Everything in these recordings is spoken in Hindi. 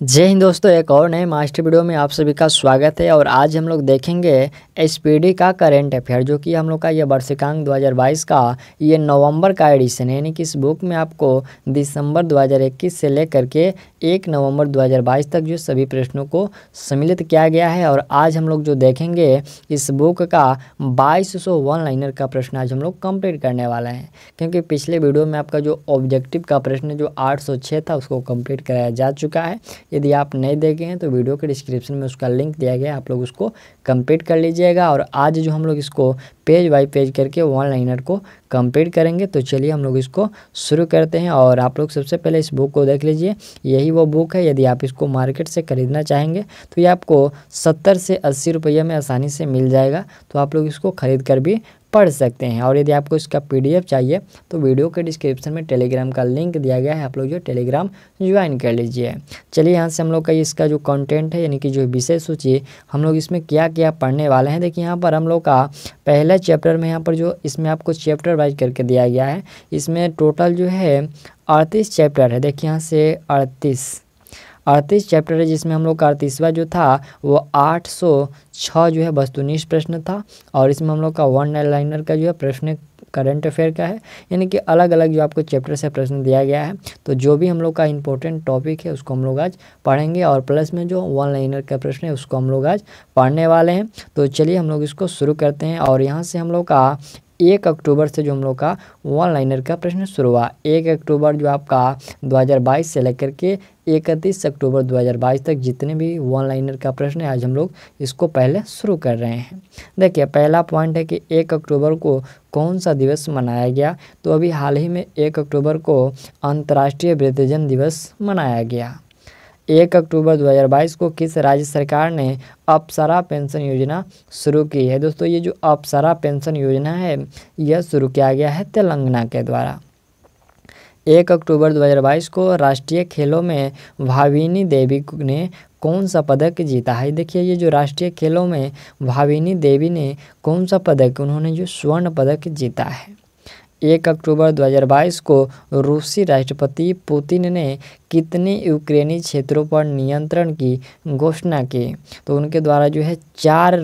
जय हिंद दोस्तों, एक और नए मास्टर वीडियो में आप सभी का स्वागत है। और आज हम लोग देखेंगे एसपीडी का करंट अफेयर, जो कि हम लोग का ये वर्षिकांक 2022 का ये नवंबर का एडिशन है। यानी कि इस बुक में आपको दिसंबर 2021 से लेकर के 1 नवंबर 2022 तक जो सभी प्रश्नों को सम्मिलित किया गया है। और आज हम लोग जो देखेंगे इस बुक का 2200 वन लाइनर का प्रश्न आज हम लोग कंप्लीट करने वाले हैं, क्योंकि पिछले वीडियो में आपका जो ऑब्जेक्टिव का प्रश्न जो 806 था उसको कंप्लीट कराया जा चुका है। यदि आप नहीं देखे हैं तो वीडियो के डिस्क्रिप्शन में उसका लिंक दिया गया है, आप लोग उसको कंप्लीट कर लीजिएगा। और आज जो हम लोग इसको पेज बाय पेज करके वन लाइनर को कंप्लीट करेंगे, तो चलिए हम लोग इसको शुरू करते हैं। और आप लोग सबसे पहले इस बुक को देख लीजिए, यही वो बुक है। यदि आप इसको मार्केट से ख़रीदना चाहेंगे तो ये आपको 70 से 80 रुपये में आसानी से मिल जाएगा, तो आप लोग इसको ख़रीद कर भी पढ़ सकते हैं। और यदि आपको इसका पीडीएफ चाहिए तो वीडियो के डिस्क्रिप्शन में टेलीग्राम का लिंक दिया गया है, आप लोग जो टेलीग्राम ज्वाइन कर लीजिए। चलिए यहाँ से हम लोग का इसका जो कंटेंट है, यानी कि जो विषय सूची, हम लोग इसमें क्या क्या पढ़ने वाले हैं। देखिए यहाँ पर हम लोग का पहले चैप्टर में, यहाँ पर जो इसमें आपको चैप्टर वाइज करके दिया गया है, इसमें टोटल जो है 38 चैप्टर है। देखिए यहाँ से 38 चैप्टर है, जिसमें हम लोग का 38वां जो था वो 806 जो है वस्तुनिष्ठ प्रश्न था। और इसमें हम लोग का वन लाइनर का जो है प्रश्न करंट अफेयर का है, यानी कि अलग अलग जो आपको चैप्टर से प्रश्न दिया गया है। तो जो भी हम लोग का इंपॉर्टेंट टॉपिक है उसको हम लोग आज पढ़ेंगे, और प्लस में जो वन लाइनर का प्रश्न है उसको हम लोग आज पढ़ने वाले हैं। तो चलिए हम लोग इसको शुरू करते हैं। और यहाँ से हम लोग का 1 अक्टूबर से जो हम लोग का वन लाइनर का प्रश्न शुरू हुआ। 1 अक्टूबर जो आपका 2022 से लेकर के 31 अक्टूबर 2022 तक जितने भी वन लाइनर का प्रश्न है, आज हम लोग इसको पहले शुरू कर रहे हैं। देखिए पहला पॉइंट है कि 1 अक्टूबर को कौन सा दिवस मनाया गया। तो अभी हाल ही में 1 अक्टूबर को अंतर्राष्ट्रीय वृद्धजन दिवस मनाया गया। 1 अक्टूबर 2022 को किस राज्य सरकार ने अप्सरा पेंशन योजना शुरू की है। दोस्तों ये जो अप्सरा पेंशन योजना है यह शुरू किया गया है तेलंगाना के द्वारा। 1 अक्टूबर 2022 को राष्ट्रीय खेलों में भाविनी देवी ने कौन सा पदक जीता है। देखिए ये जो राष्ट्रीय खेलों में भाविनी देवी ने कौन सा पदक, उन्होंने जो स्वर्ण पदक जीता है। 1 अक्टूबर 2022 को रूसी राष्ट्रपति पुतिन ने कितने यूक्रेनी क्षेत्रों पर नियंत्रण की घोषणा की। तो उनके द्वारा जो है चार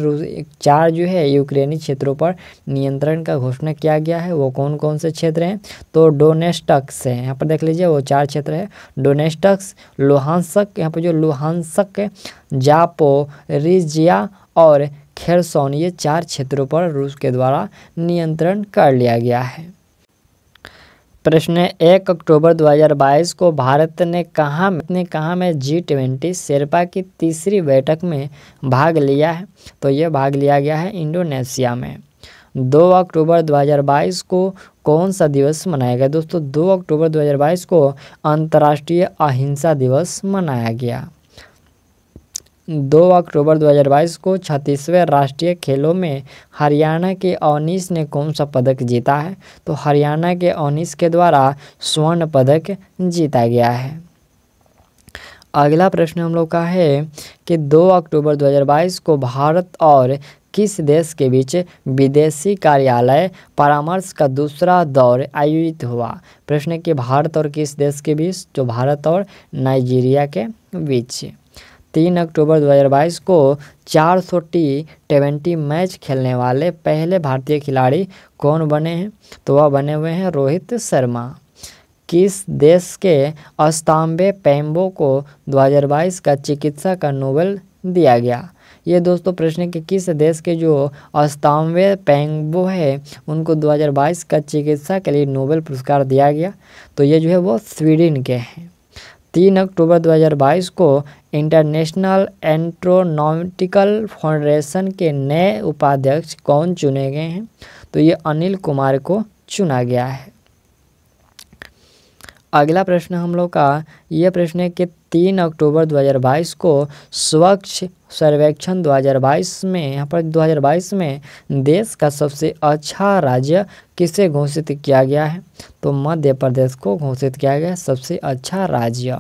जो है यूक्रेनी क्षेत्रों पर नियंत्रण का घोषणा किया गया है। वो कौन कौन से क्षेत्र हैं, तो डोनेस्टक्स है, यहाँ पर देख लीजिए वो 4 क्षेत्र है। डोनेस्टक्स, लुहांस्क, यहाँ पर जो लुहांस्क है, जापोरिजिया और खेरसोन, ये 4 क्षेत्रों पर रूस के द्वारा नियंत्रण कर लिया गया है। प्रश्न 1 अक्टूबर 2022 को भारत ने कहाँ में G20 शेरपा की तीसरी बैठक में भाग लिया है। तो ये भाग लिया गया है इंडोनेशिया में। 2 अक्टूबर 2022 को कौन सा दिवस मनाया गया। दोस्तों 2 अक्टूबर 2022 को अंतर्राष्ट्रीय अहिंसा दिवस मनाया गया। 2 अक्टूबर 2022 को 36वें राष्ट्रीय खेलों में हरियाणा के अवनीश ने कौन सा पदक जीता है। तो हरियाणा के अवनीश के द्वारा स्वर्ण पदक जीता गया है। अगला प्रश्न हम लोग का है कि 2 अक्टूबर 2022 को भारत और किस देश के बीच विदेशी कार्यालय परामर्श का दूसरा दौर आयोजित हुआ। प्रश्न कि भारत और किस देश के बीच, तो भारत और नाइजीरिया के बीच। 3 अक्टूबर 2022 को 400 T20 मैच खेलने वाले पहले भारतीय खिलाड़ी कौन बने हैं। तो वह बने हुए हैं रोहित शर्मा। किस देश के अस्तांबे पेम्बो को 2022 का चिकित्सा का नोबेल दिया गया। ये दोस्तों प्रश्न कि किस देश के जो अस्तांबे पेम्बो है उनको 2022 का चिकित्सा के लिए नोबेल पुरस्कार दिया गया। तो ये जो है वो स्वीडन के हैं। 3 अक्टूबर 2022 को इंटरनेशनल एस्ट्रोनॉटिकल फाउंडेशन के नए उपाध्यक्ष कौन चुने गए हैं। तो ये अनिल कुमार को चुना गया है। अगला प्रश्न हम लोग का ये प्रश्न है कि 3 अक्टूबर 2022 को स्वच्छ सर्वेक्षण 2022 में, यहाँ पर 2022 में देश का सबसे अच्छा राज्य किसे घोषित किया गया है। तो मध्य प्रदेश को घोषित किया गया सबसे अच्छा राज्य।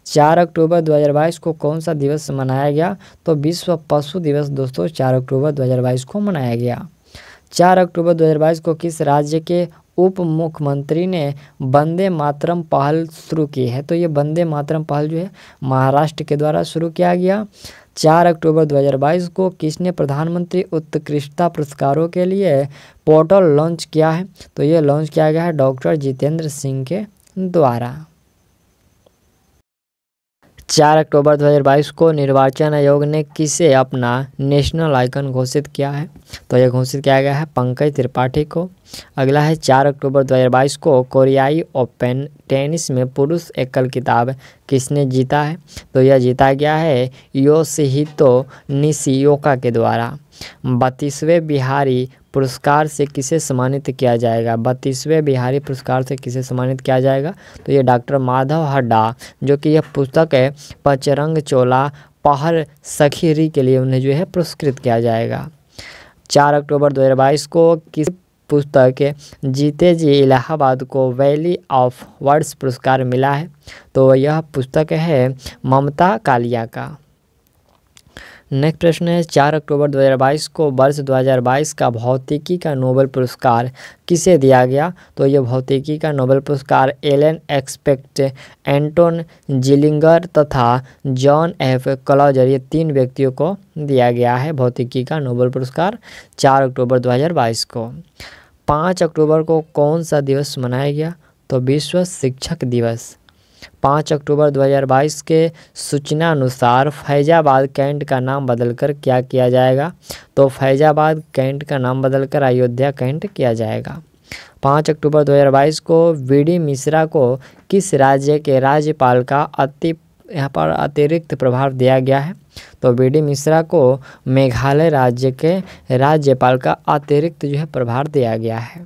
4 अक्टूबर 2022 को कौन सा दिवस मनाया गया। तो विश्व पशु दिवस दोस्तों 4 अक्टूबर 2022 को मनाया गया। 4 अक्टूबर 2022 को किस राज्य के उप मुख्यमंत्री ने वंदे मातरम पहल शुरू की है? तो ये वंदे मातरम पहल जो है महाराष्ट्र के द्वारा शुरू किया गया। 4 अक्टूबर 2022 को किसने प्रधानमंत्री उत्कृष्टता पुरस्कारों के लिए पोर्टल लॉन्च किया है? तो ये लॉन्च किया गया है डॉक्टर जितेंद्र सिंह के द्वारा। 4 अक्टूबर 2022 को निर्वाचन आयोग ने किसे अपना नेशनल आइकन घोषित किया है? तो यह घोषित किया गया है पंकज त्रिपाठी को। अगला है 4 अक्टूबर 2022 को कोरियाई ओपन टेनिस में पुरुष एकल खिताब किसने जीता है? तो यह जीता गया है योशिहितो निशिओका के द्वारा। 32वें बिहारी पुरस्कार से किसे सम्मानित किया जाएगा? 32वें बिहारी पुरस्कार से किसे सम्मानित किया जाएगा? तो ये डॉक्टर माधव हड्डा, जो कि यह पुस्तक है पचरंग चोला पहर सखीरी के लिए उन्हें जो है पुरस्कृत किया जाएगा। 4 अक्टूबर 2022 को किस पुस्तक जीते जी इलाहाबाद को वैली ऑफ वर्ड्स पुरस्कार मिला है? तो यह पुस्तक है ममता कालिया का। नेक्स्ट प्रश्न है 4 अक्टूबर 2022 को वर्ष 2022 का भौतिकी का नोबेल पुरस्कार किसे दिया गया? तो ये भौतिकी का नोबेल पुरस्कार एलन एक्सपेक्ट, एंटोन जिलिंगर तथा जॉन एफ क्लॉजर, ये 3 व्यक्तियों को दिया गया है भौतिकी का नोबेल पुरस्कार 4 अक्टूबर 2022 को। 5 अक्टूबर को कौन सा दिवस मनाया गया? तो विश्व शिक्षक दिवस। 5 अक्टूबर 2022 के सूचना अनुसार फैजाबाद कैंट का नाम बदलकर क्या किया जाएगा? तो फैजाबाद कैंट का नाम बदलकर अयोध्या कैंट किया जाएगा। 5 अक्टूबर 2022 को वी.डी. मिश्रा को किस राज्य के राज्यपाल का यहाँ पर अतिरिक्त प्रभार दिया गया है? तो वी.डी. मिश्रा को मेघालय राज्य के राज्यपाल का अतिरिक्त जो है प्रभार दिया गया है।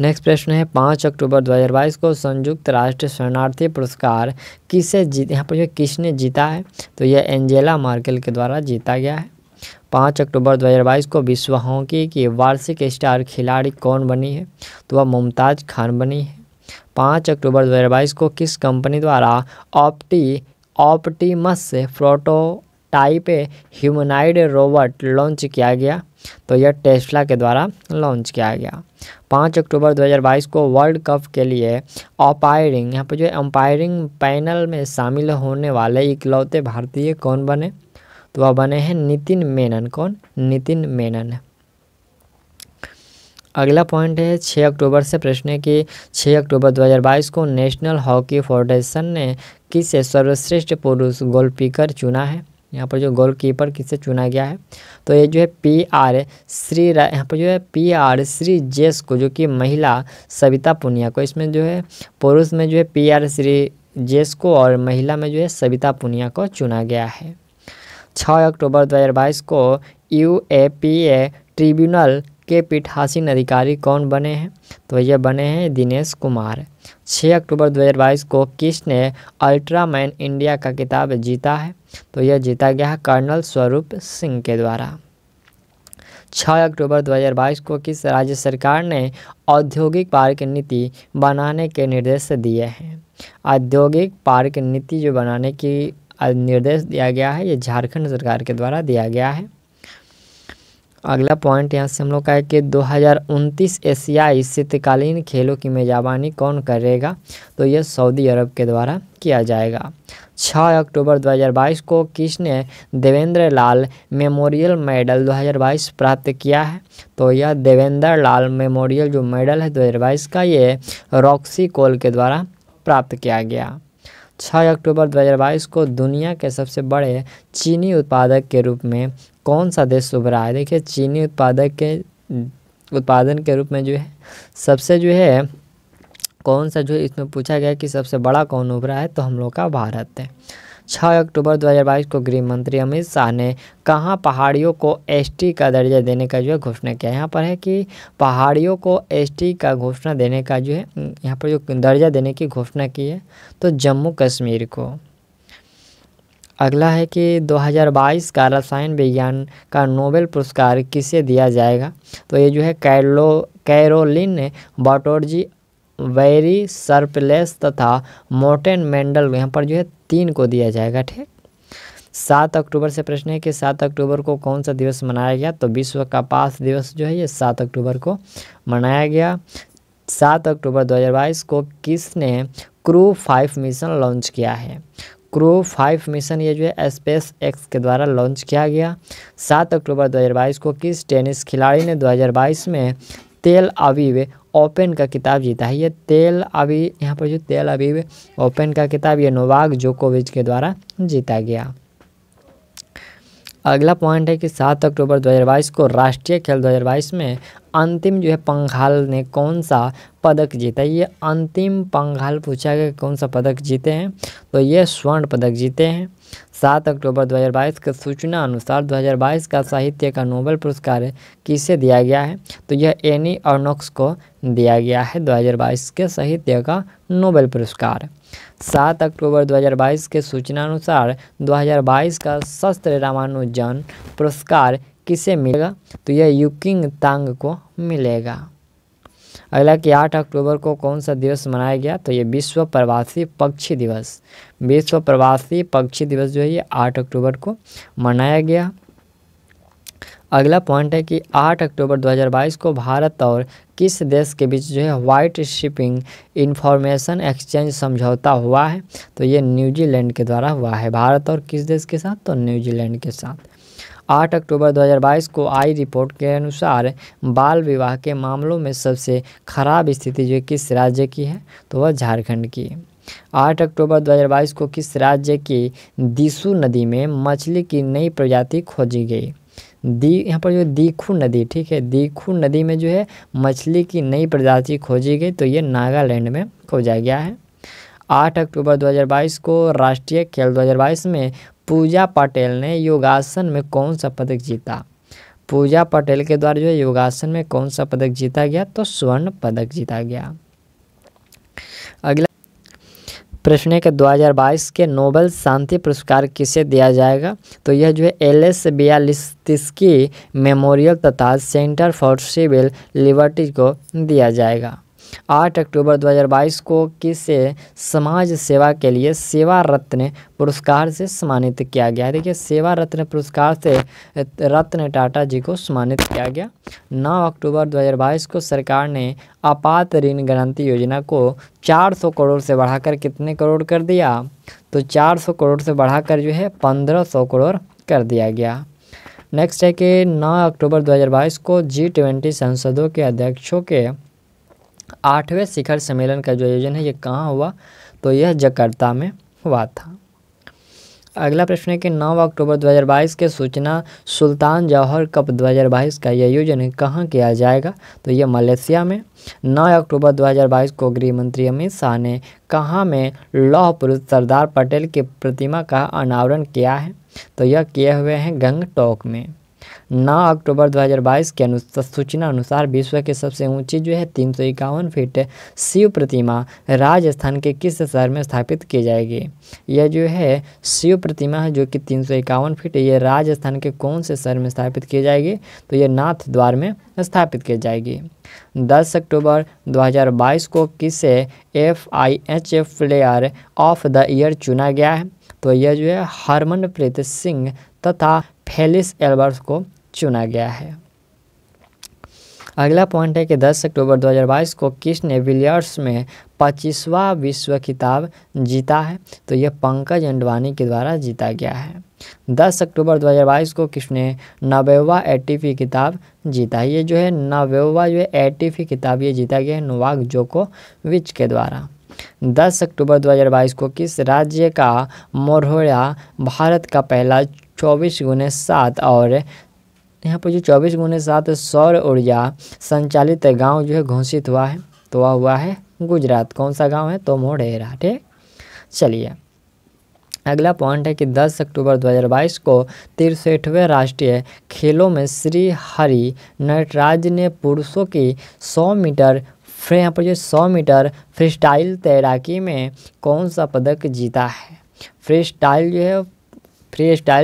नेक्स्ट प्रश्न है 5 अक्टूबर 2022 को संयुक्त राष्ट्र शरणार्थी पुरस्कार यहाँ पर जो किसने जीता है? तो यह एंजेला मार्केल के द्वारा जीता गया है। 5 अक्टूबर 2022 को विश्व हॉकी की वार्षिक स्टार खिलाड़ी कौन बनी है? तो वह मुमताज़ खान बनी है। 5 अक्टूबर 2022 को किस कंपनी द्वारा Optimus prototype humanoid robot launch किया गया? तो यह टेस्ला के द्वारा लॉन्च किया गया। 5 अक्टूबर 2022 को वर्ल्ड कप के लिए अंपायरिंग यहाँ पर जो अंपायरिंग पैनल में शामिल होने वाले इकलौते भारतीय कौन बने? तो वह बने हैं नितिन मेनन। कौन? नितिन मेनन। अगला पॉइंट है 6 अक्टूबर से प्रश्न है कि 6 अक्टूबर 2022 को नेशनल हॉकी फेडरेशन ने किसे सर्वश्रेष्ठ पुरुष गोलकीपर चुना है? यहाँ पर जो गोलकीपर किसे चुना गया है? तो ये जो है यहाँ पर जो है PR श्रीजेश को, जो कि महिला सविता पुनिया को, इसमें जो है पुरुष में जो है PR श्रीजेश को और महिला में जो है सविता पुनिया को चुना गया है। 6 अक्टूबर 2022 को UAPA ट्रिब्यूनल के पीठासीन अधिकारी कौन बने हैं? तो ये बने हैं दिनेश कुमार। 6 अक्टूबर 2022 को किसने अल्ट्रामैन इंडिया का खिताब जीता है? तो यह जीता गया है कर्नल स्वरूप सिंह के द्वारा। 6 अक्टूबर 2022 को किस राज्य सरकार ने औद्योगिक पार्क नीति बनाने के निर्देश दिए हैं? औद्योगिक पार्क नीति जो बनाने की निर्देश दिया गया है, ये झारखंड सरकार के द्वारा दिया गया है। अगला पॉइंट यहाँ से हम लोग का है कि 2029 एशियाई शीतकालीन खेलों की मेजबानी कौन करेगा? तो यह सऊदी अरब के द्वारा किया जाएगा। 6 अक्टूबर 2022 को किसने देवेंद्र लाल मेमोरियल मेडल 2022 प्राप्त किया है? तो यह देवेंद्र लाल मेमोरियल जो मेडल है 2022 का, ये रॉक्सी कोल के द्वारा प्राप्त किया गया। 6 अक्टूबर 2022 को दुनिया के सबसे बड़े चीनी उत्पादक के रूप में कौन सा देश उभरा है? देखिए, चीनी उत्पादन के रूप में जो है सबसे जो है कौन सा जो है इसमें पूछा गया कि सबसे बड़ा कौन उभरा है? तो हम लोग का भारत है। 6 अक्टूबर 2022 को गृह मंत्री अमित शाह ने कहाँ पहाड़ियों को ST का दर्जा देने का जो है घोषणा किया? यहाँ पर है कि पहाड़ियों को ST का घोषणा देने का जो है यहाँ पर जो दर्जा देने की घोषणा की है, तो जम्मू कश्मीर को। अगला है कि 2022 का रसायन विज्ञान का नोबेल पुरस्कार किसे दिया जाएगा? तो ये जो है कैरोलिन बटोर्जी, वेरी सर्पलेस तथा मोर्टेन मेंडल, यहाँ पर जो है 3 को दिया जाएगा। ठीक, 7 अक्टूबर से प्रश्न है कि 7 अक्टूबर को कौन सा दिवस मनाया गया, तो विश्व कपास दिवस जो है ये 7 अक्टूबर को मनाया गया। 7 अक्टूबर 2022 को किसने क्रू 5 मिशन लॉन्च किया है? क्रू 5 मिशन ये जो है स्पेस एक्स के द्वारा लॉन्च किया गया। 7 अक्टूबर 2022 को किस टेनिस खिलाड़ी ने 2022 में तेल अवीव ओपन का खिताब जीता है? ये तेल अवीव, यहाँ पर जो तेल अवीव ओपन का खिताब ये नोवाक जोकोविच के द्वारा जीता गया। अगला पॉइंट है कि 7 अक्टूबर 2022 को राष्ट्रीय खेल 2022 में अंतिम जो है पंघाल ने कौन सा पदक जीता? ये अंतिम पंघाल पूछा गया कौन सा पदक जीते हैं, तो ये स्वर्ण पदक जीते हैं। 7 अक्टूबर 2022 के सूचना अनुसार 2022 का साहित्य का नोबेल पुरस्कार किसे दिया गया है? तो यह एनी अर्नोक्स को दिया गया है 2022 के साहित्य का नोबेल पुरस्कार। 7 अक्टूबर 2022 के सूचना अनुसार 2022 का शस्त्र रामानुजन पुरस्कार किसे मिलेगा? तो यह यूकिंग तांग को मिलेगा। अगला कि 8 अक्टूबर को कौन सा दिवस मनाया गया? तो ये विश्व प्रवासी पक्षी दिवस। विश्व प्रवासी पक्षी दिवस जो है ये 8 अक्टूबर को मनाया गया। अगला पॉइंट है कि 8 अक्टूबर 2022 को भारत और किस देश के बीच जो है व्हाइट शिपिंग इंफॉर्मेशन एक्सचेंज समझौता हुआ है? तो ये न्यूजीलैंड के द्वारा हुआ है। भारत और किस देश के साथ? तो न्यूजीलैंड के साथ। 8 अक्टूबर 2022 को आई रिपोर्ट के अनुसार बाल विवाह के मामलों में सबसे खराब स्थिति जो किस राज्य की है? तो वह झारखंड की। 8 अक्टूबर 2022 को किस राज्य की दिसू नदी में मछली की नई प्रजाति खोजी गई? यहाँ पर जो दीखू नदी, ठीक है, दीखू नदी में जो है मछली की नई प्रजाति खोजी गई, तो ये नागालैंड में खोजा गया है। 8 अक्टूबर 2022 को राष्ट्रीय खेल 2022 में पूजा पटेल ने योगासन में कौन सा पदक जीता? पूजा पटेल के द्वारा जो है योगासन में कौन सा पदक जीता गया? तो स्वर्ण पदक जीता गया। अगला प्रश्न है कि 2022 के नोबेल शांति पुरस्कार किसे दिया जाएगा? तो यह जो है एलएस बियालिस्की मेमोरियल तथा सेंटर फॉर सिविल लिबर्टी को दिया जाएगा। 8 अक्टूबर 2022 को किसे समाज सेवा के लिए सेवा रत्न पुरस्कार से सम्मानित किया गया है? देखिए, सेवा रत्न पुरस्कार से रत्न टाटा जी को सम्मानित किया गया। 9 अक्टूबर 2022 को सरकार ने आपात ऋण गारंटी योजना को 400 करोड़ से बढ़ाकर कितने करोड़ कर दिया? तो 400 करोड़ से बढ़ाकर जो है 1500 करोड़ कर दिया गया। नेक्स्ट है कि 9 अक्टूबर 2022 को G20 संसदों के अध्यक्षों के 8वें शिखर सम्मेलन का जो आयोजन है ये कहाँ हुआ? तो यह जकार्ता में हुआ था। अगला प्रश्न है कि 9 अक्टूबर 2022 के सूचना सुल्तान जौहर कप 2022 का यह आयोजन कहाँ किया जाएगा? तो यह मलेशिया में। 9 अक्टूबर 2022 को गृह मंत्री अमित शाह ने कहाँ में लौह पुरुष सरदार पटेल की प्रतिमा का अनावरण किया है? तो यह किए हुए हैं गंगटोक में। 9 अक्टूबर 2022 के सूचना अनुसार विश्व की सबसे ऊंची जो है 351 फीट शिव प्रतिमा राजस्थान के किस शहर में स्थापित की जाएगी? यह जो है शिव प्रतिमा है जो कि 351 फीट, ये राजस्थान के कौन से शहर में स्थापित की जाएगी? तो ये नाथ द्वार में स्थापित की जाएगी। 10 अक्टूबर 2022 को किसे FIHF player of the year चुना गया है? तो यह जो है हरमनप्रीत सिंह तथा फेलिस एल्बर्ट को चुना गया है। अगला पॉइंट है कि 10 अक्टूबर 2022 को किसने बिलियर्ड्स में 25वां विश्व खिताब जीता है? तो यह पंकज अंडवानी के द्वारा जीता गया है। 10 अक्टूबर 2022 को किसने 90वां ATP खिताब जीता है? ये जो है 90वां जो है ATP खिताब ये जीता गया है नोवाक जोकोविच के द्वारा। 10 अक्टूबर 2022 को किस राज्य का मोरहोया भारत का पहला 24x7 और यहाँ पर जो 24x7 सौर ऊर्जा संचालित गांव जो है घोषित हुआ है? तो वह हुआ है गुजरात। कौन सा गांव है? तो मोढेरा। ठीक, चलिए अगला पॉइंट है कि 10 अक्टूबर 2022 को 63वें राष्ट्रीय खेलों में श्री हरि नटराज ने पुरुषों की 100 मीटर यहाँ पर जो 100 मीटर फ्री स्टाइल तैराकी में कौन सा पदक जीता है? फ्री स्टाइल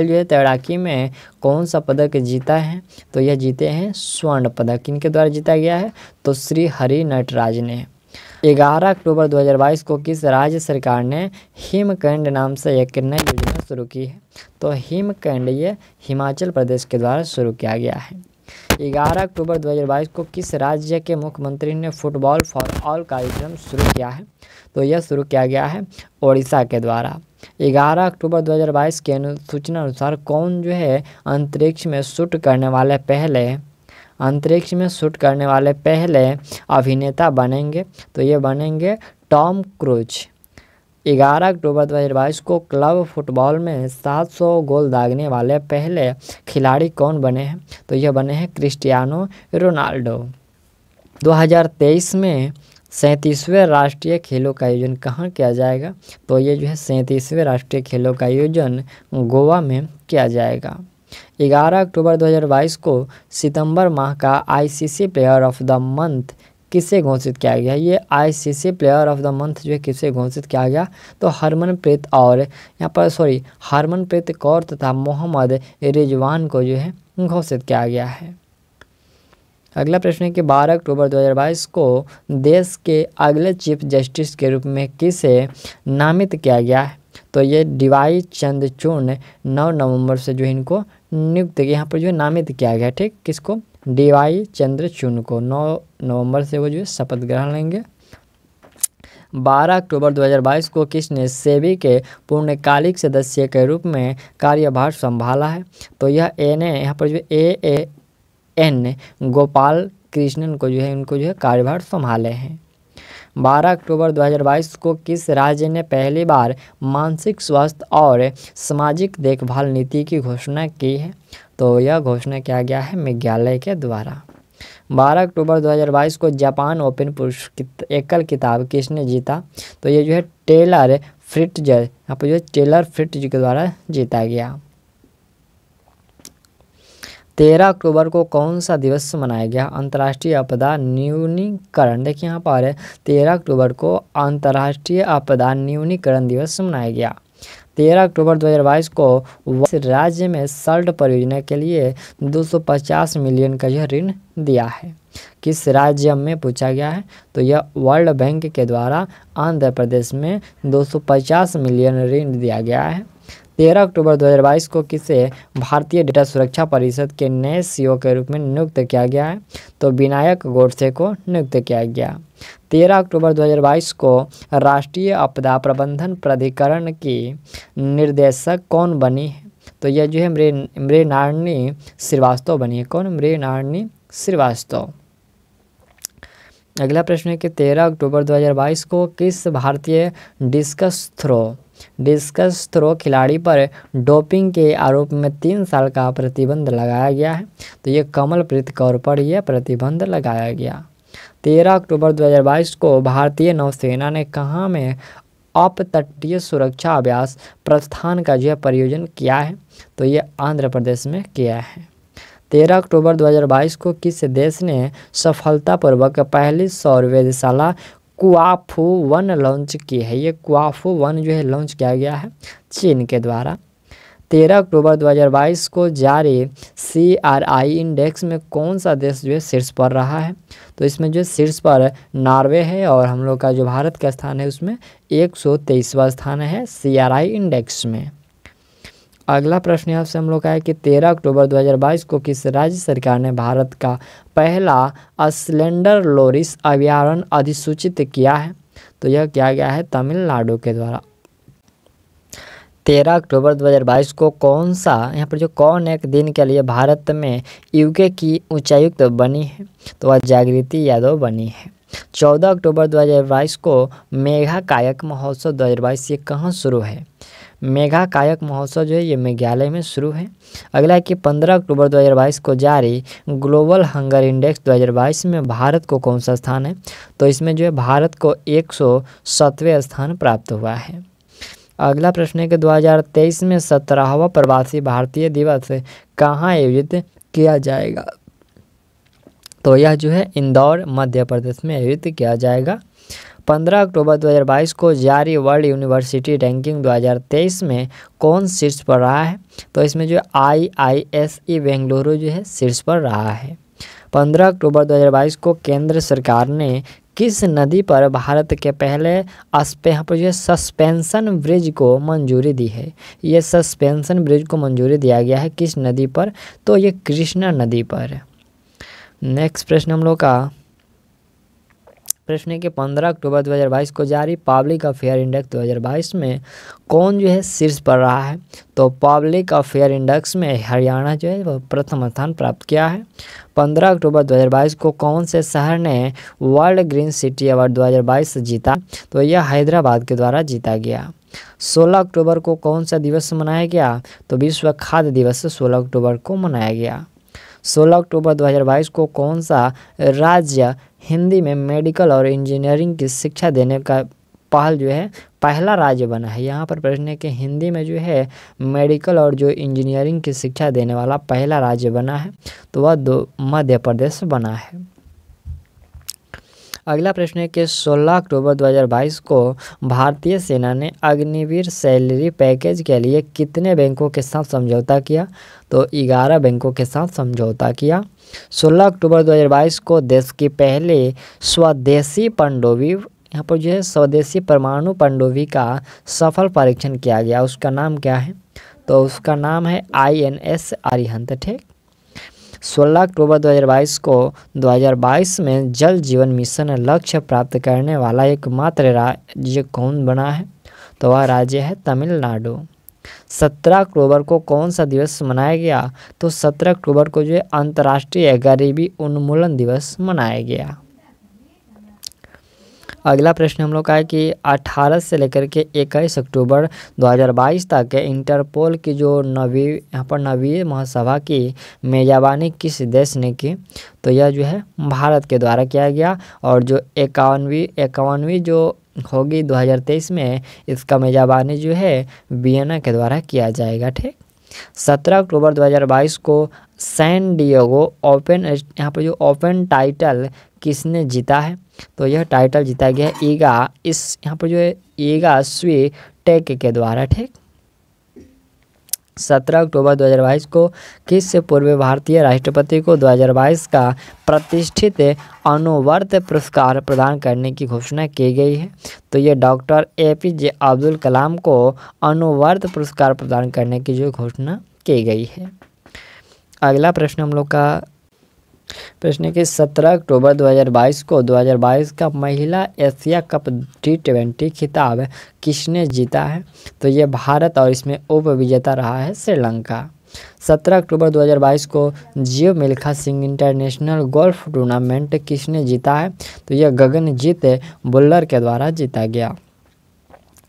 जो है तैराकी में कौन सा पदक जीता है? तो यह जीते हैं स्वर्ण पदक। किनके द्वारा जीता गया है? तो श्री हरि नटराज ने। 11 अक्टूबर 2022 को किस राज्य सरकार ने हिमकैंड नाम से एक नई योजना शुरू की है? तो हिमकैंड ये हिमाचल प्रदेश के द्वारा शुरू किया गया है। 11 अक्टूबर 2022 को किस राज्य के मुख्यमंत्री ने फुटबॉल फॉर ऑल कार्यक्रम शुरू किया है? तो यह शुरू किया गया है ओडिशा के द्वारा। 11 अक्टूबर 2022 के सूचना अनुसार कौन जो है अंतरिक्ष में शूट करने वाले पहले अभिनेता बनेंगे? तो ये बनेंगे टॉम क्रूज। 11 अक्टूबर 2022 को क्लब फुटबॉल में 700 गोल दागने वाले पहले खिलाड़ी कौन बने हैं? तो यह बने हैं क्रिस्टियानो रोनाल्डो। 2023 में 37वें राष्ट्रीय खेलों का आयोजन कहाँ किया जाएगा? तो ये जो है 37वें राष्ट्रीय खेलों का आयोजन गोवा में किया जाएगा। 11 अक्टूबर 2022 को सितंबर माह का ICC player of the month किसे घोषित किया गया? ये ICC player of the month जो है किसे घोषित किया गया? तो हरमनप्रीत कौर तथा मोहम्मद रिजवान को जो है घोषित किया गया है। अगला प्रश्न है कि 12 अक्टूबर 2022 को देश के अगले चीफ जस्टिस के रूप में किसे नामित किया गया है? तो ये डीवाई चंद्रचूड़ 9 नवंबर से जो है इनको नियुक्त यहाँ पर जो है नामित किया गया। ठीक, किसको? डीवाई चंद्रचूड़ को 9 नवंबर से वो जो है शपथ ग्रहण लेंगे। 12 अक्टूबर 2022 को किसने सेबी के पूर्णकालिक सदस्य के रूप में कार्यभार संभाला है? तो यह यहाँ पर जो एन गोपाल कृष्णन को जो है इनको जो है कार्यभार संभाले हैं। 12 अक्टूबर 2022 को किस राज्य ने पहली बार मानसिक स्वास्थ्य और सामाजिक देखभाल नीति की घोषणा की है? तो यह घोषणा किया गया है मेघालय के द्वारा। 12 अक्टूबर 2022 को जापान ओपन पुरुष एकल खिताब किसने जीता? तो ये जो है टेलर फ्रिट्ज, यहाँ पर जो है टेलर फ्रिट्ज के द्वारा जीता गया। 13 अक्टूबर को कौन सा दिवस मनाया गया? अंतर्राष्ट्रीय आपदा न्यूनीकरण। देखिए यहाँ पर 13 अक्टूबर को अंतर्राष्ट्रीय आपदा न्यूनीकरण दिवस मनाया गया। 13 अक्टूबर 2022 को राज्य में सल्ट परियोजना के लिए 250 मिलियन का यह ऋण दिया है। किस राज्य में पूछा गया है? तो यह वर्ल्ड बैंक के द्वारा आंध्र प्रदेश में 250 मिलियन ऋण दिया गया है। 13 अक्टूबर 2022 को किसे भारतीय डेटा सुरक्षा परिषद के नए सीईओ के रूप में नियुक्त किया गया है? तो विनायक गोडसे को नियुक्त किया गया। 13 अक्टूबर 2022 को राष्ट्रीय आपदा प्रबंधन प्राधिकरण की निर्देशक कौन बनी है? तो यह जो है मृणालिनी श्रीवास्तव बनी है। कौन? मृणालिनी श्रीवास्तव। अगला प्रश्न है कि 13 अक्टूबर 2022 को किस भारतीय डिस्कस थ्रो खिलाड़ी पर डोपिंग के आरोप में 3 साल का प्रतिबंध लगाया गया है? तो ये कमलप्रीत कौर पर यह प्रतिबंध लगाया गया। 13 अक्टूबर 2022 को भारतीय नौसेना ने कहाँ में अपतटीय सुरक्षा अभ्यास प्रस्थान का जो प्रयोजन किया है? तो ये आंध्र प्रदेश में किया है। 13 अक्टूबर 2022 को किस देश ने सफलतापूर्वक पहली सौर वेधशाला क्वाफू 1 लॉन्च की है? ये क्वाफू 1 जो है लॉन्च किया गया है चीन के द्वारा। 13 अक्टूबर 2022 को जारी CRI इंडेक्स में कौन सा देश जो है शीर्ष पर रहा है? तो इसमें जो शीर्ष पर नॉर्वे है और हम लोग का जो भारत का स्थान है उसमें 123वां स्थान है CRI इंडेक्स में। अगला प्रश्न आपसे हम लोग का है कि 13 अक्टूबर 2022 को किस राज्य सरकार ने भारत का पहला स्लेंडर लोरिस अभयारण्य अधिसूचित किया है? तो यह किया गया है तमिलनाडु के द्वारा। 13 अक्टूबर 2022 को कौन सा यहाँ पर जो कौन एक दिन के लिए भारत में यूके की उच्चायुक्त बनी है? तो वह जागृति यादव बनी है। 14 अक्टूबर 2022 को मेघा कायक महोत्सव 2022 ये कहाँ शुरू है? मेघा कायक महोत्सव जो है ये मेघालय में शुरू है। अगला है कि 15 अक्टूबर 2022 को जारी ग्लोबल हंगर इंडेक्स 2022 में भारत को कौन सा स्थान है? तो इसमें जो है भारत को 107वें स्थान प्राप्त हुआ है। अगला प्रश्न है कि 2023 में 17वां प्रवासी भारतीय दिवस कहाँ आयोजित किया जाएगा? तो यह जो है इंदौर मध्य प्रदेश में आयोजित किया जाएगा। 15 अक्टूबर 2022 को जारी वर्ल्ड यूनिवर्सिटी रैंकिंग 2023 में कौन शीर्ष पर रहा है? तो इसमें जो IISE बेंगलुरु जो है शीर्ष पर रहा है। 15 अक्टूबर 2022 को केंद्र सरकार ने किस नदी पर भारत के पहले यहाँ पर जो है सस्पेंशन ब्रिज को मंजूरी दी है? ये सस्पेंशन ब्रिज को मंजूरी दिया गया है किस नदी पर? तो ये कृष्णा नदी पर। नेक्स्ट प्रश्न हम लोग का प्रश्न है कि 15 अक्टूबर 2022 को जारी पब्लिक अफेयर इंडेक्स 2022 में कौन जो है शीर्ष पर रहा है? तो पब्लिक अफेयर इंडेक्स में हरियाणा जो है वह प्रथम स्थान प्राप्त किया है। 15 अक्टूबर 2022 को कौन से शहर ने वर्ल्ड ग्रीन सिटी अवार्ड 2022 जीता? तो यह हैदराबाद के द्वारा जीता गया। 16 अक्टूबर को कौन सा दिवस मनाया गया? तो विश्व खाद्य दिवस 16 अक्टूबर को मनाया गया। 16 अक्टूबर 2022 को कौन सा राज्य हिंदी में मेडिकल और इंजीनियरिंग की शिक्षा देने का पहला राज्य बना है? यहाँ पर प्रश्न है कि हिंदी में जो है मेडिकल और जो इंजीनियरिंग की शिक्षा देने वाला पहला राज्य बना है, तो वह मध्य प्रदेश बना है। अगला प्रश्न है कि 16 अक्टूबर 2022 को भारतीय सेना ने अग्निवीर सैलरी पैकेज के लिए कितने बैंकों के साथ समझौता किया? तो 11 बैंकों के साथ समझौता किया। 16 अक्टूबर 2022 को देश की पहले स्वदेशी पनडुब्बी यहाँ पर जो है स्वदेशी परमाणु पनडुब्बी का सफल परीक्षण किया गया। उसका नाम क्या है? तो उसका नाम है INS अरिहंत। ठीक। 16 अक्टूबर 2022 को 2022 में जल जीवन मिशन लक्ष्य प्राप्त करने वाला एकमात्र राज्य कौन बना है? तो वह राज्य है तमिलनाडु। 17 अक्टूबर को कौन सा दिवस मनाया गया? तो 17 अक्टूबर को जो है अंतर्राष्ट्रीय गरीबी उन्मूलन दिवस मनाया गया। अगला प्रश्न हम लोग का है कि 18 से लेकर के 21 अक्टूबर 2022 तक इंटरपोल की जो नवीं महासभा की मेजबानी किस देश ने की? तो यह जो है भारत के द्वारा किया गया। और जो 51वीं जो होगी 2023 में, इसका मेजबानी जो है वियना के द्वारा किया जाएगा। ठीक। 17 अक्टूबर 2022 को सैन डिएगो ओपन यहाँ पर जो ओपन टाइटल किसने जीता है? तो यह टाइटल जीता गया यहाँ पर जो है ईगा स्वीटेक के द्वारा। ठीक। 17 अक्टूबर 2022 को किस पूर्व भारतीय राष्ट्रपति को 2022 का प्रतिष्ठित अनुवर्त पुरस्कार प्रदान करने की घोषणा की गई है? तो ये डॉक्टर APJ अब्दुल कलाम को अनुवर्त पुरस्कार प्रदान करने की जो घोषणा की गई है। अगला प्रश्न हम लोग का प्रश्न है कि 17 अक्टूबर 2022 को 2022 का महिला एशिया कप T20 खिताब किसने जीता है? तो ये भारत और इसमें उप विजेता रहा है श्रीलंका। 17 अक्टूबर 2022 को Jio Milkha Singh international golf tournament किसने जीता है? तो यह गगनजीत भुल्लर के द्वारा जीता गया।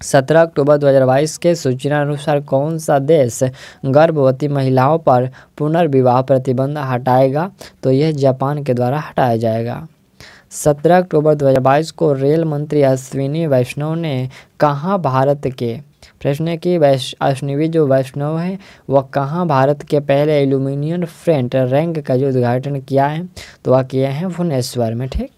17 अक्टूबर 2022 के सूचना अनुसार कौन सा देश गर्भवती महिलाओं पर पुनर्विवाह प्रतिबंध हटाएगा? तो यह जापान के द्वारा हटाया जाएगा। 17 अक्टूबर 2022 को रेल मंत्री अश्विनी वैष्णव ने कहाँ भारत के प्रश्न है कि अश्विनी जो वैष्णव है वह कहाँ भारत के पहले एल्यूमिनियम फ्रंट रैंक का जो उद्घाटन किया है? तो वह किया है भुवनेश्वर में। ठीक।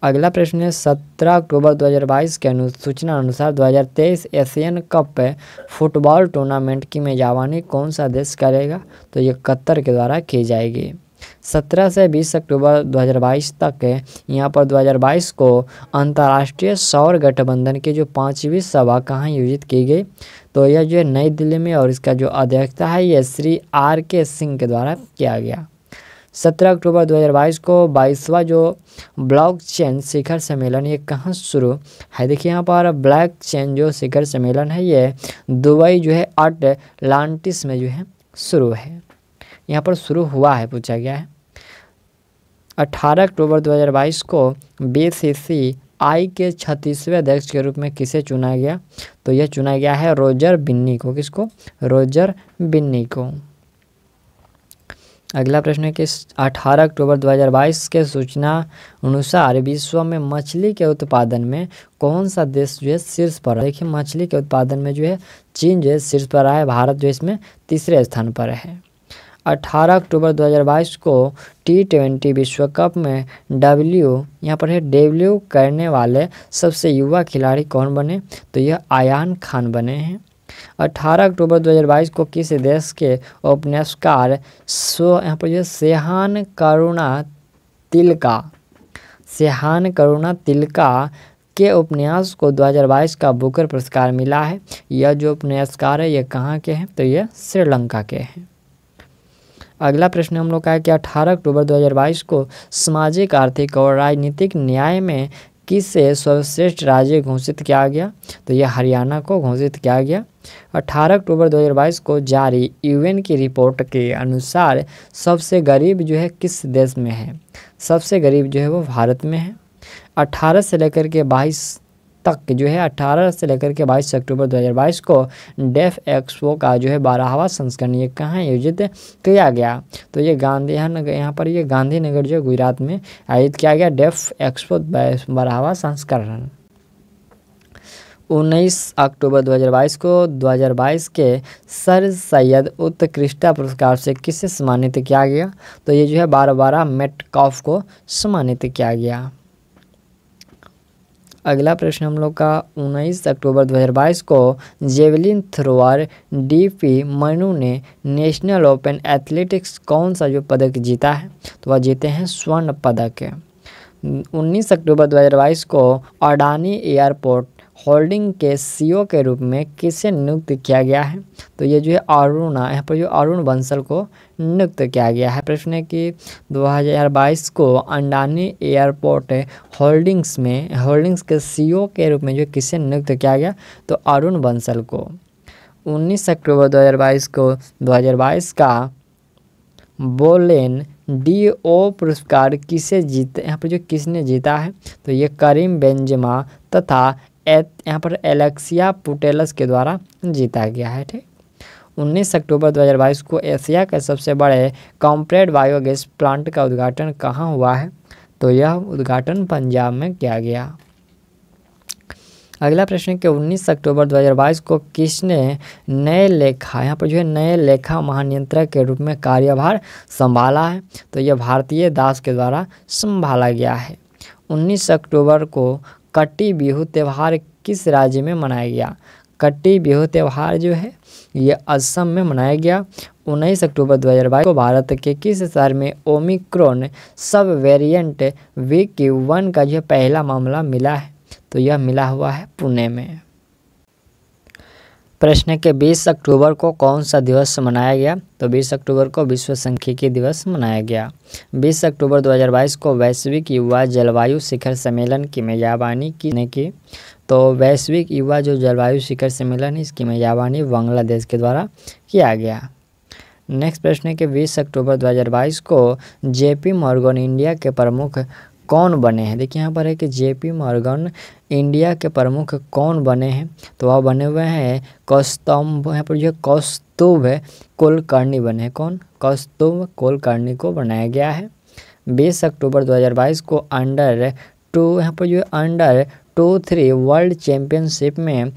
अगला प्रश्न है 17 अक्टूबर 2022 के सूचना अनुसार 2023 एशियन कप फुटबॉल टूर्नामेंट की मेजबानी कौन सा देश करेगा? तो ये कतर के द्वारा की जाएगी। 17 से 20 अक्टूबर 2022 तक यहाँ पर 2022 को अंतर्राष्ट्रीय सौर गठबंधन की जो 5वीं सभा कहाँ आयोजित की गई? तो यह जो है नई दिल्ली में, और इसका जो अध्यक्षता है ये श्री RK सिंह के द्वारा किया गया। 17 अक्टूबर 2022 को 22वां जो ब्लॉकचेन शिखर सम्मेलन ये कहाँ शुरू है? देखिए यहाँ पर ब्लॉकचेन जो शिखर सम्मेलन है ये दुबई जो है अटलांटिस में जो है शुरू है, यहाँ पर शुरू हुआ है, पूछा गया है। 18 अक्टूबर 2022 को BCCI के 36वें अध्यक्ष के रूप में किसे चुना गया? तो यह चुना गया है रोजर बिन्नी को। किसको? रोजर बिन्नी को। अगला प्रश्न है कि 18 अक्टूबर 2022 के सूचना अनुसार विश्व में मछली के उत्पादन में कौन सा देश जो है शीर्ष पर है? देखिए मछली के उत्पादन में जो है चीन जो है शीर्ष पर है, भारत जो इसमें तीसरे स्थान पर है। 18 अक्टूबर 2022 को T20 विश्व कप में यहाँ पर है डेब्यू करने वाले सबसे युवा खिलाड़ी कौन बने? तो यह आयान खान बने हैं। 18 अक्टूबर 2022 को किस देश के उपन्यासकार यहाँ पर जो सेहान करुणा तिलका सेहान करुणा तिलका के उपन्यास को 2022 का बुकर पुरस्कार मिला है। यह जो उपन्यासकार है ये कहाँ के हैं, तो ये श्रीलंका के हैं। अगला प्रश्न हम लोग का है कि 18 अक्टूबर 2022 को सामाजिक, आर्थिक और राजनीतिक न्याय में किसे सर्वश्रेष्ठ राज्य घोषित किया गया, तो यह हरियाणा को घोषित किया गया। 18 अक्टूबर 2022 को जारी यूएन की रिपोर्ट के अनुसार सबसे गरीब जो है किस देश में है, सबसे गरीब जो है वो भारत में है। 18 से लेकर के 22 तक जो है 18 से लेकर के 22 अक्टूबर 2022 को डेफ एक्सपो का जो है 12वां संस्करण ये कहाँ आयोजित किया गया, तो ये यहाँ पर ये गांधीनगर जो गुजरात में आयोजित किया गया डेफ एक्सपो 12वां संस्करण। 19 अक्टूबर 2022 को 2022 के सर सैयद उत्कृष्टता पुरस्कार से किसे सम्मानित किया गया, तो ये जो है बारबरा मेटकॉफ को सम्मानित किया गया। अगला प्रश्न हम लोग का 19 अक्टूबर 2022 को जेवलिन थ्रोअर डीपी मनु ने नेशनल ओपन एथलेटिक्स कौन सा जो पदक जीता है, तो वह जीते हैं स्वर्ण पदक। 19 अक्टूबर 2022 को अडानी एयरपोर्ट होल्डिंग के सीईओ के रूप में किसे नियुक्त किया गया है, तो ये जो है यहाँ पर जो अरुण बंसल को नियुक्त किया गया है। प्रश्न है कि 2022 को अडानी एयरपोर्ट होल्डिंग्स के सीईओ के रूप में जो किसे नियुक्त किया गया, तो अरुण बंसल को। 19 अक्टूबर 2022 को 2022 का बोलेन डीओ पुरस्कार किसे जीते, यहाँ पर जो किसने जीता है, तो ये करीम बेंजेमा तथा यहाँ पर एलेक्सिया पुटेलस के द्वारा जीता गया है। ठीक। 19 अक्टूबर 2022 को एशिया के सबसे बड़े कॉम्प्रेड बायोगैस प्लांट का उद्घाटन कहाँ हुआ है, तो यह उद्घाटन पंजाब में किया गया। अगला प्रश्न है कि 19 अक्टूबर 2022 को किसने नए लेखा यहाँ पर जो है नए लेखा महानियंत्रक के रूप में कार्यभार संभाला है, तो यह भारतीय दास के द्वारा संभाला गया है। 19 अक्टूबर को कट्टी बिहू त्यौहार किस राज्य में मनाया गया, कट्टी बिहू त्यौहार जो है ये असम में मनाया गया। 19 अक्टूबर 2022 को भारत के किस शहर में ओमिक्रॉन सब वेरिएंट VQ1 का जो पहला मामला मिला है, तो यह मिला हुआ है पुणे में। प्रश्न के 20 अक्टूबर को कौन सा दिवस मनाया गया, तो 20 अक्टूबर को विश्व सांख्यिकी दिवस मनाया गया। 20 अक्टूबर 2022 को वैश्विक युवा जलवायु शिखर सम्मेलन की मेजबानी की, तो वैश्विक युवा जो जलवायु शिखर सम्मेलन है इसकी मेजबानी बांग्लादेश के द्वारा किया गया। नेक्स्ट प्रश्न है कि 20 अक्टूबर 2022 को JP मॉर्गन इंडिया के प्रमुख कौन बने हैं। देखिए यहाँ पर है कि JP मॉर्गन इंडिया के प्रमुख कौन बने हैं, तो वह बने हुए हैं यहाँ पर जो कौस्तुभ कुलकर्णी बने हैं। कौन, कौस्तुभ कुलकर्णी को बनाया गया है। 20 अक्टूबर 2022 को अंडर-23 वर्ल्ड चैम्पियनशिप में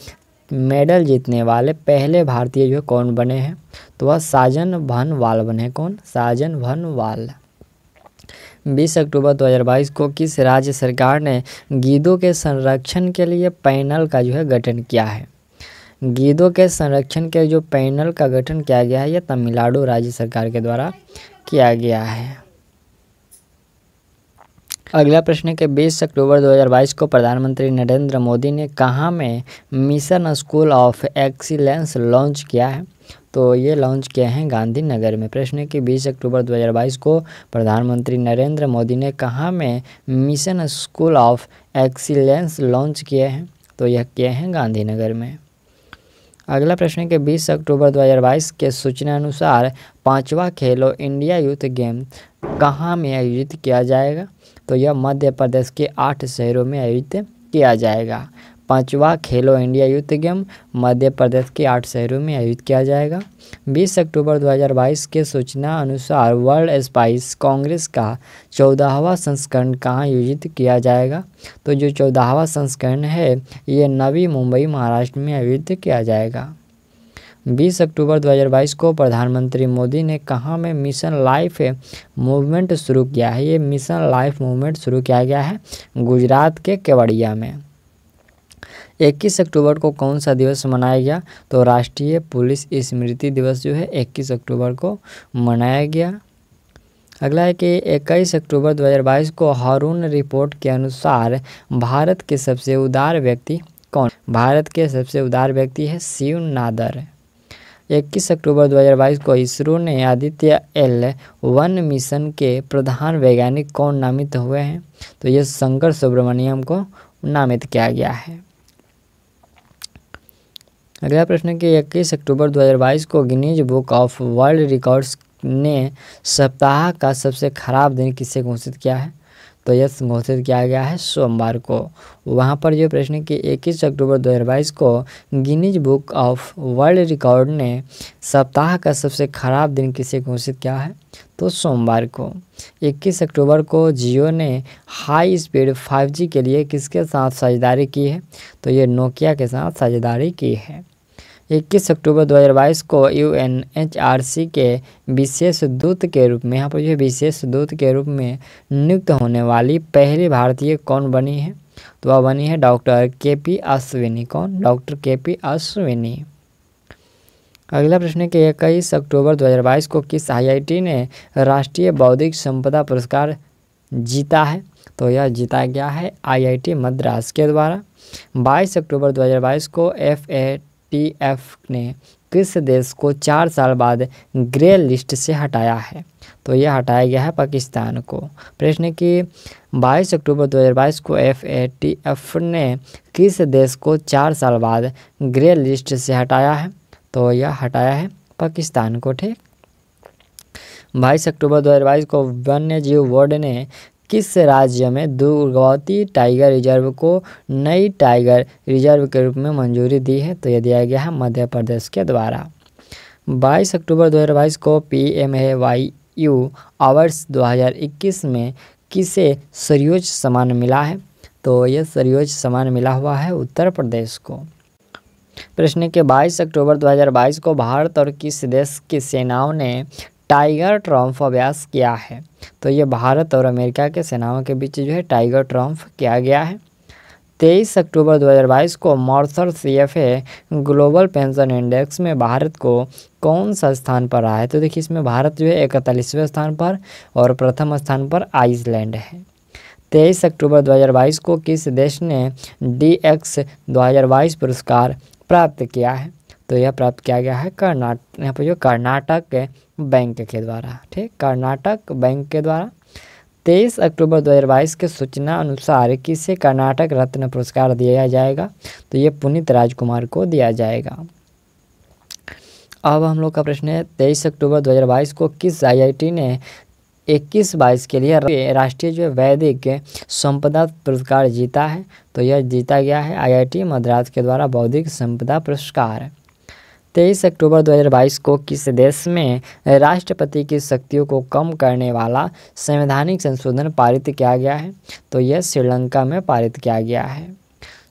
मेडल जीतने वाले पहले भारतीय जो कौन बने हैं, तो वह साजन भनवाल बने हैं। कौन, साजन भनवाल। 20 अक्टूबर 2022 को किस राज्य सरकार ने गीदों के संरक्षण के लिए पैनल का जो है गठन किया है, गीदों के संरक्षण के जो पैनल का गठन किया गया है यह तमिलनाडु राज्य सरकार के द्वारा किया गया है। अगला प्रश्न है कि 20 अक्टूबर 2022 को प्रधानमंत्री नरेंद्र मोदी ने कहाँ में mission school of excellence launch किया है, तो ये लॉन्च किए हैं गांधीनगर में। प्रश्न है कि 20 अक्टूबर 2022 को प्रधानमंत्री नरेंद्र मोदी ने कहाँ में mission school of excellence launch किए हैं, तो यह किए हैं गांधीनगर में। अगला प्रश्न है कि 20 अक्टूबर 2022 के सूचना अनुसार 5वां खेलो इंडिया यूथ गेम कहाँ में आयोजित किया जाएगा, तो यह मध्य प्रदेश के 8 शहरों में आयोजित किया जाएगा। 5वां खेलो India youth game Madhya Pradesh के 8 शहरों में आयोजित किया जाएगा। 20 अक्टूबर 2022 के सूचना अनुसार वर्ल्ड स्पाइस कांग्रेस का 14वां संस्करण कहाँ आयोजित किया जाएगा, तो जो 14वां संस्करण है ये नवी मुंबई महाराष्ट्र में आयोजित किया जाएगा। 20 अक्टूबर 2022 को प्रधानमंत्री मोदी ने कहाँ में मिशन लाइफ मूवमेंट शुरू किया है, ये मिशन लाइफ मूवमेंट शुरू किया गया है गुजरात के केवड़िया में। 21 अक्टूबर को कौन सा दिवस मनाया गया, तो राष्ट्रीय पुलिस स्मृति दिवस जो है 21 अक्टूबर को मनाया गया। अगला है कि 21 अक्टूबर 2022 को हारून रिपोर्ट के अनुसार भारत के सबसे उदार व्यक्ति कौन? भारत के सबसे उदार व्यक्ति है शिव नादर। 21 अक्टूबर 2022 को इसरो ने आदित्य L1 मिशन के प्रधान वैज्ञानिक कौन नामित हुए हैं? तो ये शंकर सुब्रमण्यम को नामित किया गया है। अगला प्रश्न कि 21 अक्टूबर 2022 को Guinness book of world records ने सप्ताह का सबसे खराब दिन किसे घोषित किया है? तो यह घोषित किया गया है सोमवार को। वहाँ पर जो प्रश्न कि 21 अक्टूबर 2022 को Guinness book of world record ने सप्ताह का सबसे खराब दिन किसे घोषित किया है? तो सोमवार को। 21 अक्टूबर को जियो ने हाई स्पीड 5G के लिए किसके साथ साझेदारी की है? तो ये नोकिया के साथ साझेदारी की है। 21 अक्टूबर 2022 को UNHRC के विशेष दूत के रूप में, यहाँ पर जो विशेष दूत के रूप में नियुक्त होने वाली पहली भारतीय कौन बनी है? तो वह बनी है डॉक्टर KP अश्विनी। कौन? Doctor KP Ashwini. अगला प्रश्न है कि 21 अक्टूबर 2022 को किस IIT ने राष्ट्रीय बौद्धिक संपदा पुरस्कार जीता है? तो यह जीता गया है IIT मद्रास के द्वारा। 22 अक्टूबर 2022 को FATF ने किस देश को 4 साल बाद ग्रे लिस्ट से हटाया है? तो यह हटाया गया है पाकिस्तान को। प्रश्न कि 22 अक्टूबर 2022 को FATF ने किस देश को 4 साल बाद ग्रे लिस्ट से हटाया है? तो यह हटाया है पाकिस्तान को। ठीक। 22 अक्टूबर 2022 को वन्य जीव बोर्ड ने किस राज्य में दुर्गावती टाइगर रिजर्व को नई टाइगर रिजर्व के रूप में मंजूरी दी है? तो यह दिया गया है मध्य प्रदेश के द्वारा। 22 अक्टूबर 2022 को PMAYU अवार्ड्स 2021 में किसे सर्वोच्च सम्मान मिला है? तो यह सर्वोच्च सम्मान मिला हुआ है उत्तर प्रदेश को। प्रश्न के 22 अक्टूबर 2022 को भारत और किस देश की सेनाओं ने टाइगर ट्रम्प अभ्यास किया है? तो ये भारत और अमेरिका के सेनाओं के बीच जो है टाइगर ट्रम्प किया गया है। 23 अक्टूबर 2022 को Marshall CFA global pension index में भारत को कौन सा स्थान पर रहा है? तो देखिए इसमें भारत जो है 41वें स्थान पर और प्रथम स्थान पर आइसलैंड है। 23 अक्टूबर 2022 को किस देश ने DX 2022 पुरस्कार प्राप्त किया है? तो यह प्राप्त किया गया है यहाँ पर जो कर्नाटक बैंक के द्वारा। ठीक, कर्नाटक बैंक के द्वारा। 23 अक्टूबर 2022 के सूचना अनुसार किसे कर्नाटक रत्न पुरस्कार दिया जाएगा? तो ये पुनीत राजकुमार को दिया जाएगा। अब हम लोग का प्रश्न है 23 अक्टूबर 2022 को किस IIT ने 21-22 के लिए राष्ट्रीय जो वैदिक संपदा पुरस्कार जीता है? तो यह जीता गया है IIT मद्रास के द्वारा बौद्धिक संपदा पुरस्कार। 23 अक्टूबर 2022 को किस देश में राष्ट्रपति की शक्तियों को कम करने वाला संवैधानिक संशोधन पारित किया गया है? तो यह श्रीलंका में पारित किया गया है।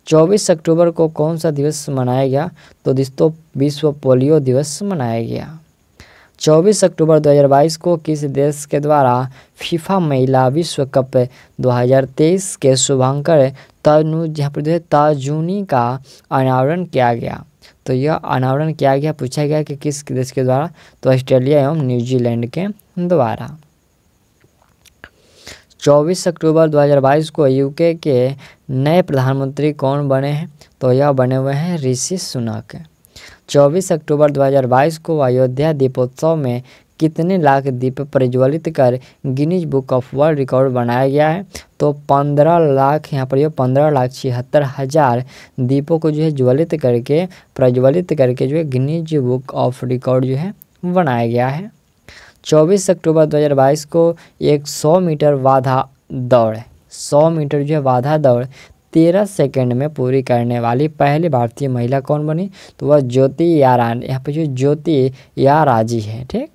24 अक्टूबर को कौन सा दिवस मनाया गया? तो दोस्तों विश्व पोलियो दिवस मनाया गया। 24 अक्टूबर 2022 को किस देश के द्वारा फीफा महिला विश्व कप 2023 के शुभांकर तर्जुनी का अनावरण किया गया? तो यह अनावरण किया गया, पूछा गया कि किस देश के द्वारा? तो ऑस्ट्रेलिया एवं न्यूजीलैंड के द्वारा। 24 अक्टूबर 2022 को UK के नए प्रधानमंत्री कौन बने हैं? तो यह बने हुए हैं ऋषि सुनक। 24 अक्टूबर 2022 को अयोध्या दीपोत्सव में कितने लाख दीप प्रज्वलित कर Guinness book of world record बनाया गया है? तो 15 लाख, यहाँ पर 15,76,000 दीपों को जो है प्रज्वलित करके जो है गिनीज बुक ऑफ रिकॉर्ड जो है बनाया गया है। 24 अक्टूबर 2022 को एक 100 मीटर बाधा दौड़ 100 मीटर जो है बाधा दौड़ 13 सेकंड में पूरी करने वाली पहली भारतीय महिला कौन बनी? तो वह ज्योति यारानी, यहाँ पे जो ज्योति याराजी है। ठीक।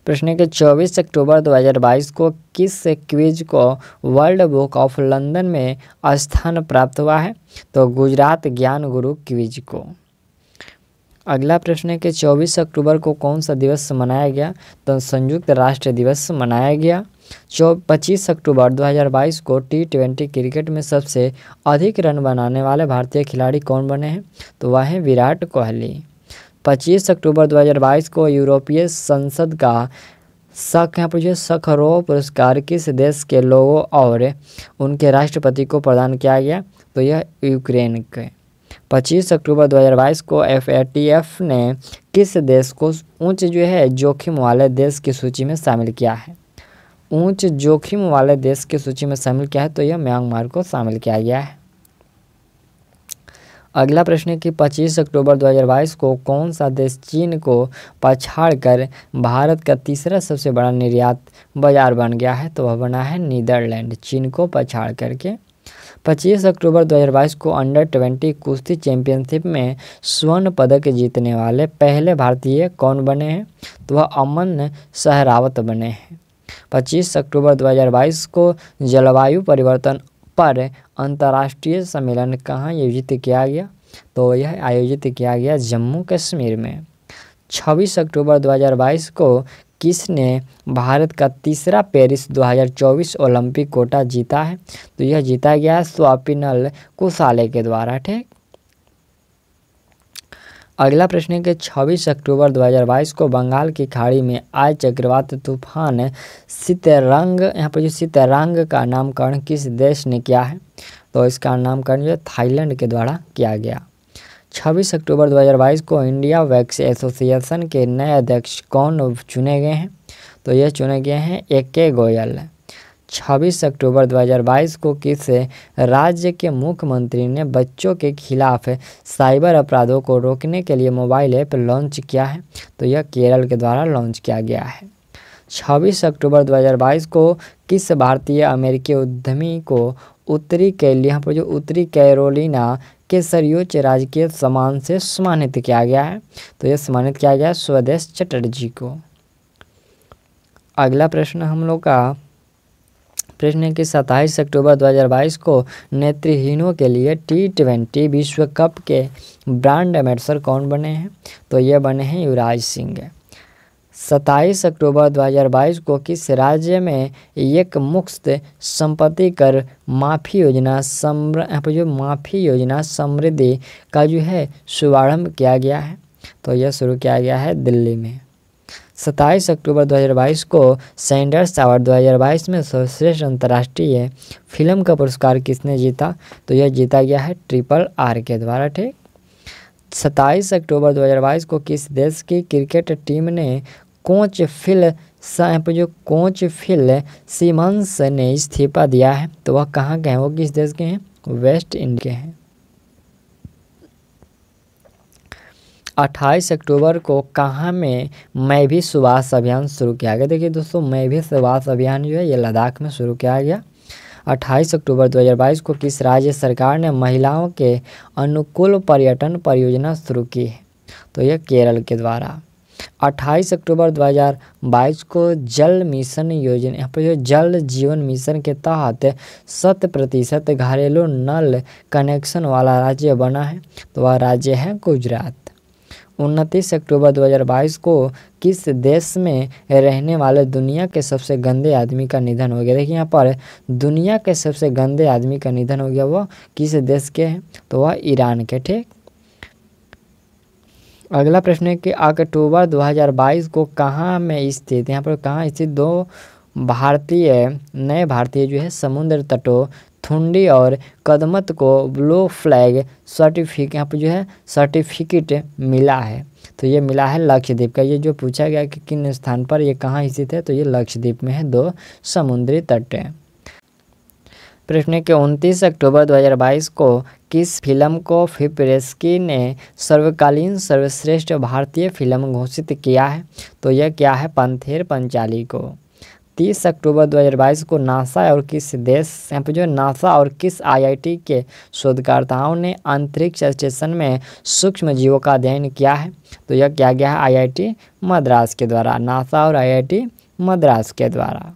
प्रश्न है कि 24 अक्टूबर 2022 को किस क्विज को वर्ल्ड बुक ऑफ लंदन में स्थान प्राप्त हुआ है? तो गुजरात ज्ञान गुरु क्विज को। अगला प्रश्न है कि 24 अक्टूबर को कौन सा दिवस मनाया गया? तो संयुक्त राष्ट्र दिवस मनाया गया। 25 अक्टूबर 2022 को T20 क्रिकेट में सबसे अधिक रन बनाने वाले भारतीय खिलाड़ी कौन बने हैं? तो वह हैं विराट कोहली। 25 अक्टूबर 2022 को यूरोपीय संसद का यहाँ पर जो है सखरोव पुरस्कार किस देश के लोगों और उनके राष्ट्रपति को प्रदान किया गया? तो यह यूक्रेन के। 25 अक्टूबर 2022 को FATF ने किस देश को उच्च जो है जोखिम वाले देश की सूची में शामिल किया है? उच्च जोखिम वाले देश की सूची में शामिल किया है, तो यह म्यांमार को शामिल किया गया है। अगला प्रश्न है कि 25 अक्टूबर 2022 को कौन सा देश चीन को पछाड़कर भारत का तीसरा सबसे बड़ा निर्यात बाजार बन गया है? तो वह बना है नीदरलैंड, चीन को पछाड़ करके। 25 अक्टूबर 2022 को अंडर-20 कुश्ती चैंपियनशिप में स्वर्ण पदक जीतने वाले पहले भारतीय कौन बने हैं? तो वह अमन सहरावत बने हैं। 25 अक्टूबर 2022 को जलवायु परिवर्तन पर अंतर्राष्ट्रीय सम्मेलन कहाँ आयोजित किया गया? तो यह आयोजित किया गया जम्मू कश्मीर में। 26 अक्टूबर 2022 को किसने भारत का तीसरा पेरिस 2024 ओलंपिक कोटा जीता है? तो यह जीता गया स्वप्निल कुसाले के द्वारा। ठीक। अगला प्रश्न है कि 26 अक्टूबर 2022 को बंगाल की खाड़ी में आए चक्रवात तूफान सितरंग, यहाँ पर जो सितरंग का नामकरण किस देश ने किया है? तो इसका नामकरण जो थाईलैंड के द्वारा किया गया। 26 अक्टूबर 2022 को इंडिया वैक्स एसोसिएशन के नए अध्यक्ष कौन चुने गए हैं? तो यह चुने गए हैं AK गोयल। 26 अक्टूबर 2022 को किस राज्य के मुख्यमंत्री ने बच्चों के खिलाफ साइबर अपराधों को रोकने के लिए मोबाइल ऐप लॉन्च किया है? तो यह केरल के द्वारा लॉन्च किया गया है। 26 अक्टूबर 2022 को किस भारतीय अमेरिकी उद्यमी को उत्तरी कैरोलिना के सर्वोच्च राजकीय सम्मान से सम्मानित किया गया है? तो यह सम्मानित किया गया स्वदेश चटर्जी को। अगला प्रश्न हम लोग का प्रश्न है कि 27 अक्टूबर 2022 को नेत्रहीनों के लिए T20 विश्व कप के ब्रांड एम्बेसडर कौन बने हैं? तो ये बने हैं युवराज सिंह। 27 अक्टूबर 2022 को किस राज्य में एक मुफ्त संपत्ति कर माफ़ी योजना समृद्धि का जो है शुभारंभ किया गया है? तो यह शुरू किया गया है दिल्ली में। 27 अक्टूबर 2022 को सैंडर्स अवार्ड 2022 में सर्वश्रेष्ठ अंतर्राष्ट्रीय फिल्म का पुरस्कार किसने जीता? तो यह जीता गया है RRR के द्वारा। ठीक। 27 अक्टूबर 2022 को किस देश की क्रिकेट टीम ने कोच फिल सिमंस ने इस्तीफा दिया है? तो वह कहाँ के हैं? वो किस देश के हैं? वेस्ट इंडीज के हैं। 28 अक्टूबर को कहाँ में मैं भी सुभाष अभियान शुरू किया गया? देखिए दोस्तों, मैं भी सुभाष अभियान जो है ये लद्दाख में शुरू किया गया। 28 अक्टूबर 2022 को किस राज्य सरकार ने महिलाओं के अनुकूल पर्यटन परियोजना शुरू की है? तो यह केरल के द्वारा। 28 अक्टूबर 2022 को जल मिशन योजना, यहाँ पर जो जल जीवन मिशन के तहत 100% घरेलू नल कनेक्शन वाला राज्य बना है? तो वह राज्य है गुजरात। 29 अक्टूबर 2022 को किस देश में रहने वाले दुनिया के सबसे गंदे आदमी का निधन हो गया? देखिए यहाँ पर दुनिया के सबसे गंदे आदमी का निधन हो गया, वो किस देश के हैं? तो वह ईरान के। ठीक। अगला प्रश्न है कि अक्टूबर 2022 को कहाँ में स्थित, यहाँ पर कहाँ स्थित दो नए भारतीय जो है समुद्र तटों थुंडी और कदमत को ब्लू फ्लैग सर्टिफिकेट मिला है? तो ये मिला है लक्षद्वीप का। ये जो पूछा गया कि किन स्थान पर ये कहाँ स्थित है, तो ये लक्षद्वीप में है, 2 समुद्री तट हैं। प्रश्न है कि 29 अक्टूबर 2022 को किस फिल्म को फिप्रेस्की ने सर्वकालीन सर्वश्रेष्ठ भारतीय फिल्म घोषित किया है? तो यह क्या है? पंथेर पंचाली को। 30 अक्टूबर 2022 को नासा और किस IIT के शोधकर्ताओं ने अंतरिक्ष स्टेशन में सूक्ष्म जीवों का अध्ययन किया है? तो यह किया गया है IIT मद्रास के द्वारा, नासा और IIT मद्रास के द्वारा।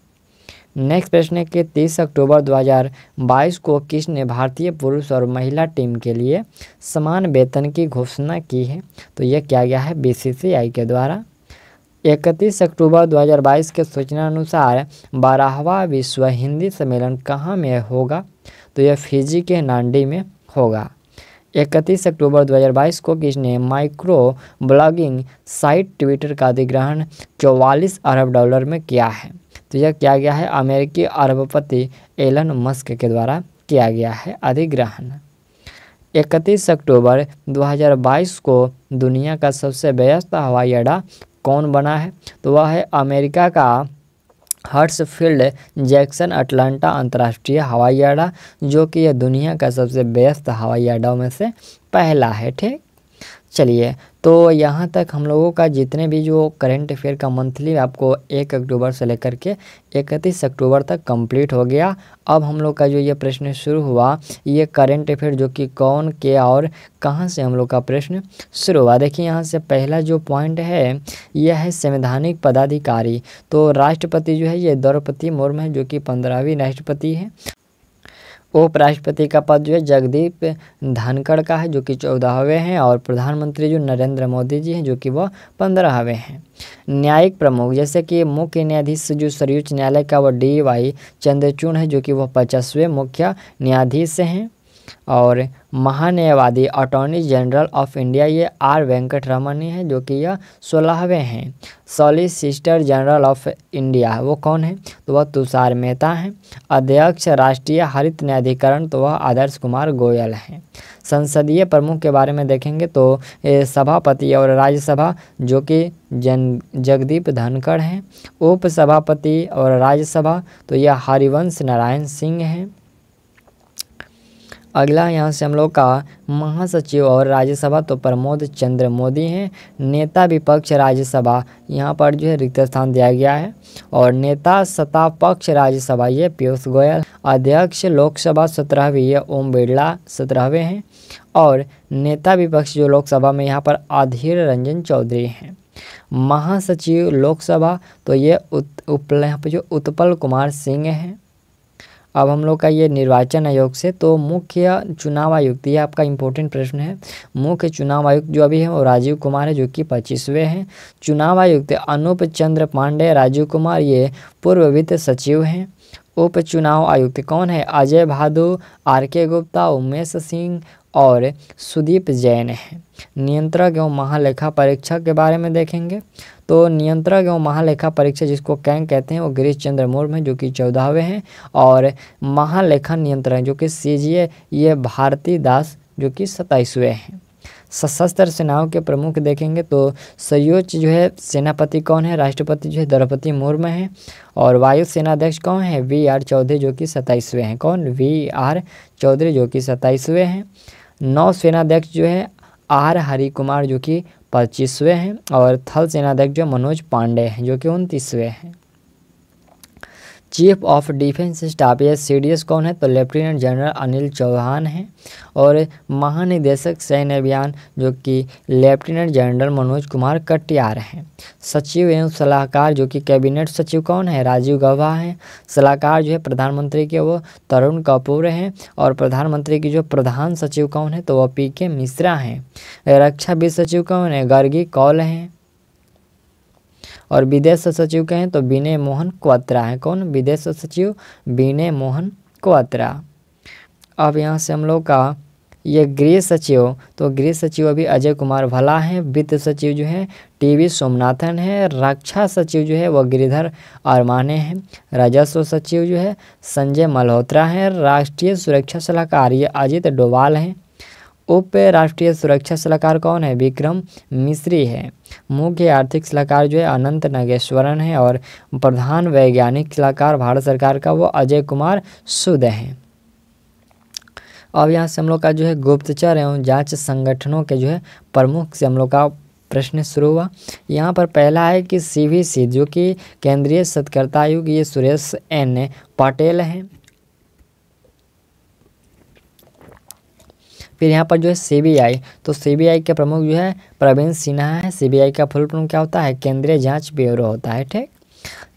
नेक्स्ट प्रश्न है कि 30 अक्टूबर 2022 को किसने भारतीय पुरुष और महिला टीम के लिए समान वेतन की घोषणा की है? तो यह किया गया है BCCI के द्वारा। 31 अक्टूबर 2022 के सूचना अनुसार 12वां विश्व हिंदी सम्मेलन कहाँ में होगा? तो यह फिजी के नांडी में होगा। 31 अक्टूबर 2022 को किसने माइक्रो ब्लॉगिंग साइट ट्विटर का अधिग्रहण 44 अरब डॉलर में किया है? तो यह किया गया है अमेरिकी अरबपति एलन मस्क के द्वारा किया गया है अधिग्रहण। 31 अक्टूबर 2022 को दुनिया का सबसे व्यस्त हवाई अड्डा कौन बना है? तो वह है अमेरिका का हर्ट्सफील्ड जैक्सन अटलांटा अंतर्राष्ट्रीय हवाई अड्डा, जो कि यह दुनिया का सबसे व्यस्त हवाई अड्डों में से पहला है। ठीक, चलिए तो यहाँ तक हम लोगों का जितने भी जो करंट अफेयर का मंथली आपको 1 अक्टूबर से लेकर के 31 अक्टूबर तक कंप्लीट हो गया। अब हम लोग का जो ये प्रश्न शुरू हुआ, ये करंट अफेयर जो कि कौन क्या और कहाँ से हम लोग का प्रश्न शुरू हुआ। देखिए यहाँ से पहला जो पॉइंट है यह है संवैधानिक पदाधिकारी। तो राष्ट्रपति जो है ये द्रौपदी मुर्मू है, जो कि 15वीं राष्ट्रपति है। उपराष्ट्रपति का पद जो है जगदीप धनखड़ का है, जो कि 14वें हैं। और प्रधानमंत्री जो नरेंद्र मोदी जी हैं, जो कि वह 15वें हैं। न्यायिक प्रमुख जैसे कि मुख्य न्यायाधीश जो सर्वोच्च न्यायालय का वो DY चंद्रचूड़ है, जो कि वह 50वें मुख्य न्यायाधीश हैं। और महान्यायवादी अटॉर्नी जनरल ऑफ इंडिया ये R वेंकटरमन है, जो कि यह 16वें हैं। सॉलिसिटर जनरल ऑफ इंडिया वो कौन है? तो वह तुषार मेहता हैं। अध्यक्ष राष्ट्रीय हरित न्यायाधिकरण तो वह आदर्श कुमार गोयल हैं। संसदीय प्रमुख के बारे में देखेंगे तो सभापति और राज्यसभा जो कि जगदीप धनखड़ हैं। उपसभापति और राज्यसभा तो यह हरिवंश नारायण सिंह हैं। अगला यहाँ से हम लोग का महासचिव और राज्यसभा तो प्रमोद चंद्र मोदी हैं। नेता विपक्ष राज्यसभा यहाँ पर जो है रिक्त स्थान दिया गया है। और नेता सत्ता पक्ष राज्यसभा ये पीयूष गोयल। अध्यक्ष लोकसभा 17वीं ये ओम बिरला 17वें हैं। और नेता विपक्ष जो लोकसभा में यहाँ पर अधीर रंजन चौधरी हैं। महासचिव लोकसभा तो ये यहाँ पर जो उत्पल कुमार सिंह हैं। अब हम लोग का ये निर्वाचन आयोग से तो मुख्य चुनाव आयुक्त, ये आपका इम्पोर्टेंट प्रश्न है। मुख्य चुनाव आयुक्त जो अभी है वो राजीव कुमार है, जो कि 25वें हैं। चुनाव आयुक्त अनूप चंद्र पांडे राजीव कुमार ये पूर्व वित्त सचिव हैं। उप चुनाव आयुक्त कौन है? अजय भादु, RK गुप्ता, उमेश सिंह और सुदीप जैन है। नियंत्रक एवं महालेखा परीक्षक के बारे में देखेंगे तो नियंत्रक एवं महालेखा परीक्षक जिसको कैंग कहते हैं वो गिरीश चंद्र मुर्मू है, जो कि 14वें हैं। और महालेखा नियंत्रक जो कि CGA ये भारती दास जो कि 27वें हैं। सशस्त्र सेनाओं के प्रमुख देखेंगे तो सर्वोच्च जो है सेनापति कौन है? राष्ट्रपति जो है द्रौपदी मुर्मू हैं। और वायु सेनाध्यक्ष कौन है? VR चौधरी जो कि 27वें हैं। कौन? VR चौधरी जो कि 27वें हैं। नौ सेनाध्यक्ष जो है R हरि कुमार जो कि 25वें हैं। और थल सेनाध्यक्ष जो मनोज पांडे हैं, जो कि 29वें हैं। चीफ ऑफ डिफेंस स्टाफ या CDS कौन है? तो लेफ्टिनेंट जनरल अनिल चौहान हैं। और महानिदेशक सैन्य अभियान जो कि लेफ्टिनेंट जनरल मनोज कुमार कटियार हैं। सचिव एवं सलाहकार जो कि कैबिनेट सचिव कौन है? राजीव गौबा हैं। सलाहकार जो है प्रधानमंत्री के वो तरुण कपूर हैं। और प्रधानमंत्री की जो प्रधान सचिव कौन है? तो वह PK मिश्रा हैं। रक्षा वित्त सचिव कौन है? गर्गी कौल हैं। और विदेश सचिव कहें तो विनय मोहन क्वात्रा है। कौन? विदेश सचिव विनय मोहन क्वात्रा। अब यहाँ से हम लोग का ये गृह सचिव तो गृह सचिव अभी अजय कुमार भल्ला हैं। वित्त सचिव जो है TV सोमनाथन है। रक्षा सचिव जो है वह गिरिधर अरमाने हैं। राजस्व सचिव जो है संजय मल्होत्रा हैं। राष्ट्रीय सुरक्षा सलाहकार ये अजित डोभाल हैं। उप राष्ट्रीय सुरक्षा सलाहकार कौन है? विक्रम मिश्री है। मुख्य आर्थिक सलाहकार जो है अनंत नागेश्वरन है। और प्रधान वैज्ञानिक सलाहकार भारत सरकार का वो अजय कुमार सूद हैं। अब यहाँ से हम लोग का जो है गुप्तचर एवं जांच संगठनों के जो है प्रमुख से हम लोग का प्रश्न शुरू हुआ। यहाँ पर पहला है कि CVC जो कि केंद्रीय सतर्कता आयोग ये सुरेश N पटेल हैं। फिर यहाँ पर जो है CBI तो CBI के प्रमुख जो है प्रवीण सिन्हा है। CBI का फुल फॉर्म क्या होता है? केंद्रीय जांच ब्यूरो होता है। ठीक,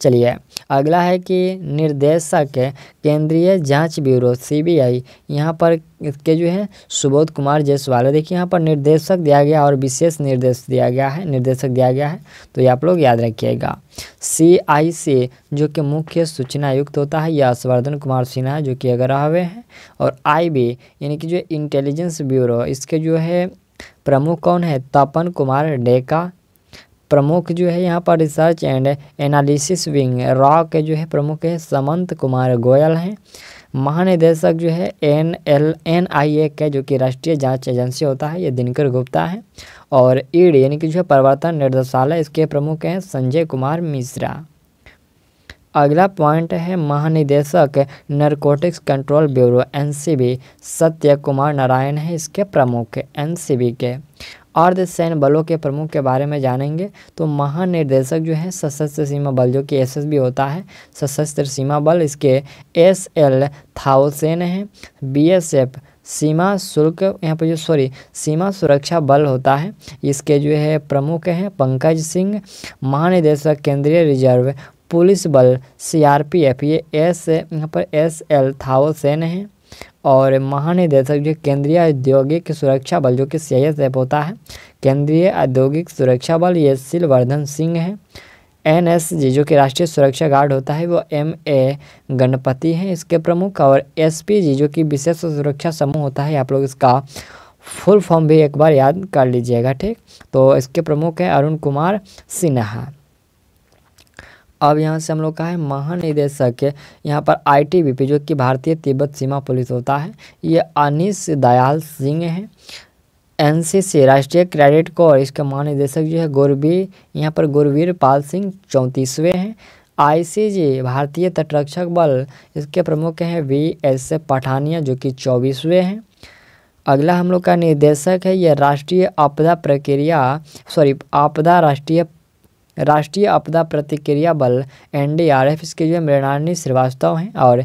चलिए अगला है कि निर्देशक केंद्रीय जांच ब्यूरो सीबीआई, यहाँ पर के जो है सुबोध कुमार जायसवाल है। देखिए यहाँ पर निर्देशक दिया गया और विशेष निर्देश दिया गया है, निर्देशक दिया गया है, तो ये आप लोग याद रखिएगा। CIC जो कि मुख्य सूचना आयुक्त होता है, यह हर्षवर्धन कुमार सिन्हा जो कि अगरवे हैं। और IB यानी कि जो इंटेलिजेंस ब्यूरो, इसके जो है प्रमुख कौन है, तपन कुमार डेका। प्रमुख जो है यहाँ पर research and analysis wing raw के जो है प्रमुख है समंत कुमार गोयल हैं। महानिदेशक जो है NIA के जो कि राष्ट्रीय जांच एजेंसी होता है, ये दिनकर गुप्ता है। और ED यानी कि जो है प्रवर्तन निदेशालय, इसके प्रमुख हैं संजय कुमार मिश्रा। अगला पॉइंट है महानिदेशक नारकोटिक्स कंट्रोल ब्यूरो NCB सत्य कुमार नारायण है इसके प्रमुख NCB के। अर्धसैन्य बलों के प्रमुख के बारे में जानेंगे तो महानिर्देशक जो है सशस्त्र सीमा बल जो कि SSB होता है, सशस्त्र सीमा बल, इसके SL थाउसेन है। BSF सीमा शुल्क यहाँ पर जो सीमा सुरक्षा बल होता है, इसके जो है प्रमुख हैं पंकज सिंह। महानिदेशक केंद्रीय रिजर्व पुलिस बल CRPF, ये यहाँ पर SL थाउसेन है। और महानिदेशक जो केंद्रीय औद्योगिक सुरक्षा बल जो कि CISF होता है, केंद्रीय औद्योगिक सुरक्षा बल, ये सिलवर्धन सिंह है। NSG जो कि राष्ट्रीय सुरक्षा गार्ड होता है, वो MA गणपति हैं इसके प्रमुख। और SPG जो कि विशेष सुरक्षा समूह होता है, आप लोग इसका फुल फॉर्म भी एक बार याद कर लीजिएगा, ठीक। तो इसके प्रमुख हैं अरुण कुमार सिन्हा। अब यहाँ से हम लोग का है महानिदेशक यहाँ पर ITBP जो कि भारतीय तिब्बत सीमा पुलिस होता है, ये अनीश दयाल सिंह हैं। NCC राष्ट्रीय क्रेडिट कोर, इसका महानिदेशक जो है यहाँ पर गुरवीर पाल सिंह 34वें हैं। ICG भारतीय तटरक्षक बल, इसके प्रमुख हैं VS पठानिया जो कि 24वें हैं। अगला हम लोग का निदेशक है ये राष्ट्रीय आपदा प्रतिक्रिया बल NDRF, इसके जो है मृणालिनी श्रीवास्तव हैं। और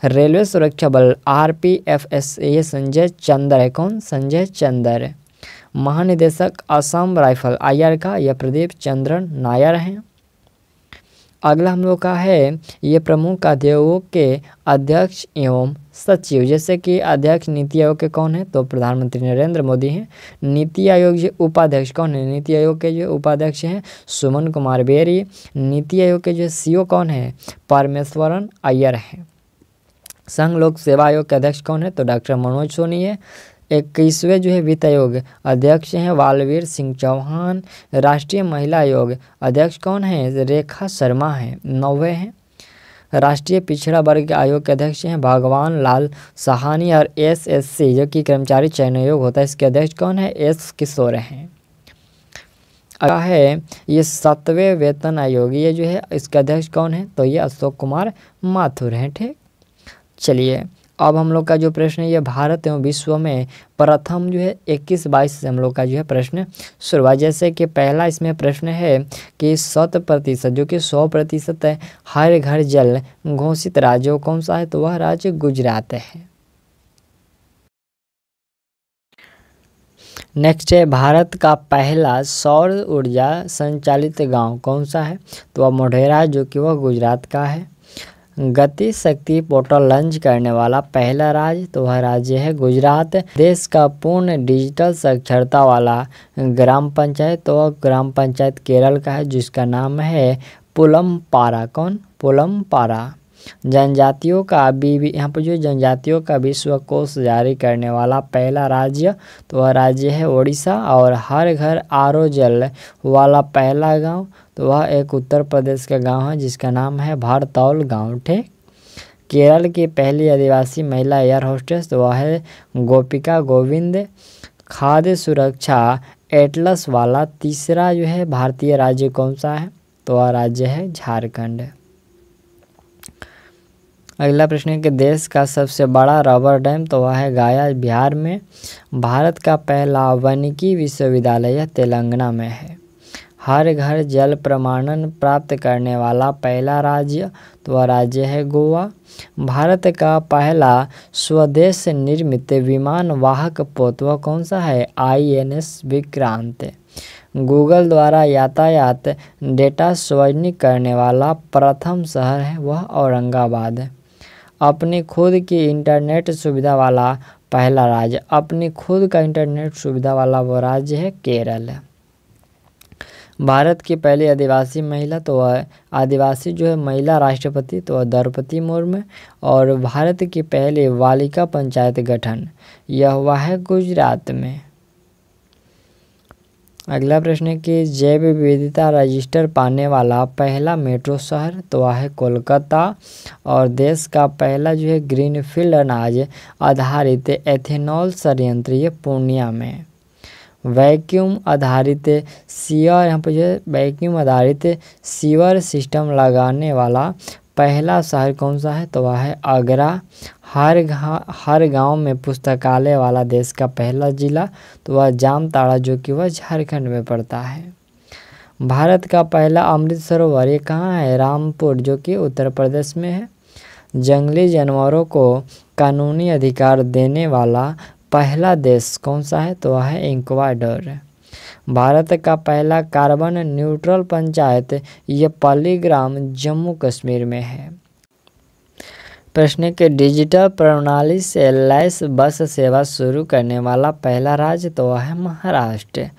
रेलवे सुरक्षा बल RPFS, ये संजय चंद्र है। कौन, संजय चंद्र। महानिदेशक असम राइफल IR का यह प्रदीप चंद्रन नायर हैं। अगला हम लोग का है ये प्रमुख आयोगों के अध्यक्ष एवं सचिव, जैसे कि अध्यक्ष नीति आयोग के कौन है, तो प्रधानमंत्री नरेंद्र मोदी हैं। नीति आयोग जो उपाध्यक्ष कौन है, नीति आयोग के जो उपाध्यक्ष हैं सुमन कुमार बेरी। नीति आयोग के जो CO कौन है, परमेश्वरन अय्यर हैं। संघ लोक सेवा आयोग के अध्यक्ष कौन है, तो डॉक्टर मनोज सोनी है। 21वें जो है वित्त आयोग अध्यक्ष हैं वालवीर सिंह चौहान। राष्ट्रीय महिला आयोग अध्यक्ष कौन है, रेखा शर्मा हैं, 9वें हैं। राष्ट्रीय पिछड़ा वर्ग आयोग के अध्यक्ष हैं भगवान लाल सहानी। और SSC जो कि कर्मचारी चयन आयोग होता है, इसके अध्यक्ष कौन है, S किशोर हैं। अगला है ये 7वें वेतन आयोग, ये जो है इसके अध्यक्ष कौन है, तो ये अशोक कुमार माथुर हैं, ठीक। चलिए अब हम लोग का जो प्रश्न है ये भारत एवं विश्व में प्रथम जो है 21-22 से हम लोग का जो है प्रश्न शुरुआत। जैसे कि पहला इसमें प्रश्न है कि 100% जो कि 100% है हर घर जल घोषित राज्य कौन सा है, तो वह राज्य गुजरात है। नेक्स्ट है भारत का पहला सौर ऊर्जा संचालित गांव कौन सा है, तो वह मोढेरा जो कि वह गुजरात का है। गति शक्ति पोर्टल लॉन्च करने वाला पहला राज्य, तो वह राज्य है गुजरात। देश का पूर्ण डिजिटल साक्षरता वाला ग्राम पंचायत, तो वह ग्राम पंचायत केरल का है जिसका नाम है पुलमपारा। कौन, पुलमपारा। जनजातियों का यहाँ पर जो जनजातियों का विश्व कोश जारी करने वाला पहला राज्य, तो वह राज्य है ओडिशा। और हर घर RO जल वाला पहला गांव, तो वह एक उत्तर प्रदेश का गांव है जिसका नाम है भारतौल गांव, ठीक। केरल की पहली आदिवासी महिला एयर होस्टेस, तो वह है गोपिका गोविंद। खाद्य सुरक्षा एटलस वाला तीसरा जो है भारतीय राज्य कौन सा है, तो वह राज्य है झारखंड। अगला प्रश्न है कि देश का सबसे बड़ा रबर डैम, तो वह है गया बिहार में। भारत का पहला वानिकी विश्वविद्यालय तेलंगाना में है। हर घर जल प्रमाणन प्राप्त करने वाला पहला राज्य, तो वह राज्य है गोवा। भारत का पहला स्वदेश निर्मित विमान वाहक पोत वह कौन सा है, INS विक्रांत। गूगल द्वारा यातायात डेटा सार्वजनिक करने वाला प्रथम शहर है वह औरंगाबाद है। अपनी खुद की इंटरनेट सुविधा वाला पहला राज्य, अपनी खुद का इंटरनेट सुविधा वाला वो राज्य है केरल है। भारत की पहली आदिवासी महिला तो वह आदिवासी जो है महिला राष्ट्रपति तो वह द्रौपदी मुर्मू। और भारत की पहली बालिका पंचायत गठन यह हुआ है गुजरात में। अगला प्रश्न है कि जैव विविधता रजिस्टर पाने वाला पहला मेट्रो शहर तो वह है कोलकाता। और देश का पहला जो है ग्रीनफील्ड अनाज आधारित एथेनॉल संयंत्र ये पूर्णिया में। वैक्यूम आधारित सीवर, यहाँ पर जो है वैक्यूम आधारित सीवर सिस्टम लगाने वाला पहला शहर कौन सा है तो वह है आगरा। हर गांव में पुस्तकालय वाला देश का पहला जिला तो वह जामताड़ा जो कि वह झारखंड में पड़ता है। भारत का पहला अमृत सरोवर ये कहाँ है, रामपुर जो कि उत्तर प्रदेश में है। जंगली जानवरों को कानूनी अधिकार देने वाला पहला देश कौन सा है तो वह है इक्वाडोर। भारत का पहला कार्बन न्यूट्रल पंचायत ये पल्लीग्राम जम्मू कश्मीर में है। प्रश्न के डिजिटल प्रणाली से लैस बस सेवा शुरू करने वाला पहला राज्य तो वह है महाराष्ट्र।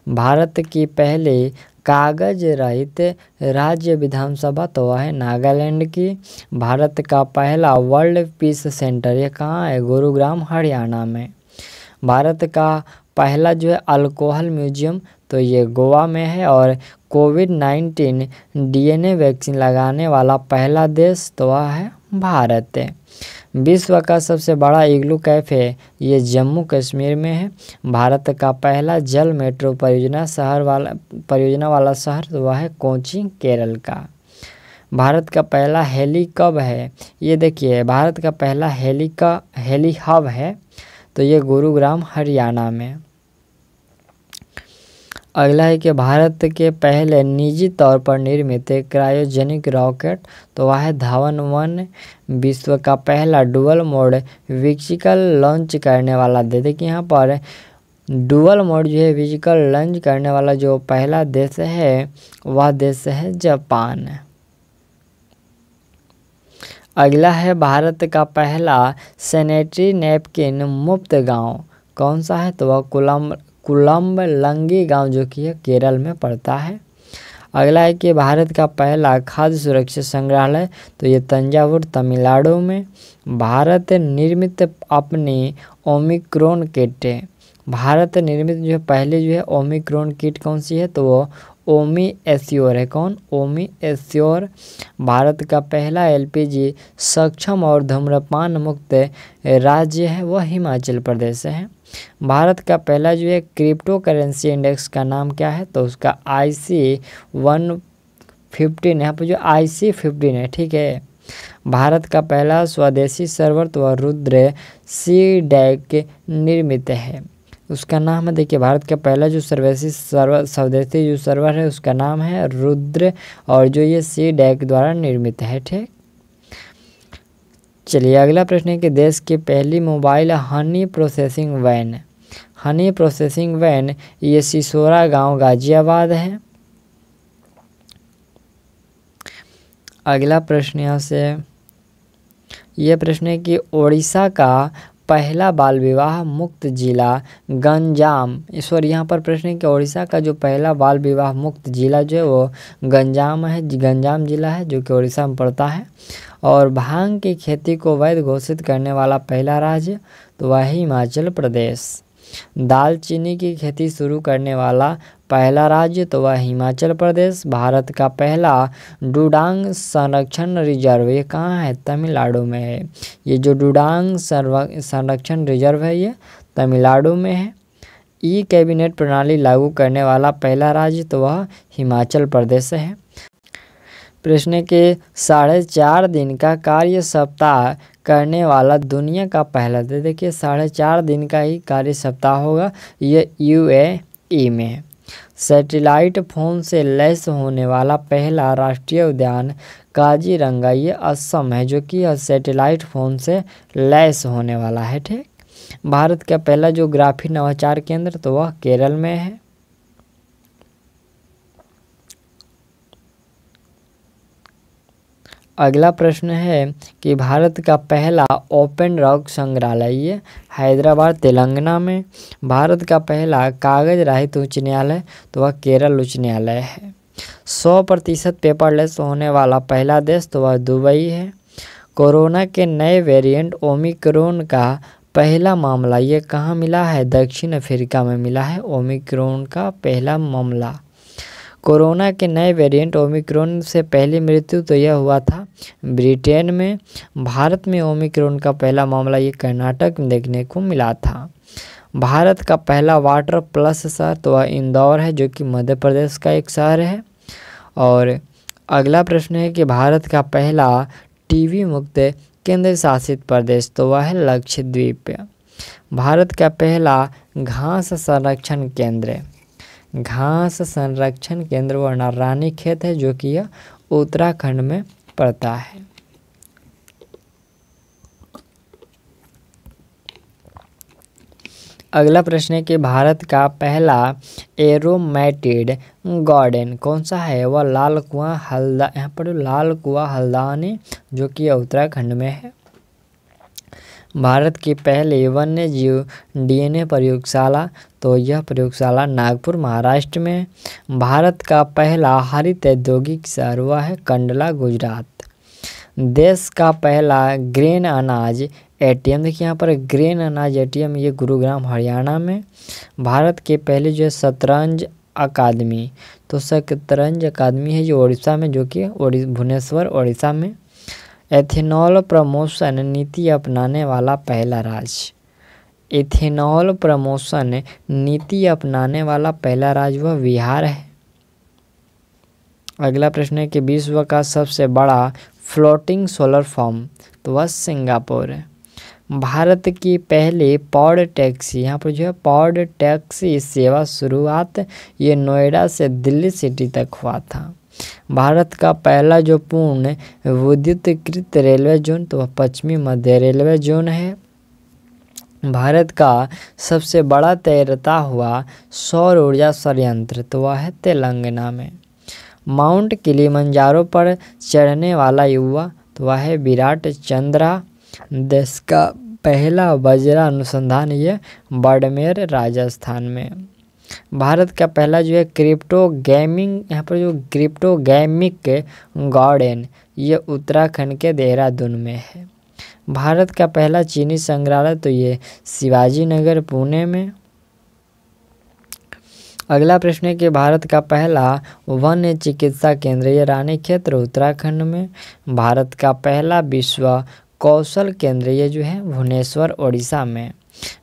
भारत की पहली कागज रहित राज्य विधानसभा तो वह है नागालैंड की। भारत का पहला वर्ल्ड पीस सेंटर ये कहाँ है, गुरुग्राम हरियाणा में। भारत का पहला जो है अल्कोहल म्यूजियम तो ये गोवा में है। और कोविड-19 डीएनए वैक्सीन लगाने वाला पहला देश तो वह है भारत है। विश्व का सबसे बड़ा इग्लू कैफे ये जम्मू कश्मीर में है। भारत का पहला जल मेट्रो परियोजना वाला शहर तो वह है कोच्चि केरल का। भारत का पहला हेली कब है, ये देखिए भारत का पहला हेली हब है तो ये गुरुग्राम हरियाणा में। अगला है कि भारत के पहले निजी तौर पर निर्मित क्रायोजेनिक रॉकेट तो वह है धावन-1। विश्व का पहला डुअल मोड व्हीकल लॉन्च करने वाला दे देखिए यहाँ पर डुअल मोड जो है व्हीकल लॉन्च करने वाला जो पहला देश है वह देश है जापान। अगला है भारत का पहला सैनिटरी नैपकिन मुफ्त गांव कौन सा है तो वह कुलम्बलंगी गांव जो कि है केरल में पड़ता है। अगला है कि भारत का पहला खाद्य सुरक्षा संग्रहालय तो ये तंजावुर तमिलनाडु में। भारत निर्मित अपनी ओमिक्रॉन किट, भारत निर्मित जो है पहले जो है ओमिक्रॉन किट कौन सी है तो वो ओमी एश्योर है। कौन, ओमी एश्योर। भारत का पहला एलपीजी सक्षम और धूम्रपान मुक्त राज्य है वह हिमाचल प्रदेश है। भारत का पहला जो है क्रिप्टो करेंसी इंडेक्स का नाम क्या है तो उसका IC115, यहाँ पर जो IC15 है ठीक है। भारत का पहला स्वदेशी सर्वर तो रुद्र C-DAC निर्मित है, उसका नाम है देखिए भारत का पहला जो स्वदेशी जो सर्वर है उसका नाम है रुद्र और जो ये C-DAC द्वारा निर्मित है ठीक। चलिए अगला प्रश्न है कि देश की पहली मोबाइल हनी प्रोसेसिंग वैन ये सिसोरा गांव गाजियाबाद है। अगला प्रश्न यहाँ से ये प्रश्न है कि ओडिशा का पहला बाल विवाह मुक्त जिला गंजाम, ईश्वर यहाँ पर प्रश्न है कि ओडिशा का जो पहला बाल विवाह मुक्त जिला जो है वो गंजाम है, गंजाम जिला है जो कि ओडिशा में पड़ता है। और भांग की खेती को वैध घोषित करने वाला पहला राज्य तो वह हिमाचल प्रदेश। दालचीनी की खेती शुरू करने वाला पहला राज्य तो वह हिमाचल प्रदेश। भारत का पहला डुडांग संरक्षण रिजर्व ये कहाँ है, तमिलनाडु में है। ये जो डुडांग संरक्षण रिजर्व है ये तमिलनाडु में है। ई कैबिनेट प्रणाली लागू करने वाला पहला राज्य तो वह हिमाचल प्रदेश है। प्रश्न के 4.5 दिन का कार्य सप्ताह करने वाला दुनिया का पहला देखिए 4.5 दिन का ही कार्य सप्ताह होगा ये UAE में। सैटेलाइट फोन से लैस होने वाला पहला राष्ट्रीय उद्यान काजीरंगा ये असम है जो कि सैटेलाइट फोन से लैस होने वाला है ठीक। भारत का पहला जो ग्राफीन नवाचार केंद्र तो वह केरल में है। अगला प्रश्न है कि भारत का पहला ओपन रॉक संग्रहालय ये हैदराबाद तेलंगाना में। भारत का पहला कागज रहित उच्च न्यायालय तो वह केरल उच्च न्यायालय है। 100% पेपरलेस होने वाला पहला देश तो वह दुबई है। कोरोना के नए वेरिएंट ओमिक्रॉन का पहला मामला ये कहाँ मिला है? दक्षिण अफ्रीका में मिला है ओमिक्रॉन का पहला मामला। कोरोना के नए वेरिएंट ओमिक्रॉन से पहली मृत्यु तो यह हुआ था ब्रिटेन में। भारत में ओमिक्रॉन का पहला मामला ये कर्नाटक में देखने को मिला था। भारत का पहला वाटर प्लस शहर तो वह इंदौर है, जो कि मध्य प्रदेश का एक शहर है। और अगला प्रश्न है कि भारत का पहला टीबी मुक्त केंद्र शासित प्रदेश तो वह है लक्षद्वीप। भारत का पहला घास संरक्षण केंद्र वह रानीखेत है, जो कि यह उत्तराखंड में पड़ता है। अगला प्रश्न है कि भारत का पहला एरोमेटेड गार्डन कौन सा है? वह लाल कुआं हल्दा, यहाँ पर लाल कुआं हल्द्वानी, जो कि उत्तराखंड में है। भारत की पहली वन्य जीव डीएनए प्रयोगशाला तो यह प्रयोगशाला नागपुर महाराष्ट्र में। भारत का पहला हरित औद्योगिक शहर हुआ है कंडला गुजरात। देश का पहला ग्रेन अनाज एटीएम, देखिए यहाँ पर ग्रेन अनाज एटीएम ये गुरुग्राम हरियाणा में। भारत के पहले जो शतरंज अकादमी तो शतरंज अकादमी है जो उड़ीसा में, जो कि भुवनेश्वर उड़ीसा में। एथेनॉल प्रमोशन नीति अपनाने वाला पहला राज्य, इथेनॉल प्रमोशन नीति अपनाने वाला पहला राज्य वह बिहार है। अगला प्रश्न है कि विश्व का सबसे बड़ा फ्लोटिंग सोलर फॉर्म तो वह सिंगापुर है। भारत की पहली पॉड टैक्सी, यहाँ पर जो है पॉड टैक्सी सेवा शुरुआत ये नोएडा से दिल्ली सिटी तक हुआ था। भारत का पहला जो पूर्ण विद्युतीकृत रेलवे जोन तो वह पश्चिमी मध्य रेलवे जोन है। भारत का सबसे बड़ा तैरता हुआ सौर ऊर्जा संयंत्र तो वह है तेलंगाना में। माउंट किलिमंजारो पर चढ़ने वाला युवा तो वह है विराट चंद्रा। देश का पहला वज्रा अनुसंधान ये बाड़मेर राजस्थान में। भारत का पहला जो है क्रिप्टो गेमिंग, यहाँ पर जो क्रिप्टो गेमिक गार्डन ये उत्तराखंड के देहरादून में है। भारत का पहला चीनी संग्रहालय तो ये शिवाजी नगर पुणे में। अगला प्रश्न है कि भारत का पहला वन्य चिकित्सा केंद्र ये रानीखेत उत्तराखंड में। भारत का पहला विश्व कौशल केंद्र ये जो है भुवनेश्वर उड़ीसा में।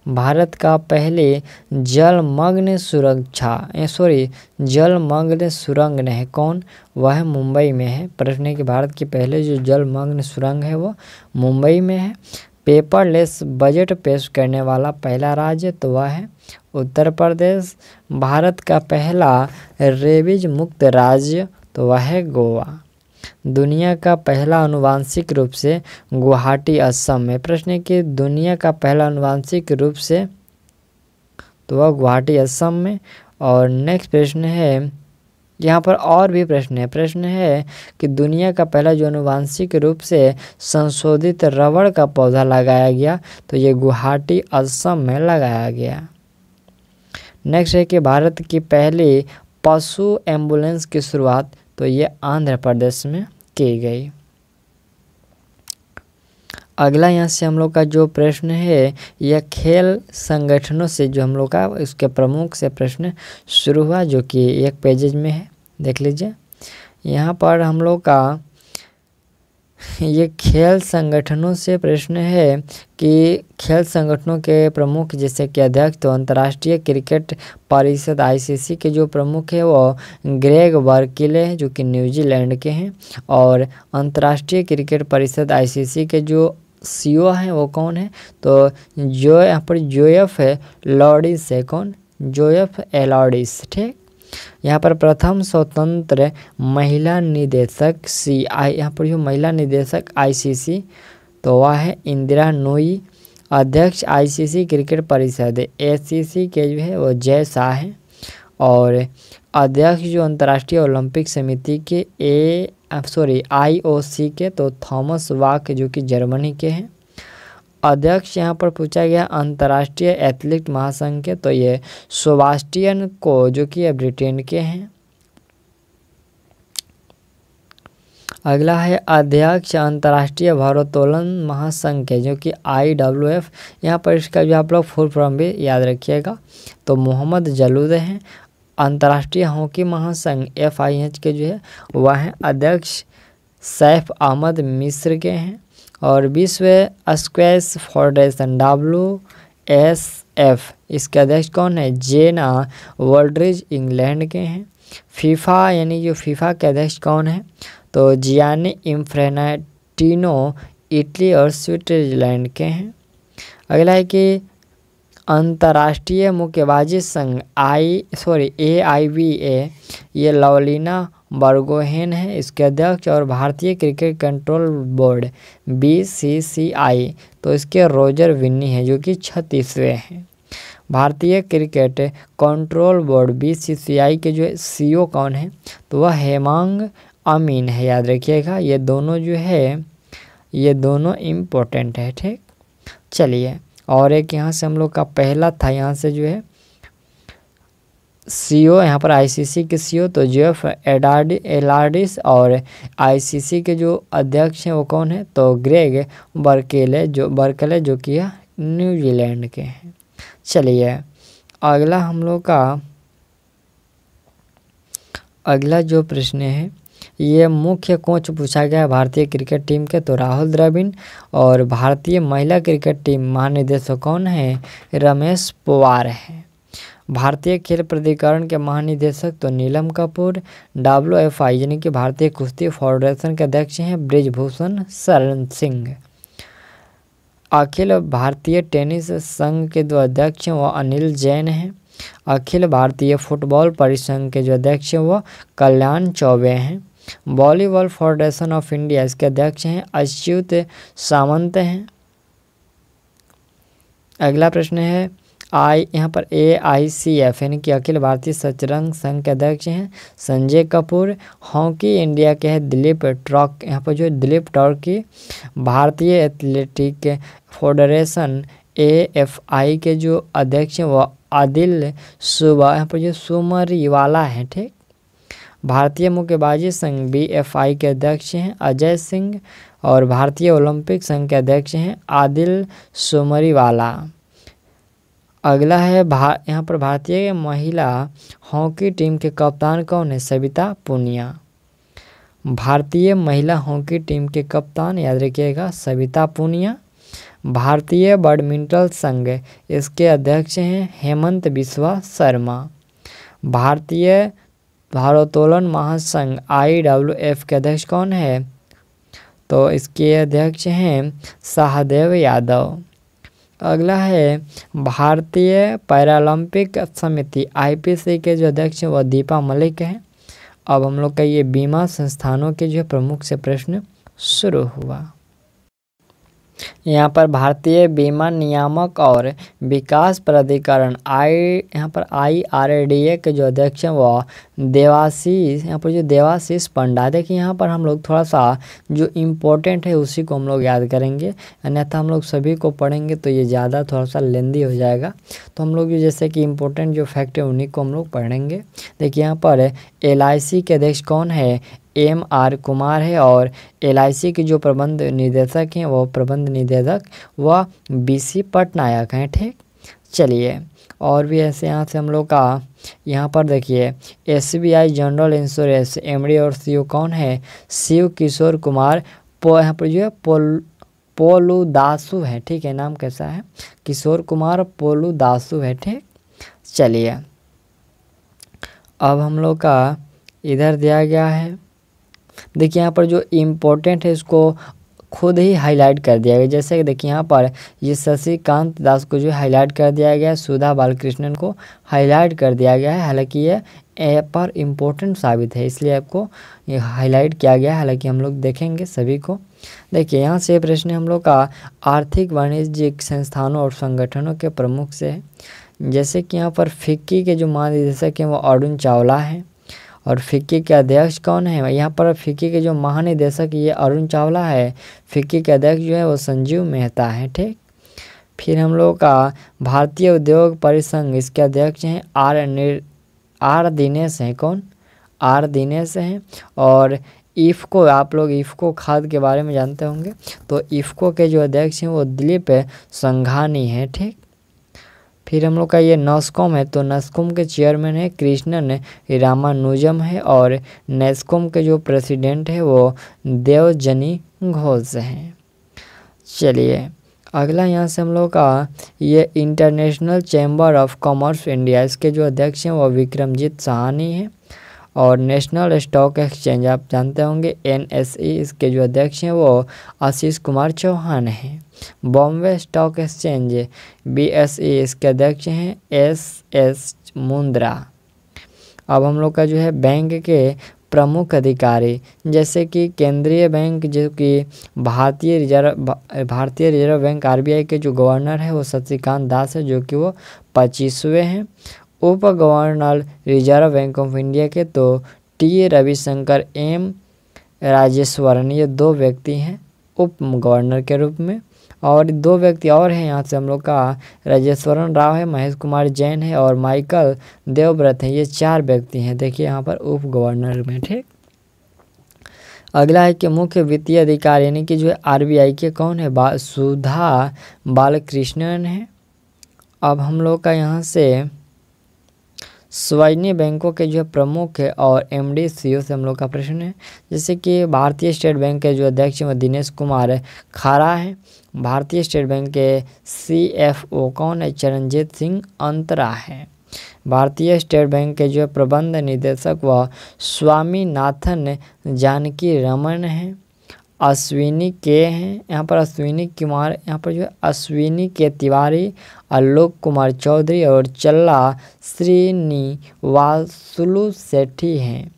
भारत का पहले जलमग्न सुरंग है कौन? वह है मुंबई में है। प्रश्न है कि भारत के पहले जो जलमग्न सुरंग है वो मुंबई में है। पेपरलेस बजट पेश करने वाला पहला राज्य तो वह है उत्तर प्रदेश। भारत का पहला रेबीज मुक्त राज्य तो वह है गोवा। दुनिया का पहला आनुवांशिक रूप से गुवाहाटी असम में। प्रश्न है कि दुनिया का पहला आनुवांशिक रूप से तो वह गुवाहाटी असम में। और नेक्स्ट प्रश्न है, यहाँ पर और भी प्रश्न है कि दुनिया का पहला जो आनुवांशिक रूप से संशोधित रबड़ का पौधा लगाया गया तो ये गुवाहाटी असम में लगाया गया। नेक्स्ट है कि भारत की पहली पशु एम्बुलेंस की शुरुआत तो ये आंध्र प्रदेश में की गई। अगला यहाँ से हम लोग का जो प्रश्न है यह खेल संगठनों से जो हम लोग का इसके प्रमुख से प्रश्न शुरू हुआ, जो कि एक पेजेज में है, देख लीजिए। यहाँ पर हम लोग का ये खेल संगठनों से प्रश्न है कि खेल संगठनों के प्रमुख जैसे कि अध्यक्ष तो अंतर्राष्ट्रीय क्रिकेट परिषद आईसीसी के जो प्रमुख है वो ग्रेग बर्किले हैं, जो कि न्यूजीलैंड के हैं। और अंतर्राष्ट्रीय क्रिकेट परिषद आईसीसी के जो सीईओ हैं वो कौन है? तो जो यहाँ पर जोएफ लॉर्डिस है। कौन? जोएफ लॉर्डिस। ठीक। यहाँ पर प्रथम स्वतंत्र महिला निदेशक यहाँ पर जो महिला निदेशक आईसीसी तो वह है इंदिरा नूई। अध्यक्ष आईसीसी क्रिकेट परिषद एसीसी के जो है वो जय शाह हैं। और अध्यक्ष जो अंतर्राष्ट्रीय ओलंपिक समिति के IOC के, तो थॉमस वाक जो कि जर्मनी के हैं। अध्यक्ष यहाँ पर पूछा गया अंतर्राष्ट्रीय एथलीट महासंघ के, तो ये सेबास्टियन को जो कि ब्रिटेन के हैं। अगला है अध्यक्ष अंतर्राष्ट्रीय भारोत्तोलन महासंघ के, जो कि IWF। यहाँ पर इसका जो आप लोग फुल फॉर्म भी याद रखिएगा, तो मोहम्मद जलूद हैं। अंतर्राष्ट्रीय हॉकी महासंघ FIH के जो है वह हैं अध्यक्ष सैफ अहमद मिस्र के हैं। और विश्व स्क्वैश फेडरेशन WSF, इसके अध्यक्ष कौन है? जेना वर्ल्ड्रिज इंग्लैंड के हैं। फीफा यानी जो फीफा के अध्यक्ष कौन है? तो जियानी इन्फ्रेटिनो इटली और स्विट्जरलैंड के हैं। अगला है कि अंतर्राष्ट्रीय मुक्केबाजी संघ AIBA, ये लवलीना बर्गोहेन है इसके अध्यक्ष। और भारतीय क्रिकेट कंट्रोल बोर्ड BCCI, तो इसके रोजर विन्नी है जो कि 36वें हैं। भारतीय क्रिकेट कंट्रोल बोर्ड BCCI के जो CEO कौन है? तो वह हेमांग अमीन है, याद रखिएगा। ये दोनों जो है ये दोनों इम्पोर्टेंट है, ठीक। चलिए, और एक यहाँ से हम लोग का पहला था, यहाँ से जो है CEO यहाँ पर ICC के CEO तो जेफ एलार्डिस, और ICC के जो अध्यक्ष हैं वो कौन है? तो ग्रेग बर्कले जो कि न्यूजीलैंड के हैं। चलिए, अगला हम लोग का अगला जो प्रश्न है, ये मुख्य कोच पूछा गया है भारतीय क्रिकेट टीम के, तो राहुल द्रविड़। और भारतीय महिला क्रिकेट टीम महानिदेशक कौन है? रमेश पवार है। भारतीय खेल प्राधिकरण के महानिदेशक तो नीलम कपूर। WFI यानी कि भारतीय कुश्ती फेडरेशन के अध्यक्ष हैं ब्रिजभूषण शरण सिंह। अखिल भारतीय टेनिस संघ के जो अध्यक्ष हैं वो अनिल जैन हैं। अखिल भारतीय फुटबॉल परिसंघ के जो अध्यक्ष हैं वो कल्याण चौबे हैं। वॉलीबॉल फेडरेशन ऑफ इंडिया, इसके अध्यक्ष हैं अच्युत सामंत हैं। अगला प्रश्न है यहाँ पर AICF यानी कि अखिल भारतीय शतरंज संघ के अध्यक्ष हैं संजय कपूर। हॉकी इंडिया के हैं दिलीप ट्रॉक, यहाँ पर जो दिलीप टॉर्की। भारतीय एथलेटिक फेडरेशन AFI के जो अध्यक्ष हैं वो आदिल सुबह, यहाँ पर जो सुमरीवाला हैं, ठीक। भारतीय मुक्केबाजी संघ BFI के अध्यक्ष हैं अजय सिंह। और भारतीय ओलंपिक संघ के अध्यक्ष हैं आदिल सुमरीवाला। अगला है यहाँ पर भारतीय महिला हॉकी टीम के कप्तान कौन है? सविता पुनिया। भारतीय महिला हॉकी टीम के कप्तान याद रखिएगा सविता पुनिया। भारतीय बैडमिंटन संघ, इसके अध्यक्ष हैं हेमंत बिस्वा शर्मा। भारतीय भारोत्तोलन महासंघ IWF के अध्यक्ष कौन है? तो इसके अध्यक्ष हैं सहदेव यादव। अगला है भारतीय पैरालंपिक समिति IPC के जो अध्यक्ष हैं वह दीपा मलिक हैं। अब हम लोग का ये बीमा संस्थानों के जो प्रमुख से प्रश्न शुरू हुआ। यहाँ पर भारतीय बीमा नियामक और विकास प्राधिकरण यहाँ पर IRDA के जो अध्यक्ष हैं वो देवाशीष, यहाँ पर जो देवाशीष पंडा। देखिए यहाँ पर हम लोग थोड़ा सा जो इम्पोर्टेंट है उसी को हम लोग याद करेंगे, अन्यथा हम लोग सभी को पढ़ेंगे तो ये ज़्यादा थोड़ा सा लेंदी हो जाएगा। तो हम लोग जो जैसे कि इम्पोर्टेंट जो फैक्ट है उन्हीं को हम लोग पढ़ेंगे। देखिए यहाँ पर LIC के अध्यक्ष कौन है? MR कुमार है। और LIC के जो प्रबंध निदेशक हैं वो प्रबंध निदेशक वह BC पटनायक हैं, ठीक। चलिए, और भी ऐसे यहाँ से हम लोग का यहाँ पर देखिए SBI जनरल इंश्योरेंस MD और CEO कौन है? शिव किशोर कुमार। यहाँ पर जो है पोलू दासु है, ठीक है, नाम कैसा है? किशोर कुमार पोलू दासु है, ठीक। चलिए, अब हम लोग का इधर दिया गया है, देखिए यहाँ पर जो इम्पोर्टेंट है इसको खुद ही हाईलाइट कर दिया गया। जैसे कि देखिए यहाँ पर ये शशिकांत दास को जो हाईलाइट कर दिया गया है, सुधा बालकृष्णन को हाईलाइट कर दिया गया है। हालांकि ये पर इम्पोर्टेंट साबित है इसलिए आपको ये हाईलाइट किया गया है। हालांकि हम लोग देखेंगे सभी को। देखिए यहाँ से प्रश्न हम लोग का आर्थिक वाणिज्यिक संस्थानों और संगठनों के प्रमुख से है। जैसे कि यहाँ पर फिक्की के जो महानिदेशक हैं वो अरुण चावला हैं। और फिक्की के अध्यक्ष कौन है? यहाँ पर फिक्की के जो महानिदेशक ये अरुण चावला है। फिक्की के अध्यक्ष जो है वो संजीव मेहता है। ठीक, फिर हम लोग का भारतीय उद्योग परिसंघ, इसके अध्यक्ष हैं आर दिनेश हैं। कौन? आर दिनेश हैं। और इफ़को, आप लोग इफ़को खाद के बारे में जानते होंगे, तो इफ़को के जो अध्यक्ष हैं वो दिलीप संघानी है। ठीक, फिर हम लोग का ये नस्कॉम है, तो नस्कॉम के चेयरमैन है कृष्णन रामानुजम है। और नेस्कॉम के जो प्रेसिडेंट है वो देवजनी घोष हैं। चलिए अगला यहाँ से हम लोग का ये international chamber of commerce India, इसके जो अध्यक्ष हैं वो विक्रमजीत साहनी हैं। और नेशनल स्टॉक एक्सचेंज आप जानते होंगे NSE, इसके जो अध्यक्ष हैं वो आशीष कुमार चौहान हैं। बॉम्बे स्टॉक एक्सचेंज BSE, इसके अध्यक्ष हैं SS मुंद्रा। अब हम लोग का जो है बैंक के प्रमुख अधिकारी, जैसे कि केंद्रीय बैंक जो कि भारतीय रिजर्व बैंक RBI के जो गवर्नर है वो शक्तिकांत दास है, जो कि वो 25वें हैं। उप governor reserve bank of India के तो T रविशंकर M राजेश्वरन, ये 2 व्यक्ति हैं उप गवर्नर के रूप में। और 2 व्यक्ति और हैं यहाँ से हम लोग का राजेश्वरन राव है, महेश कुमार जैन है और माइकल देवव्रत है। ये 4 व्यक्ति हैं देखिए यहाँ पर उप गवर्नर में। ठीक, अगला है कि मुख्य वित्तीय अधिकारी यानी कि जो है RBI के कौन है? सुधा बालकृष्णन है। अब हम लोग का यहाँ से स्वायत्त बैंकों के जो प्रमुख है और MD CEO से हम लोग का प्रश्न है, जैसे कि भारतीय स्टेट बैंक के जो अध्यक्ष हैं वो दिनेश कुमार खारा है। भारतीय स्टेट बैंक के CFO कौन है? चरणजीत सिंह अंतरा है। भारतीय स्टेट बैंक के जो प्रबंध निदेशक व स्वामीनाथन जानकी रमन हैं। अश्विनी के हैं यहाँ पर, अश्विनी कुमार यहाँ पर जो है अश्विनी के तिवारी, आलोक कुमार चौधरी और चल्ला श्रीनिवासुलु सेठी हैं।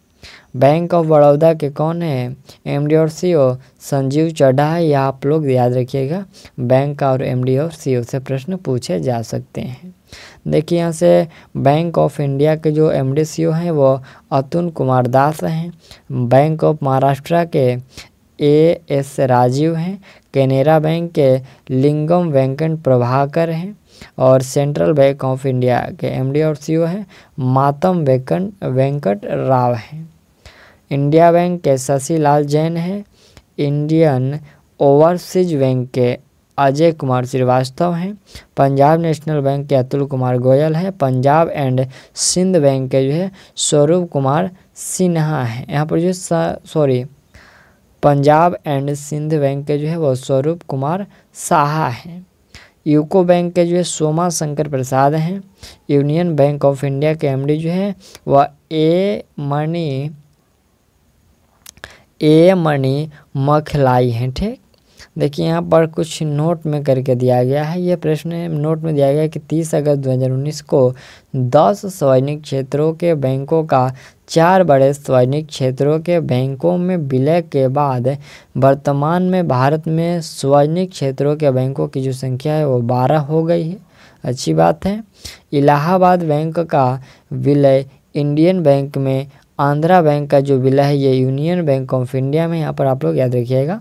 बैंक ऑफ बड़ौदा के कौन है? MD और CEO संजीव चड्ढा है। यह आप लोग याद रखिएगा, बैंक और MD और CEO से प्रश्न पूछे जा सकते हैं। देखिए यहाँ से बैंक ऑफ इंडिया के जो MD CEO हैं वो अतुल कुमार दास हैं। बैंक ऑफ महाराष्ट्र के AS राजीव हैं। कैनरा बैंक के लिंगम वेंकट प्रभाकर हैं। और सेंट्रल बैंक ऑफ इंडिया के MD और CEO हैं मातम वेंकट राव हैं। इंडिया बैंक के शशिलाल जैन हैं। इंडियन ओवरसीज बैंक के अजय कुमार श्रीवास्तव हैं। पंजाब नेशनल बैंक के अतुल कुमार गोयल है। पंजाब एंड सिंध बैंक के जो है स्वरूप कुमार सिन्हा हैं। यहाँ पर जो पंजाब एंड सिंध बैंक के जो है वो स्वरूप कुमार साहा हैं। यूको बैंक के जो है सोमा शंकर प्रसाद हैं। यूनियन बैंक ऑफ इंडिया के MD जो है वह ए मणि मखलाई हैं। ठीक, देखिए यहाँ पर कुछ नोट में करके दिया गया है। ये प्रश्न नोट में दिया गया है कि 30 अगस्त 2019 को 10 सार्वजनिक क्षेत्रों के बैंकों का 4 बड़े सार्वजनिक क्षेत्रों के बैंकों में विलय के बाद वर्तमान में भारत में सार्वजनिक क्षेत्रों के बैंकों की जो संख्या है वो 12 हो गई है। अच्छी बात है। इलाहाबाद बैंक का विलय इंडियन बैंक में, आंध्रा बैंक का जो विलय है ये यूनियन बैंक ऑफ इंडिया में, यहाँ पर आप लोग याद रखिएगा।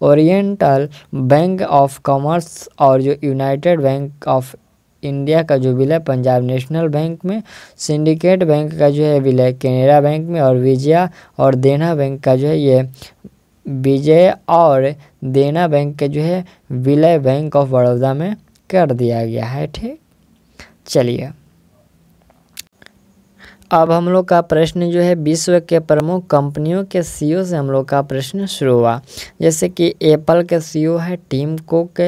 ओरिएंटल बैंक ऑफ कॉमर्स और जो यूनाइटेड बैंक ऑफ इंडिया का जो विलय पंजाब नेशनल बैंक में। सिंडिकेट बैंक का जो है विलय कैनरा बैंक में। और विजया और देना बैंक का जो है ये विजय और देना बैंक के जो है विलय बैंक ऑफ बड़ौदा में कर दिया गया है। ठीक, चलिए अब हम लोग का प्रश्न जो है विश्व के प्रमुख कंपनियों के CEO से हम लोग का प्रश्न शुरू हुआ। जैसे कि एप्पल के CEO है टिम कुक,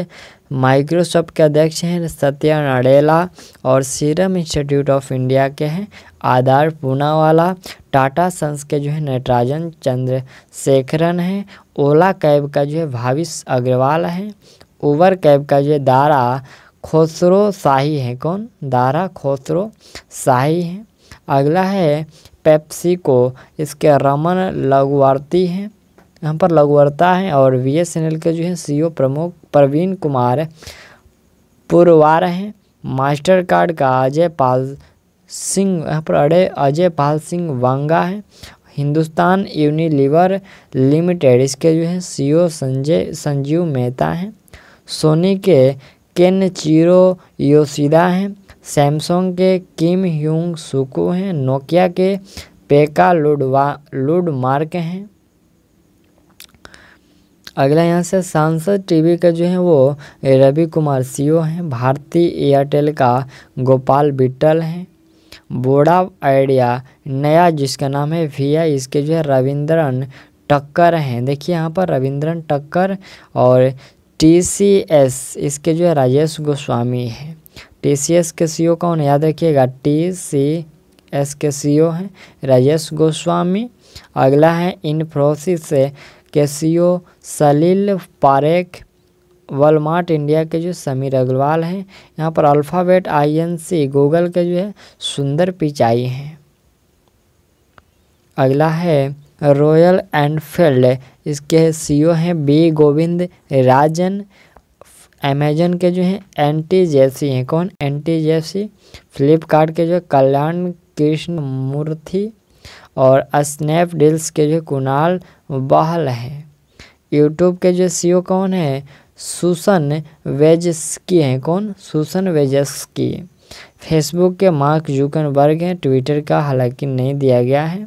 माइक्रोसॉफ्ट के अध्यक्ष हैं सत्या नाडेला और सीरम इंस्टीट्यूट ऑफ इंडिया के हैं आधार पूनावाला। टाटा सन्स के जो है नटराजन चंद्रशेखरन हैं। ओला कैब का जो है भाविश अग्रवाल हैं। उबर कैब का जो है दारा खोसरो शाही है। कौन? दारा खोसरो शाही हैं। अगला है पेप्सिको, इसके रमन लघुवर्ती हैं, यहाँ पर लघुवर्ता है। और BSNL के जो है CEO प्रमुख प्रवीण कुमार पुरवार हैं। मास्टर कार्ड का अजय पाल सिंह यहाँ पर अजय पाल सिंह वांगा है। हिंदुस्तान यूनिलीवर लिमिटेड इसके जो है सीईओ संजीव मेहता हैं। सोनी के केनचिरो योशिदा हैं। सैमसंग के किम ह्यूंग सुकू हैं। नोकिया के पेका लुडमार्क हैं। अगला यहाँ से सांसद टीवी का जो है वो रवि कुमार सीईओ हैं। भारती एयरटेल का गोपाल बिट्टल हैं। बोड़ा आइडिया नया जिसका नाम है VI इसके जो है रविंद्रन टक्कर हैं। देखिए यहाँ पर रविंद्रन टक्कर। और TCS इसके जो है राजेश गोस्वामी हैं। TCS के सीईओ कौन है याद रखिएगा, TCS के सीईओ हैं राजेश गोस्वामी। अगला है इन्फोसिस के सीईओ सलील पारेख। वॉलमार्ट इंडिया के जो समीर अग्रवाल हैं। यहाँ पर अल्फ़ाबेट INC गूगल के जो है सुंदर पिचाई हैं। अगला है रॉयल एनफील्ड इसके सीईओ हैं B गोविंद राजन। अमेजन के जो हैं NT जैसी हैं, कौन NT जैसी। फ्लिपकार्ट के जो कल्याण कृष्ण मूर्ति। और स्नैपडील्स के जो कुणाल बहल हैं। यूट्यूब के जो सीईओ कौन है, सुसन वेजस्की हैं, कौन सूसन वेजस्की। फेसबुक के मार्क जुकरबर्ग हैं। ट्विटर का हालांकि नहीं दिया गया है।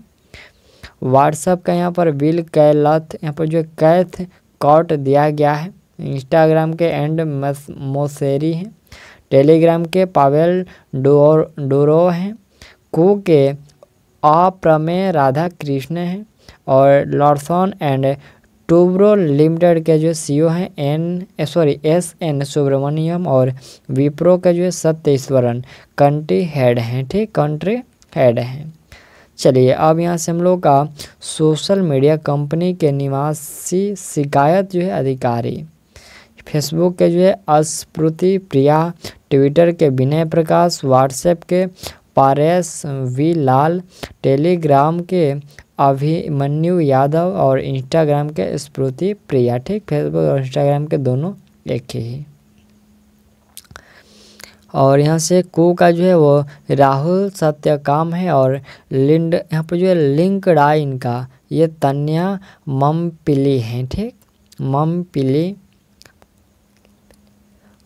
व्हाट्सएप का यहाँ पर बिल कैलथ यहाँ पर जो कैथ कॉट दिया गया है। इंस्टाग्राम के एंड मोसेरी हैं। टेलीग्राम के पावेल डोरो हैं। कू के अप्रमेय राधा कृष्ण हैं। और लॉर्सन एंड टूब्रो लिमिटेड के जो सीईओ हैं SN सुब्रमण्यम। और विप्रो के जो है सत्येश्वरन कंट्री हेड हैं, ठीक, कंट्री हेड हैं। चलिए अब यहाँ से हम लोग का सोशल मीडिया कंपनी के निवासी शिकायत जो है अधिकारी। फेसबुक के जो है स्मृति प्रिया। ट्विटर के विनय प्रकाश। व्हाट्सएप के पारेश V लाल। टेलीग्राम के अभिमन्यु यादव। और इंस्टाग्राम के स्मृति प्रिया, ठीक। फेसबुक और इंस्टाग्राम के दोनों एक ही। और यहाँ से कू का जो है वो राहुल सत्यकाम है। और लिंड यहाँ पर जो है लिंक्डइन का ये तन्या ममपिली हैं, ठीक, ममपिली।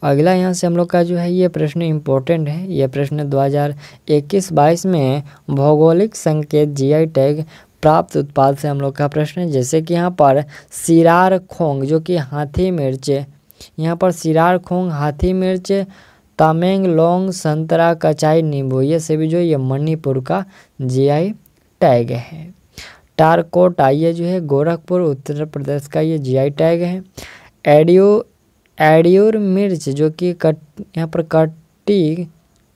अगला यहाँ से हम लोग का जो है ये प्रश्न इम्पोर्टेंट है। ये प्रश्न 2021-22 में भौगोलिक संकेत GI टैग प्राप्त उत्पाद से हम लोग का प्रश्न है। जैसे कि यहाँ पर सिरार खोंग जो कि हाथी मिर्च, यहाँ पर सिरार खोंग हाथी मिर्च, तमेंगलोंग संतरा कचाई नींबू, ये सभी जो ये मणिपुर का GI टैग है। टारकोटा ये जो है गोरखपुर उत्तर प्रदेश का ये GI टैग है। एडियोर मिर्च जो कि यहाँ पर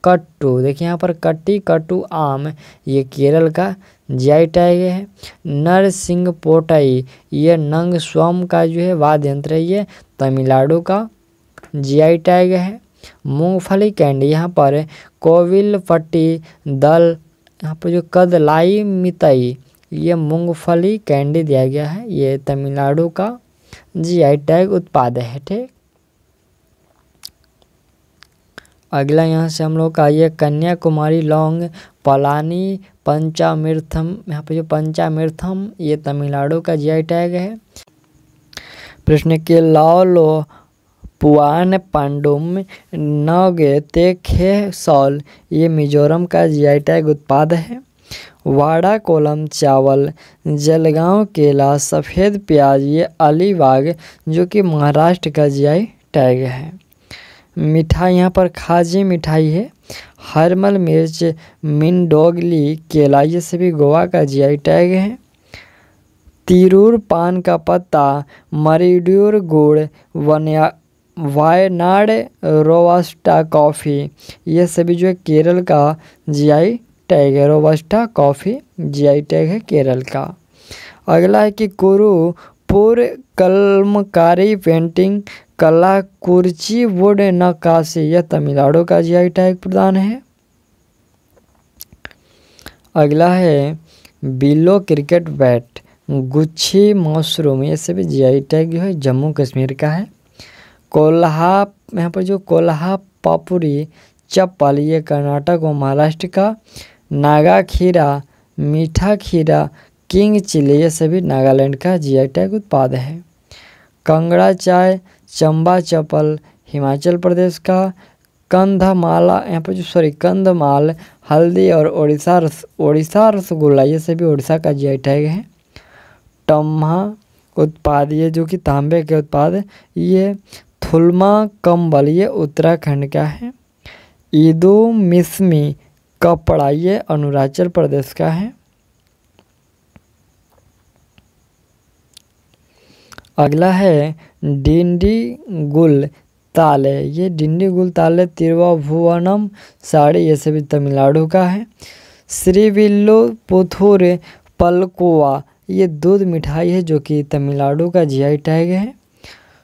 कट्टू, देखिए यहाँ पर कट्टू आम, ये केरल का GI टैग है। नरसिंह पोटई ये नंग स्वम का जो है वाद्य यंत्र है, ये तमिलनाडु का GI टैग है। मूंगफली कैंडी यहाँ पर कोविलपट्टी दल, यहाँ पर जो कदलाई मितई ये मूंगफली कैंडी दिया गया है, ये तमिलनाडु का GI टैग उत्पाद है, ठीक। अगला यहाँ से हम लोग का ये कन्याकुमारी लौंग पलानी पंचामृतम, यहाँ पे जो पंचामृतम ये तमिलनाडु का GI टैग है। प्रश्न के लाओलो पुआन पांडुम नौगे तेखे सॉल ये मिजोरम का GI टैग उत्पाद है। वाड़ा कोलम चावल जलगांव केला सफ़ेद प्याज ये अलीबाग जो कि महाराष्ट्र का GI टैग है। मिठाई यहाँ पर खाजी मिठाई है। हरमल मिर्च मिंडोगली केला ये सभी गोवा का GI टैग है। तिरूर पान का पत्ता मरीड्यूर गुड़ वायनाड रोबस्टा कॉफ़ी ये सभी जो है केरल का GI टैग है। रोबस्टा कॉफ़ी GI टैग है केरल का। अगला है कि कुरुपुर कलमकारी पेंटिंग कला कुर्ची वुड नक्काशी यह तमिलनाडु का GI टैग प्रदान है। अगला है बिलो क्रिकेट बैट गुच्छी मशरूम ये सभी GI टैग जो है जम्मू कश्मीर का है। कोल्हा यहाँ पर जो कोल्हा पापुरी चप्पल ये कर्नाटक और महाराष्ट्र का, नागा खीरा, मीठा खीरा, किंग चिली ये सभी नागालैंड का जीआई टैग उत्पाद है। कंगड़ा चाय, चंबा चप्पल हिमाचल प्रदेश का, कंधमाला यहाँ पर कंधमाल हल्दी और ओडिशा रसगुल्ला ये सभी उड़ीसा का जीआई टैग है। टम्हा उत्पाद ये जो कि तांबे के उत्पाद है, ये थुलमा कंबल ये उत्तराखंड का है। ईदो मिस्मी कपड़ा ये अरुणाचल प्रदेश का है। अगला है डिंडीगुल ताले, ये डिंडीगुल ताले तिरुवनंतपुरम साड़ी ये सभी तमिलनाडु का है। श्रीविल्लिपुतूर पलकोवा ये दूध मिठाई है जो कि तमिलनाडु का जीआई टैग है।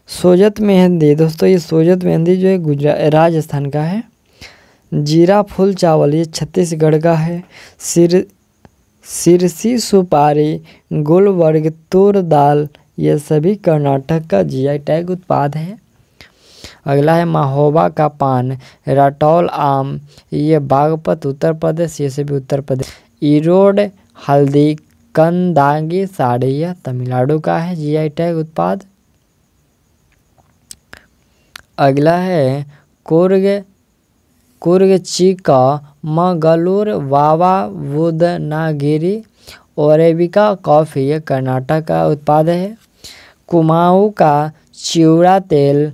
सोजत मेहंदी दोस्तों, ये सोजत मेहंदी जो है राजस्थान का है। जीरा फूल चावल ये छत्तीसगढ़ का है। सिरसी सुपारी, गुलबर्ग तूर दाल ये सभी कर्नाटक का जीआई टैग उत्पाद है। अगला है महोबा का पान, राटौल आम ये बागपत उत्तर प्रदेश ये सभी उत्तर प्रदेश। ईरोड हल्दी कंदांगी साड़ी यह तमिलनाडु का है जीआई टैग उत्पाद। अगला है कुर्ग चिका मंगलूर वावा बुदनागिरी अरेबिका कॉफ़ी ये कर्नाटक का उत्पाद है। कुमाऊँ का चिवड़ा तेल,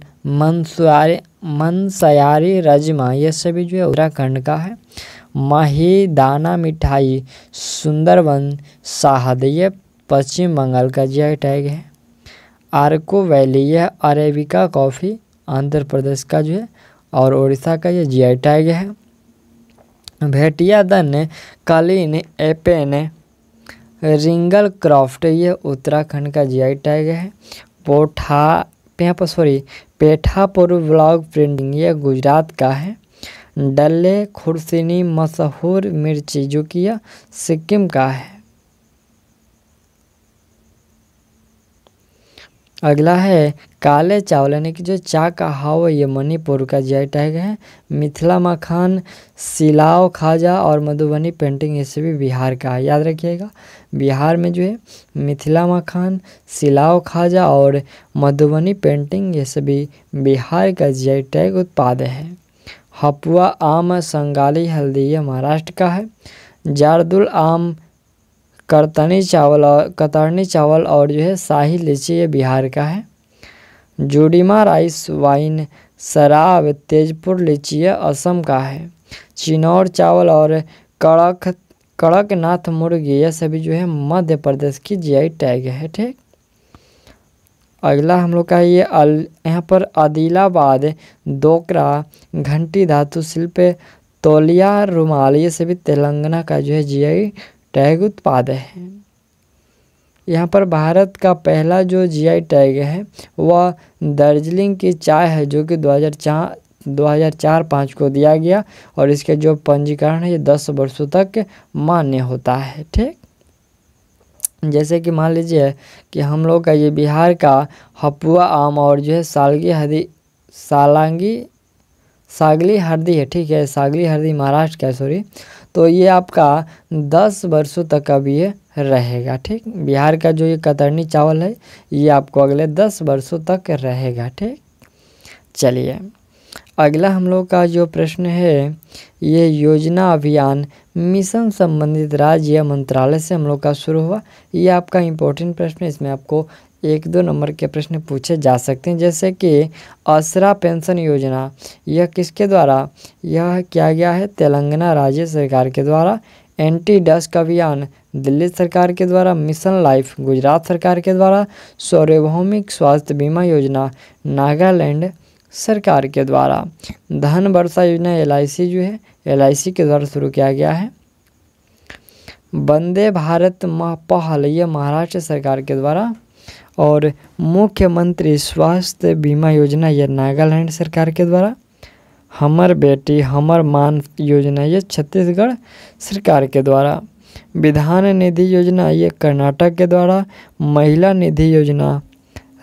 मनसयारी राजमा ये सभी जो है उत्तराखंड का है। महिदाना मिठाई सुंदरबन शहद ये पश्चिम बंगाल का जीआई टैग है। आर्को वैली यह अरेबिका कॉफ़ी आंध्र प्रदेश का जो है और उड़ीसा का ये जीआई टैग है। भेटियादन कालीन एपेन रिंगल क्राफ्ट ये उत्तराखंड का जीआई टैग है। पेठापुर ब्लॉक प्रिंटिंग ये गुजरात का है। डल्ले खुर्सिनी मशहूर मिर्ची जो कि यह सिक्किम का है। अगला है काले चावल यानी कि जो चा का हाव ये मणिपुर का जीआई टैग है। मिथिला मखान, सिलाव खाजा और मधुबनी पेंटिंग ये सभी बिहार का है। याद रखिएगा बिहार में जो है मिथिला मखान, सिलाव खाजा और मधुबनी पेंटिंग ये सभी बिहार का जीआई टैग उत्पाद है। हपुआ आम संगाली हल्दी ये महाराष्ट्र का है। जारदुल आम, कतरनी चावल और जो है शाही लीची ये बिहार का है। जोडीमा राइस वाइन शराब तेजपुर लीची ये असम का है। चिनौर चावल और कड़कनाथ मुर्गी ये सभी जो है मध्य प्रदेश की जीआई टैग है। ठीक, अगला हम लोग का ये यहाँ पर आदिलाबाद डोकरा घंटी धातु शिल्प तौलिया रुमाल ये सभी तेलंगाना का जो है जीआई टैग उत्पाद है। यहाँ पर भारत का पहला जो जीआई टैग है वह दार्जिलिंग की चाय है जो कि 2004-05 को दिया गया और इसके जो पंजीकरण है ये 10 वर्षों तक मान्य होता है। ठीक, जैसे कि मान लीजिए कि हम लोग का ये बिहार का हपुआ आम और जो है सागली हल्दी है। ठीक है, सागली हल्दी महाराष्ट्र का है तो ये आपका 10 वर्षों तक अब ये रहेगा। ठीक, बिहार का जो ये कतरनी चावल है ये आपको अगले 10 वर्षों तक रहेगा। ठीक, चलिए अगला हम लोग का जो प्रश्न है ये योजना अभियान मिशन संबंधित राज्य या मंत्रालय से हम लोग का शुरू हुआ। ये आपका इम्पोर्टेंट प्रश्न है, इसमें आपको 1-2 नंबर के प्रश्न पूछे जा सकते हैं। जैसे कि आसरा पेंशन योजना यह किसके द्वारा यह किया गया है? तेलंगाना राज्य सरकार के द्वारा। एंटी डस्ट अभियान दिल्ली सरकार के द्वारा। मिशन लाइफ गुजरात सरकार के द्वारा। सार्वभौमिक स्वास्थ्य बीमा योजना नागालैंड सरकार के द्वारा। धन वर्षा योजना LIC जो है LIC के द्वारा शुरू किया गया है। वंदे भारत पहल यह महाराष्ट्र सरकार के द्वारा। और मुख्यमंत्री स्वास्थ्य बीमा योजना यह नागालैंड सरकार के द्वारा। हमर बेटी हमर मान योजना ये छत्तीसगढ़ सरकार के द्वारा। विधान निधि योजना ये कर्नाटक के द्वारा। महिला निधि योजना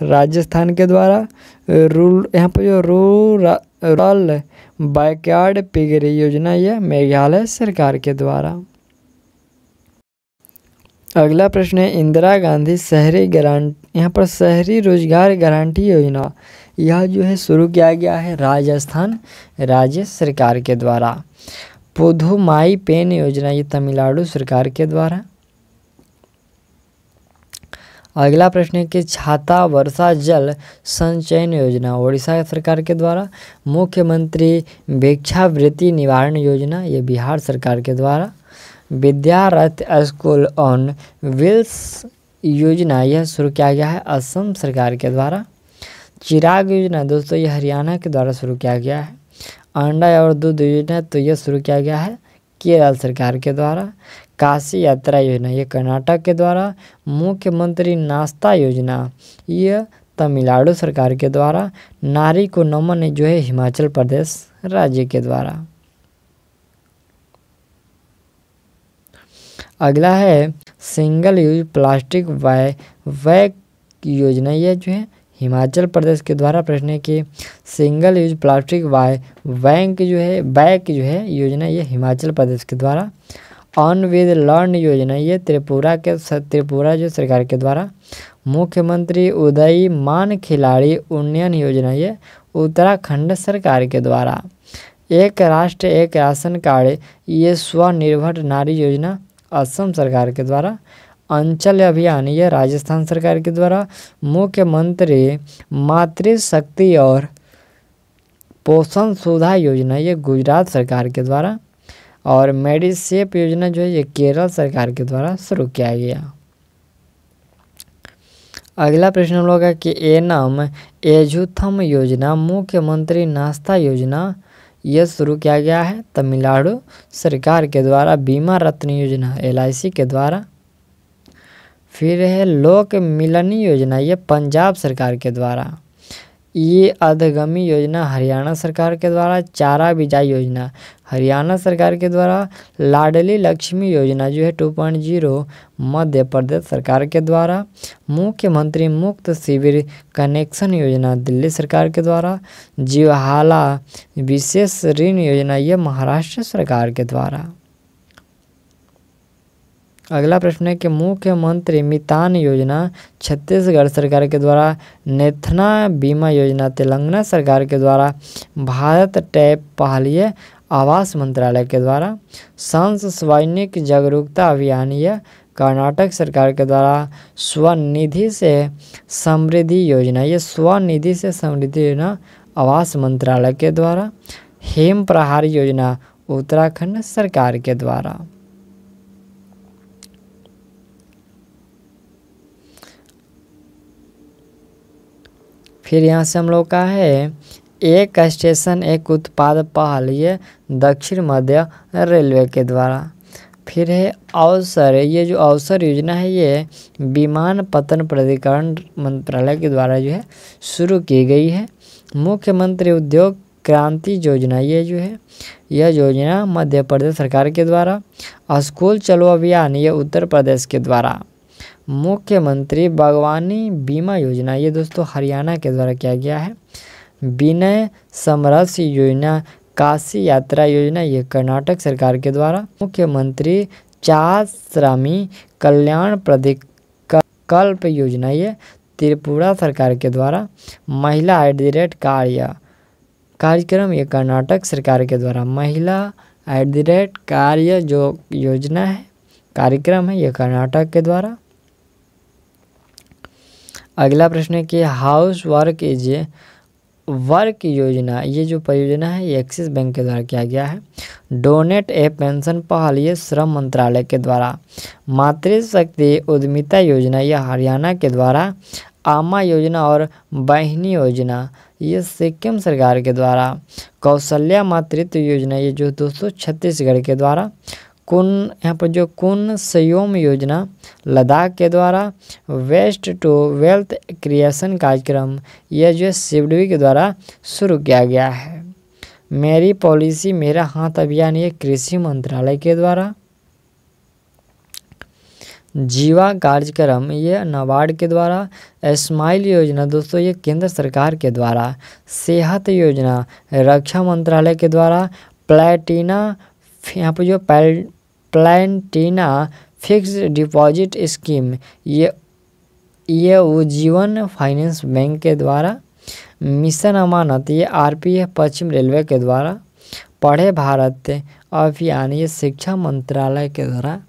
राजस्थान के द्वारा। यहाँ पर जो रूरल बैकयार्ड पिगरी योजना यह मेघालय सरकार के द्वारा। अगला प्रश्न है इंदिरा गांधी शहरी गारंटी, यहाँ पर शहरी रोजगार गारंटी योजना यह जो है शुरू किया गया है राजस्थान राज्य सरकार के द्वारा। पुधुमाई पेन योजना ये तमिलनाडु सरकार के द्वारा। अगला प्रश्न है कि छाता वर्षा जल संचयन योजना ओडिशा सरकार के द्वारा। मुख्यमंत्री भिक्षावृत्ति निवारण योजना ये बिहार सरकार के द्वारा। विद्यारथ स्कूल ऑन व्हील्स योजना यह शुरू किया गया है असम सरकार के द्वारा। चिराग योजना दोस्तों ये हरियाणा के द्वारा शुरू किया गया है। अंडा और दूध योजना तो यह शुरू किया गया है केरल सरकार के द्वारा। काशी यात्रा योजना ये कर्नाटक के द्वारा। मुख्यमंत्री नाश्ता योजना यह तमिलनाडु सरकार के द्वारा। नारी को नमन जो है हिमाचल प्रदेश राज्य के द्वारा। अगला है सिंगल यूज प्लास्टिक बैग योजना यह जो है हिमाचल प्रदेश के द्वारा। प्रश्न है कि सिंगल यूज प्लास्टिक बैग जो है योजना ये हिमाचल प्रदेश के द्वारा। ऑन विद लर्न योजना ये त्रिपुरा जो सरकार के द्वारा। मुख्यमंत्री उदयमान खिलाड़ी उन्नयन योजना ये उत्तराखंड सरकार के द्वारा। एक राष्ट्र एक राशन कार्ड ये स्वनिर्भर नारी योजना असम सरकार के द्वारा। अंचल अभियान ये राजस्थान सरकार के द्वारा। मुख्यमंत्री मातृशक्ति और पोषण सुधा योजना ये गुजरात सरकार के द्वारा। और मेडिसेप योजना जो है ये केरल सरकार के द्वारा शुरू किया गया। अगला प्रश्न हम लोग है कि एनम एजुथम योजना मुख्यमंत्री नाश्ता योजना यह शुरू किया गया है तमिलनाडु सरकार के द्वारा। बीमा रत्न योजना LIC के द्वारा। फिर है लोक मिलनी योजना ये पंजाब सरकार के द्वारा। ये अधगमी योजना हरियाणा सरकार के द्वारा। चारा बिजाई योजना हरियाणा सरकार के द्वारा। लाडली लक्ष्मी योजना जो है 2.0 मध्य प्रदेश सरकार के द्वारा। मुख्यमंत्री मुक्त शिविर कनेक्शन योजना दिल्ली सरकार के द्वारा। जीवहाला विशेष ऋण योजना ये महाराष्ट्र सरकार के द्वारा। अगला प्रश्न है कि मुख्यमंत्री मितान योजना छत्तीसगढ़ सरकार के द्वारा। नेथना बीमा योजना तेलंगाना सरकार के द्वारा। भारत टैप पहलिए आवास मंत्रालय के द्वारा। सांस सैनिक जागरूकता अभियान यह कर्नाटक सरकार के द्वारा। स्वनिधि से समृद्धि योजना ये स्वनिधि से समृद्धि योजना आवास मंत्रालय के द्वारा। हेम प्रहार योजना उत्तराखंड सरकार के द्वारा। फिर यहाँ से हम लोग का है एक स्टेशन एक उत्पाद पहल ये दक्षिण मध्य रेलवे के द्वारा। फिर है अवसर, ये जो अवसर योजना है ये विमानपत्तन प्राधिकरण मंत्रालय के द्वारा जो है शुरू की गई है। मुख्यमंत्री उद्योग क्रांति योजना ये जो है यह योजना मध्य प्रदेश सरकार के द्वारा। स्कूल चलो अभियान ये उत्तर प्रदेश के द्वारा। मुख्यमंत्री बागवानी बीमा योजना ये दोस्तों हरियाणा के द्वारा किया गया है। विनय समरस योजना काशी यात्रा योजना ये कर्नाटक सरकार के द्वारा। मुख्यमंत्री चार श्रमी कल्याण प्रकल्प योजना ये त्रिपुरा सरकार के द्वारा। महिला कार्यक्रम ये कर्नाटक सरकार के द्वारा। महिला कार्य जो योजना है कार्यक्रम है ये कर्नाटक के द्वारा। अगला प्रश्न है कि हाउस वर्क योजना ये जो परियोजना है ये एक्सिस बैंक के द्वारा किया गया है। डोनेट ए पेंशन पहल ये श्रम मंत्रालय के द्वारा। मातृशक्ति उद्यमिता योजना ये हरियाणा के द्वारा। आमा योजना और बहिनी योजना ये सिक्किम सरकार के द्वारा। कौशल्या मातृत्व योजना ये जो दोस्तों छत्तीसगढ़ के द्वारा। यहाँ पर जो कुन संयोम योजना लद्दाख के द्वारा। वेस्ट टू वेल्थ क्रिएशन कार्यक्रम यह जो सिवडवी के द्वारा शुरू किया गया है। मेरी पॉलिसी मेरा हाथ अभियान ये कृषि मंत्रालय के द्वारा। जीवा कार्यक्रम ये नाबार्ड के द्वारा, स्माइल योजना दोस्तों ये केंद्र सरकार के द्वारा, सेहत योजना रक्षा मंत्रालय के द्वारा, प्लेटिना यहाँ पर जो प्लेटिना फिक्स डिपॉजिट स्कीम ये उज्जीवन फाइनेंस बैंक के द्वारा, मिशन अमानत ये आरपीएफ पश्चिम रेलवे के द्वारा, पढ़े भारत अभियान ये शिक्षा मंत्रालय के द्वारा।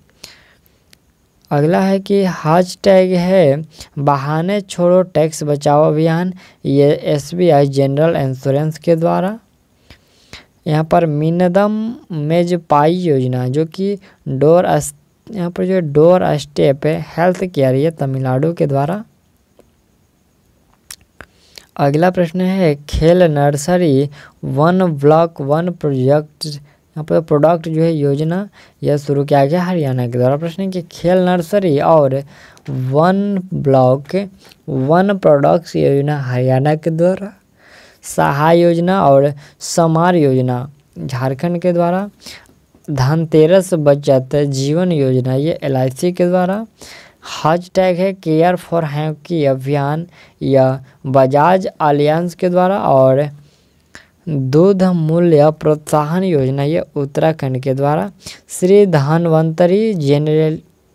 अगला है कि हैशटैग है बहाने छोड़ो टैक्स बचाओ अभियान, ये एसबीआई जनरल इंश्योरेंस के द्वारा। यहाँ पर मिनदम मेजपाई योजना जो कि यहाँ पर जो डोर स्टेप हेल्थ केयर ये तमिलनाडु के द्वारा। अगला प्रश्न है खेल nursery one block one project यहाँ पर प्रोडक्ट जो है योजना यह शुरू किया गया हरियाणा के द्वारा। प्रश्न है कि खेल नर्सरी और वन ब्लॉक वन प्रोडक्ट्स योजना हरियाणा के द्वारा, सहाय योजना और समार योजना झारखंड के द्वारा, धनतेरस बचत जीवन योजना ये एलआईसी के द्वारा। हैशटैग है केयर फॉर हैप्पी अभियान या बजाज अलियांस के द्वारा, और दूध मूल्य प्रोत्साहन योजना ये उत्तराखंड के द्वारा। Shri Dhanvantari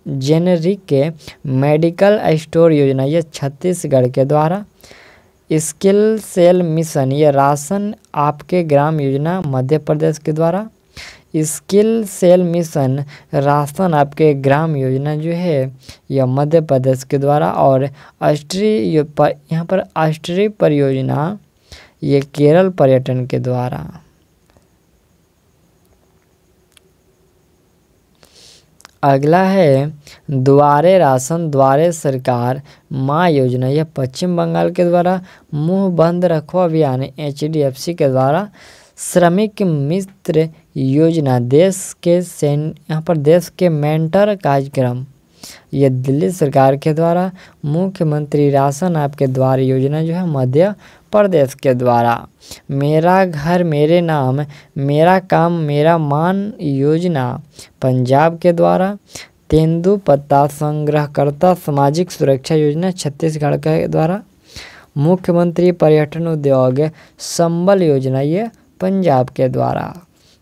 generic medical store योजना ये छत्तीसगढ़ के द्वारा। स्किल सेल मिशन ये राशन आपके ग्राम योजना मध्य प्रदेश के द्वारा। स्किल सेल मिशन राशन आपके ग्राम योजना जो है यह मध्य प्रदेश के द्वारा। और यहाँ पर अष्टरी परियोजना ये केरल पर्यटन के द्वारा। अगला है द्वारे राशन द्वारे सरकार माँ योजना यह पश्चिम बंगाल के द्वारा। मुंह बंद रखो अभियान एचडीएफसी के द्वारा। श्रमिक मित्र योजना यहाँ पर देश के मेंटर कार्यक्रम ये दिल्ली सरकार के द्वारा। मुख्यमंत्री राशन आपके द्वार योजना जो है मध्य प्रदेश के द्वारा। मेरा घर मेरे नाम मेरा काम मेरा मान योजना पंजाब के द्वारा। तेंदुपत्ता संग्रहकर्ता सामाजिक सुरक्षा योजना छत्तीसगढ़ के द्वारा। मुख्यमंत्री पर्यटन उद्योग संबल योजना ये पंजाब के द्वारा।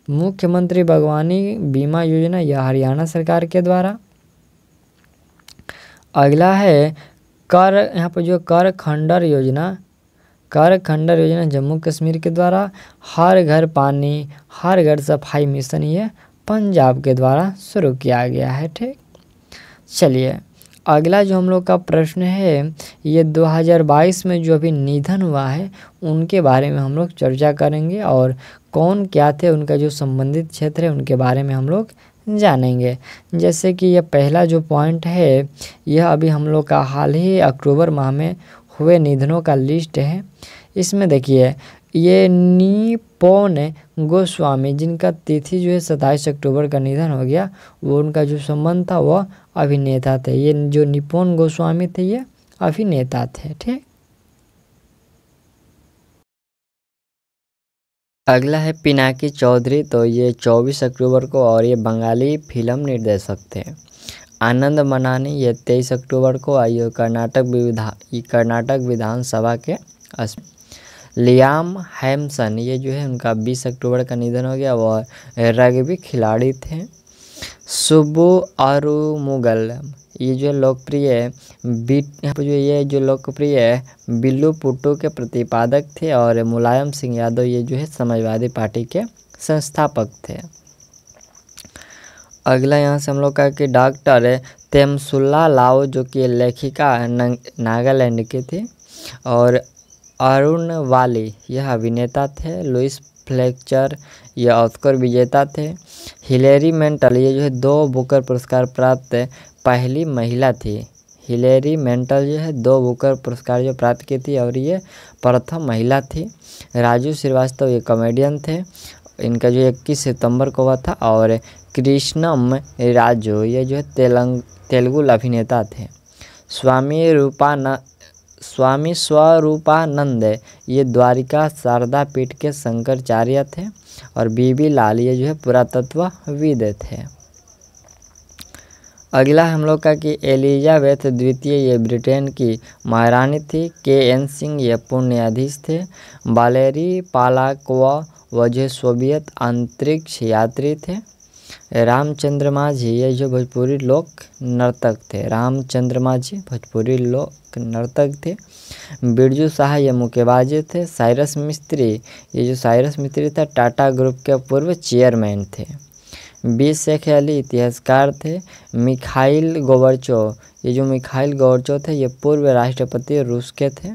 मुख्यमंत्री बागवानी बीमा योजना यह हरियाणा सरकार के द्वारा। अगला है यहाँ पर जो कर खंडर योजना जम्मू कश्मीर के द्वारा। हर घर पानी हर घर सफाई मिशन ये पंजाब के द्वारा शुरू किया गया है। ठीक, चलिए अगला जो हम लोग का प्रश्न है ये 2022 में जो अभी निधन हुआ है उनके बारे में हम लोग चर्चा करेंगे, और कौन क्या थे उनका जो संबंधित क्षेत्र है उनके बारे में हम लोग जानेंगे। जैसे कि यह पहला जो पॉइंट है यह अभी हम लोग का हाल ही अक्टूबर माह में हुए निधनों का लिस्ट है। इसमें देखिए ये निपोन गोस्वामी जिनका तिथि जो है 27 अक्टूबर का निधन हो गया, वो उनका जो संबंध था वह अभिनेता थे। ये जो निपोन गोस्वामी थे ये अभिनेता थे। ठीक, अगला है पिनाकी चौधरी, तो ये 24 अक्टूबर को, और ये बंगाली फिल्म निर्देशक थे। आनंद मनानी ये 23 अक्टूबर को आई, कर्नाटक विधानसभा के। लियाम हैम्सन ये जो है उनका 20 अक्टूबर का निधन हो गया, वह रग्बी खिलाड़ी थे। सुब्बू आरुमुगल ये जो लोकप्रिय बिल्लू पुट्टू के प्रतिपादक थे, और मुलायम सिंह यादव ये जो है समाजवादी पार्टी के संस्थापक थे। अगला यहाँ से हम लोग का कि डॉक्टर तेमसुल्ला लाओ जो कि लेखिका नागालैंड के थे, और अरुण वाली यह अभिनेता थे। लुइस फ्लेक्चर ये ऑस्कर विजेता थे। हिलेरी मेंटल ये जो है 2 बुकर पुरस्कार प्राप्त पहली महिला थी। हिलेरी मेंटल जो है 2 बुकर पुरस्कार जो प्राप्त की थी, और ये प्रथम महिला थी। राजू श्रीवास्तव ये कॉमेडियन थे, इनका जो 21 सितंबर को हुआ था। और कृष्णम राजू ये जो है तेलुगु अभिनेता थे। स्वामी स्वरूपानंद ये द्वारिका शारदा पीठ के शंकराचार्य थे, और बीबी लाल ये जो है पुरातत्वविद थे। अगला हम लोग का कि एलिजाबेथ द्वितीय ये ब्रिटेन की महारानी थी। KN सिंह ये पूर्ण न्यायाधीश थे। वालेरी पालाकोवा वह सोवियत अंतरिक्ष यात्री थे। रामचंद्र माझी ये जो भोजपुरी लोक नर्तक थे। रामचंद्र माझी भोजपुरी लोक नर्तक थे। बिरजू शाह ये मुक्केबाज थे। साइरस मिस्त्री ये जो साइरस मिस्त्री था टाटा ग्रुप के पूर्व चेयरमैन थे। शेख अली इतिहासकार थे। मिखाइल गोर्बाचोव ये जो मिखाइल गोर्बाचोव थे ये पूर्व राष्ट्रपति रूस के थे।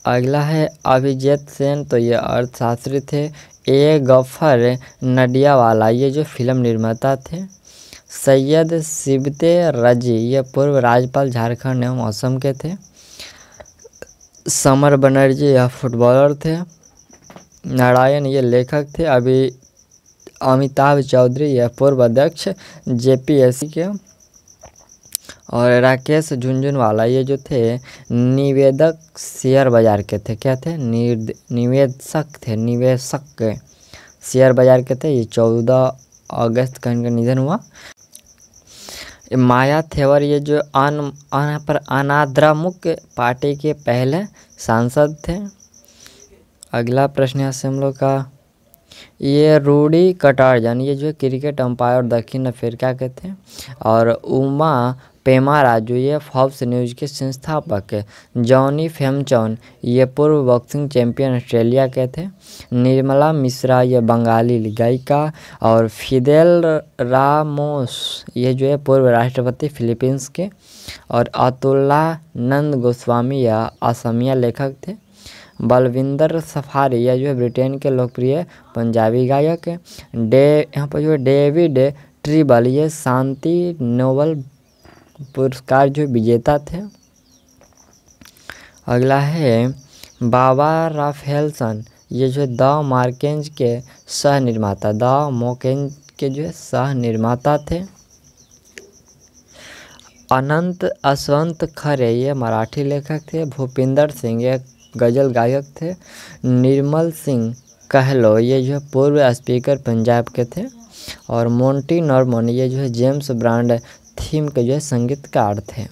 अगला है अभिजीत सेन तो ये अर्थशास्त्री थे। गफर नडियावाला ये जो फिल्म निर्माता थे। सैयद सिबते रजी ये पूर्व राज्यपाल झारखंड एवं असम के थे। समर बनर्जी यह फुटबॉलर थे। नारायण ये लेखक थे। अमिताभ चौधरी यह पूर्व अध्यक्ष JPSC के। और राकेश झुनझुनवाला ये जो थे निवेदक शेयर बाजार के थे। क्या थे? निवेशक शेयर बाजार के थे। ये 14 अगस्त का इनका निधन हुआ। माया थेवर ये जो अनाद्रमुक पार्टी के पहले सांसद थे। अगला प्रश्न यहाँ से हम लोग का ये रूडी कटारजन ये जो क्रिकेट अंपायर दक्षिण अफ्रीका के थे। और उमा पेमारा जो ये फॉक्स न्यूज़ के संस्थापक है। जॉनी फेमचॉन ये पूर्व बॉक्सिंग चैंपियन ऑस्ट्रेलिया के थे। निर्मला मिश्रा ये बंगाली गायिका। और फिदेल रामोस ये जो है पूर्व राष्ट्रपति फिलीपींस के। और अतुल्ला नंद गोस्वामी या असमिया लेखक थे। बलविंदर सफारी यह जो है ब्रिटेन के लोकप्रिय पंजाबी गायक है। यहाँ पर जो है डेविड ट्रिबल ये शांति नोबेल पुरस्कार जो विजेता थे। अगला है बाबा राफेलसन ये जो द मार्केंज के सह निर्माता के जो है सह निर्माता थे। अनंत असवंत खरे ये मराठी लेखक थे। भूपिंदर सिंह ये गज़ल गायक थे। निर्मल सिंह कहलो ये जो है पूर्व स्पीकर पंजाब के थे। और मोंटी नॉर्मन ये जो है जेम्स ब्रांड थीम के जो है संगीतकार थे।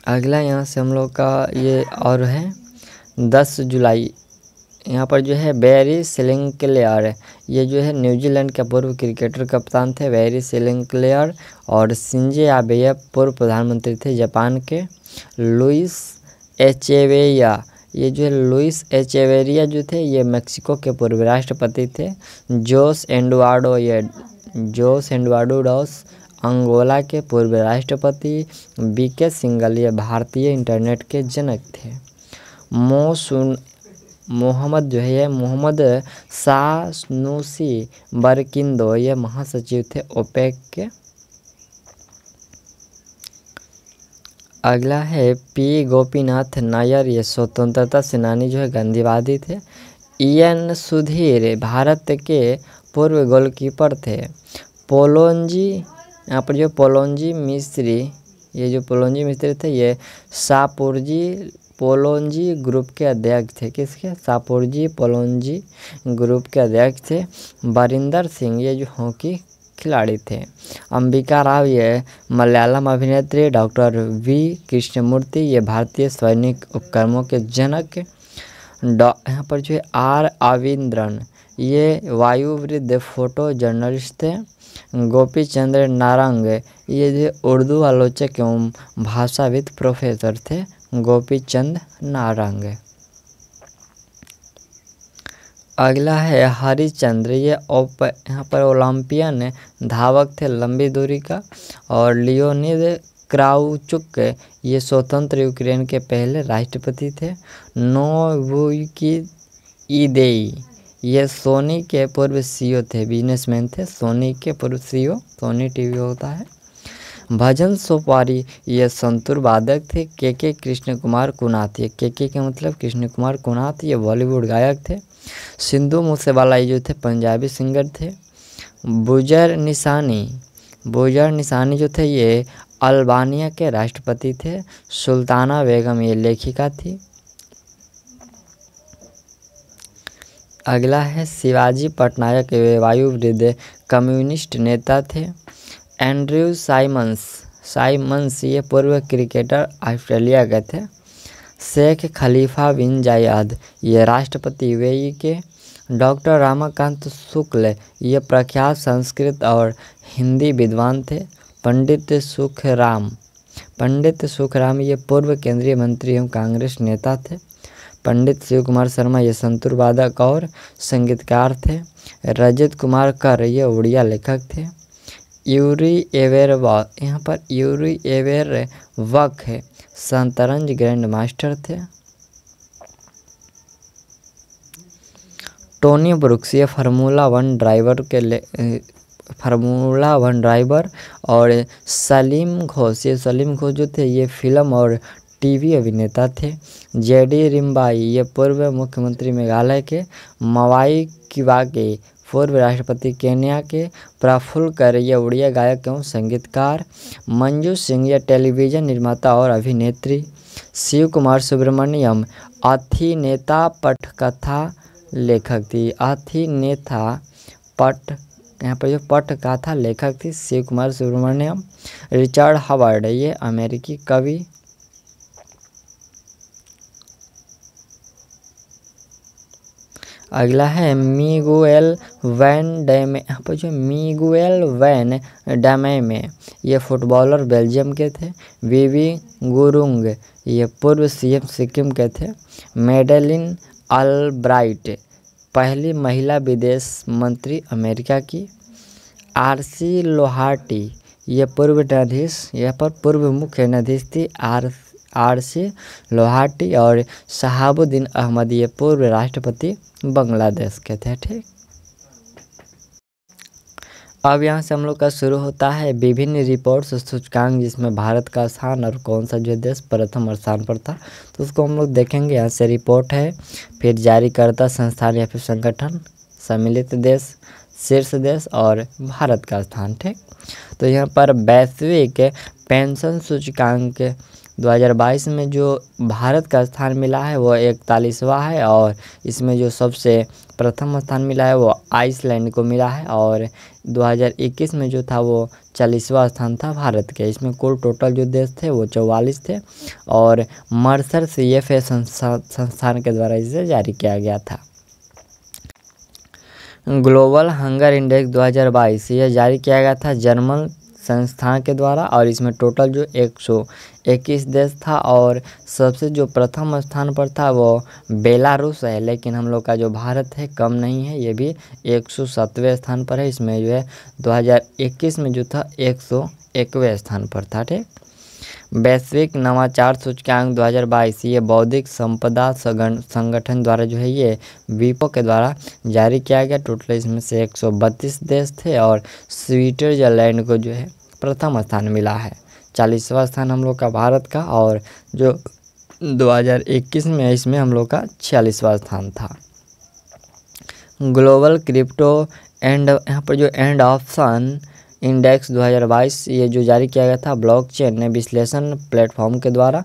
अगला यहाँ से हम लोग का ये और है 10 जुलाई यहाँ पर जो है बैरी सिलिंक्लेयर ये जो है न्यूजीलैंड के पूर्व क्रिकेटर कप्तान थे। बैरी सिलिंक्लेयर। और शिंजो आबे ये पूर्व प्रधानमंत्री थे जापान के। लुइस एचेवेरिया ये जो है लुइस एचेवेरिया जो थे ये मेक्सिको के पूर्व राष्ट्रपति थे। जोस एडुआर्डो डॉस अंगोला के पूर्व राष्ट्रपति। BK सिंगल ये भारतीय इंटरनेट के जनक थे। मोहम्मद जो है मोहम्मद सानुसी बरकिंदो ये महासचिव थे ओपेक के। अगला है P गोपीनाथ नायर ये स्वतंत्रता सेनानी जो है गांधीवादी थे। EN सुधीर भारत के पूर्व गोलकीपर थे। पोलोंजी यहाँ पर जो पोलोंजी मिस्त्री ये जो पोलोंजी मिस्त्री थे ये पोलोंजी ग्रुप के अध्यक्ष थे। किसके? सापुरजी पोलोंजी ग्रुप के अध्यक्ष थे। बरिंदर सिंह ये जो हॉकी खिलाड़ी थे। अंबिका राव ये मलयालम अभिनेत्री। डॉक्टर V कृष्णमूर्ति ये भारतीय सैनिक उपकरणों के जनक। यहाँ पर जो है R आविंद्रन ये वायुवृद्ध फोटो जर्नलिस्ट थे। गोपी चंद्र नारंग ये जो उर्दू आलोचक एवं भाषाविद प्रोफेसर थे। गोपी चंद नारंग। अगला है हरिश्चंद्र ये यहाँ पर ओलंपियन धावक थे लंबी दूरी का। और लियोनिद क्राउचुक ये स्वतंत्र यूक्रेन के पहले राष्ट्रपति थे। नोवुकिदेई ये सोनी के पूर्व CEO थे। बिजनेसमैन थे। सोनी के पूर्व CEO सोनी TV होता है। भजन सोपारी ये संतूर वादक थे। KK कृष्ण कुमार कुनाथ ये KK के मतलब कृष्ण कुमार कुनाथ ये बॉलीवुड गायक थे। सिंधु मूसेवाला ये जो थे पंजाबी सिंगर थे। बुजर निसानी जो थे ये अल्बानिया के राष्ट्रपति थे। सुल्ताना बेगम ये लेखिका थी। अगला है शिवाजी पटनायक, वे वायुवृद्ध कम्युनिस्ट नेता थे। एंड्रयू साइमंस ये पूर्व क्रिकेटर ऑस्ट्रेलिया के थे। शेख खलीफा बिन जायद ये राष्ट्रपति यूएई के। डॉक्टर रमाकांत शुक्ल ये प्रख्यात संस्कृत और हिंदी विद्वान थे। पंडित सुखराम ये पूर्व केंद्रीय मंत्री एवं कांग्रेस नेता थे। पंडित शिव कुमार शर्मा ये संतूर वादक और संगीतकार थे। रजत कुमार कर ये उड़िया लेखक थे। यूरी एवेर वक है शतरंज ग्रैंड मास्टर थे। टोनी ब्रुक्स ये फार्मूला वन ड्राइवर और सलीम घोष जो थे ये फिल्म और टीवी अभिनेता थे। जेडी रिम्बाई ये पूर्व मुख्यमंत्री मेघालय के। मवाई किबाकी पूर्व राष्ट्रपति केन्या के। प्रफुल्ल कर ये उड़िया गायक एवं संगीतकार। मंजू सिंह ये टेलीविज़न निर्माता और अभिनेत्री। शिव कुमार सुब्रमण्यम अथिनेता पटकथा लेखक थी। यहाँ पर जो पटकथा लेखक थी शिव कुमार सुब्रमण्यम। रिचर्ड हावर्ड ये अमेरिकी कवि। अगला है मिगुएल वैन डैमे। यहाँ पर जो मिगुएल वैन डैमे ये फुटबॉलर बेल्जियम के थे। वीवी गुरुंग ये पूर्व सीएम सिक्किम के थे। मेडेलिन अल्ब्राइट पहली महिला विदेश मंत्री अमेरिका की। आरसी लोहाटी ये पूर्व मुख्य न्यायाधीश थी आरसी लोहाटी। और शहाबुद्दीन अहमद ये पूर्व राष्ट्रपति बांग्लादेश के थे। ठीक, अब यहाँ से हम लोग का शुरू होता है विभिन्न रिपोर्ट्स सूचकांक, जिसमें भारत का स्थान और कौन सा जो देश प्रथम स्थान पर था, तो उसको हम लोग देखेंगे। यहाँ से रिपोर्ट है, फिर जारीकर्ता संस्थान या फिर संगठन, सम्मिलित देश, शीर्ष देश और भारत का स्थान। ठीक, तो यहाँ पर वैश्विक पेंशन सूचकांक 2022 में जो भारत का स्थान मिला है वो 41वां है। और इसमें जो सबसे प्रथम स्थान मिला है वो आइसलैंड को मिला है। और 2021 में जो था वो 40वां स्थान था भारत के। इसमें कुल टोटल जो देश थे वो 44 थे। और मर्सर CFA संस्थान के द्वारा इसे जारी किया गया था। ग्लोबल हंगर इंडेक्स 2022 यह जारी किया गया था जर्मन संस्थान के द्वारा। और इसमें टोटल जो 121 देश था। और सबसे जो प्रथम स्थान पर था वो बेलारूस है, लेकिन हम लोग का जो भारत है कम नहीं है, ये भी 107वें स्थान पर है। इसमें जो है 2021 में जो था 101वें स्थान पर था। ठीक, वैश्विक नवाचार सूचकांक 2022 ये बौद्धिक संपदा संगठन द्वारा जो है ये विपो के द्वारा जारी किया गया। टोटल इसमें से 132 देश थे। और स्विट्जरलैंड को जो है प्रथम स्थान मिला है। 40वां स्थान हम लोग का भारत का। और जो 2021 में है इसमें हम लोग का 46वां स्थान था। ग्लोबल क्रिप्टो यहाँ पर जो एंड ऑप्शन इंडेक्स 2022 ये जो जारी किया गया था ब्लॉकचेन विश्लेषण प्लेटफॉर्म के द्वारा।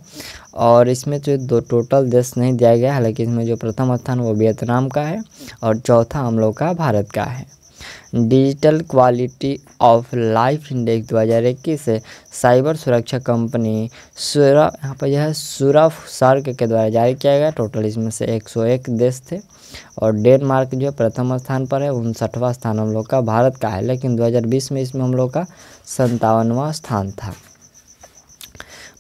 और इसमें जो दो टोटल देश नहीं दिया गया, हालांकि इसमें जो प्रथम स्थान वो वियतनाम का है और चौथा हम लोग का भारत का है। Digital quality of life index 2021 से साइबर सुरक्षा कंपनी यहाँ पर यह सुरफ सर्क के द्वारा जारी किया गया। टोटल इसमें से 101 देश थे। और डेनमार्क जो है प्रथम स्थान पर है, 59वां स्थान हम लोग का भारत का है। लेकिन 2020 में इसमें हम लोग का 57वां स्थान था।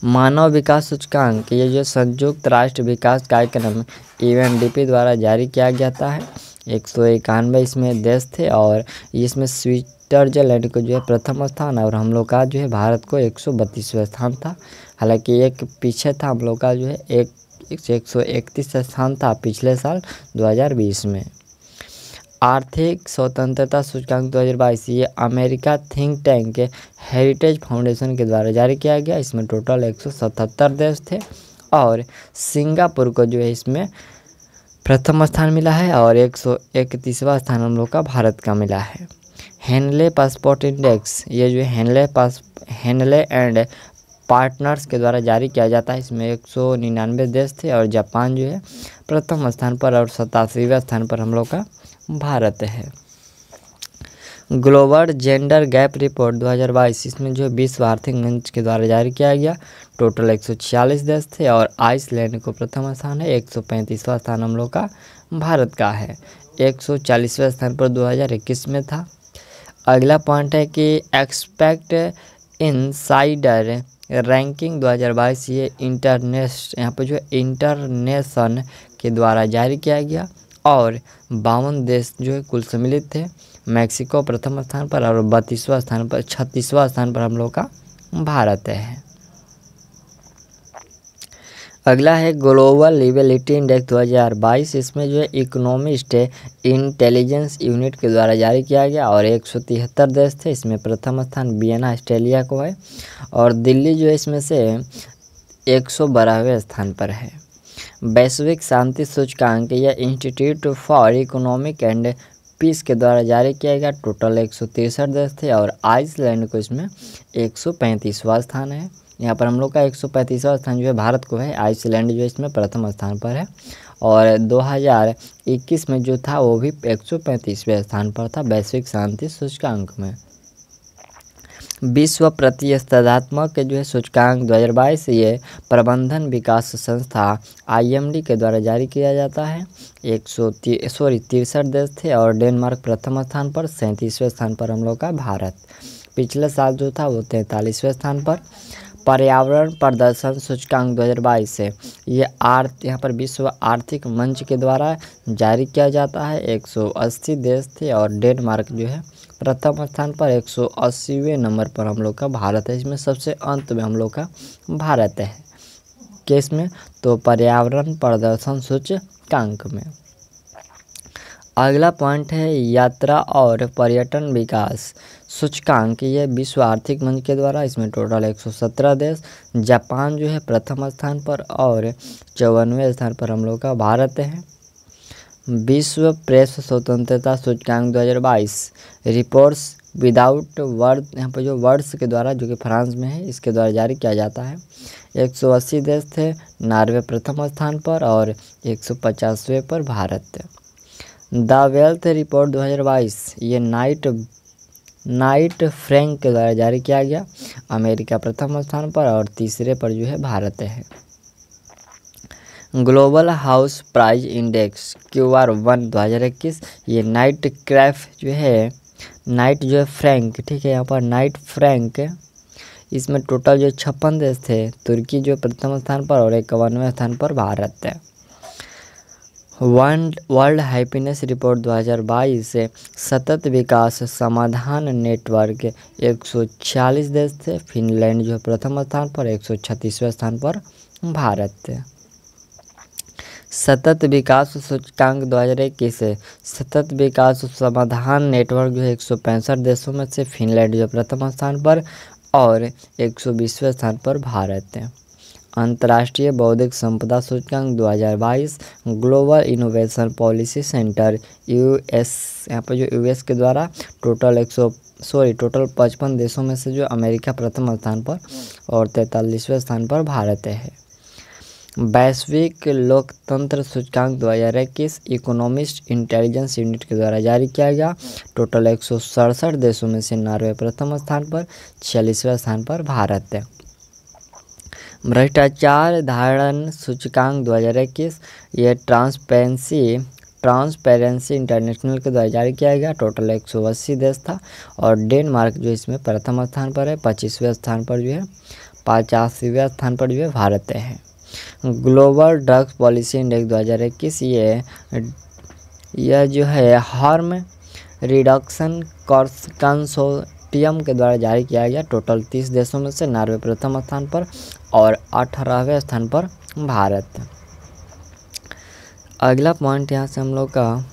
मानव विकास सूचकांक ये जो संयुक्त राष्ट्र विकास कार्यक्रम UNDP द्वारा जारी किया जाता है। 191 इसमें देश थे। और इसमें स्विट्जरलैंड को जो है प्रथम स्थान, और हम लोग का जो है भारत को 132वां स्थान था। हालांकि एक पीछे था हम लोग का जो है 131 स्थान था पिछले साल 2020 में। आर्थिक स्वतंत्रता सूचकांक 2022 ये America think tank heritage foundation के द्वारा जारी किया गया। इसमें टोटल 177 देश थे। और सिंगापुर को जो है इसमें प्रथम स्थान मिला है। और 131वां स्थान हम लोग का भारत का मिला है। हेनले पासपोर्ट इंडेक्स ये जो हेनले एंड पार्टनर्स के द्वारा जारी किया जाता है। इसमें 199 देश थे और जापान जो है प्रथम स्थान पर और 87वें स्थान पर हम लोग का भारत है। ग्लोबल जेंडर गैप रिपोर्ट 2022 इसमें जो विश्व आर्थिक मंच के द्वारा जारी किया गया। टोटल 146 देश थे और आइसलैंड को प्रथम स्थान है। 135वां स्थान हम लोग का भारत का है। 140वें स्थान पर 2021 में था। अगला पॉइंट है कि एक्सपेक्ट इनसाइडर रैंकिंग 2022 ये यहाँ पर जो इंटरनेशन के द्वारा जारी किया गया और 52 देश जो है कुल सम्मिलित थे। मैक्सिको प्रथम स्थान पर और 36वां स्थान पर 36वां स्थान पर हम लोग का भारत है। अगला है ग्लोबल लिवेबिलिटी इंडेक्स 2022 इसमें जो है इकोनॉमिस्ट इंटेलिजेंस यूनिट के द्वारा जारी किया गया और 173 देश थे। इसमें प्रथम स्थान वियना ऑस्ट्रेलिया को है और दिल्ली जो है इसमें से 112वें स्थान पर है। वैश्विक शांति सूचकांक या institute for economic and peace के द्वारा जारी किया गया। टोटल 163 देश थे और आइसलैंड को इसमें 135वां स्थान है। यहाँ पर हम लोग का 135वां स्थान जो है भारत को है। आइसलैंड जो है इसमें प्रथम स्थान पर है और 2021 में जो था वो भी 135वें स्थान पर था वैश्विक शांति सूचकांक में। विश्व प्रतिस्पर्धात्मक जो है सूचकांक 2022 ये प्रबंधन विकास संस्था IMD के द्वारा जारी किया जाता है। 63 देश थे और डेनमार्क प्रथम स्थान पर। 37वें स्थान पर हम लोग का भारत। पिछले साल जो था वो 43वें स्थान पर। पर्यावरण प्रदर्शन सूचकांक 2022 से ये यहाँ पर विश्व आर्थिक मंच के द्वारा जारी किया जाता है। 180 देश थे और डेनमार्क जो है प्रथम स्थान पर। 180वें नंबर पर हम लोग का भारत है। इसमें सबसे अंत में हम लोग का भारत है केस में तो पर्यावरण प्रदर्शन सूचकांक में। अगला पॉइंट है यात्रा और पर्यटन विकास सूचकांक ये विश्व आर्थिक मंच के द्वारा। इसमें टोटल 117 देश। जापान जो है प्रथम स्थान पर और 54वें स्थान पर हम लोग का भारत है। विश्व प्रेस स्वतंत्रता सूचकांक 2022 रिपोर्ट्स विदाउट वर्ड यहाँ पर जो वर्ड्स के द्वारा जो कि फ्रांस में है इसके द्वारा जारी किया जाता है। 180 देश थे। नॉर्वे प्रथम स्थान पर और 150वें पर भारत। द वेल्थ रिपोर्ट 2022 ये नाइट फ्रैंक के द्वारा जारी किया गया। अमेरिका प्रथम स्थान पर और तीसरे पर जो है भारत है। Global house price index QR1 2021 ये नाइट जो है फ्रैंक ठीक है। यहाँ पर नाइट फ्रैंक इसमें टोटल जो 56 देश थे। तुर्की जो प्रथम स्थान पर और 51वें स्थान पर भारत है। वर्ल्ड हैप्पीनेस रिपोर्ट 2022 से सतत विकास समाधान नेटवर्क 146 देश थे। फिनलैंड जो प्रथम स्थान पर 136वें स्थान पर भारत। सतत विकास सूचकांक 2021 सतत विकास समाधान नेटवर्क जो है 165 देशों में से फिनलैंड जो प्रथम स्थान पर और 120वें स्थान पर भारत है। अंतर्राष्ट्रीय बौद्धिक संपदा सूचकांक 2022 global innovation policy centre US यहाँ पर जो US के द्वारा टोटल 55 देशों में से जो अमेरिका प्रथम स्थान पर और 43वें स्थान पर भारत है। वैश्विक लोकतंत्र सूचकांक 2021 इकोनॉमिस्ट इंटेलिजेंस यूनिट के द्वारा जारी किया गया। टोटल 167 देशों में से नॉर्वे प्रथम स्थान पर 46वें स्थान पर भारत है। भ्रष्टाचार धारण सूचकांक 2021 ये ट्रांसपेरेंसी इंटरनेशनल के द्वारा जारी किया गया। टोटल 180 देश था और डेनमार्क जो इसमें प्रथम स्थान पर है। 25वें स्थान पर जो है 85वें स्थान पर जो है भारत है। ग्लोबल ड्रग्स पॉलिसी इंडेक्स 2021 यह जो है हार्म रिडक्शन कंसोर्टियम के द्वारा जारी किया गया। टोटल 30 देशों में से नॉर्वे प्रथम स्थान पर और 18वें स्थान पर भारत। अगला पॉइंट यहाँ से हम लोग का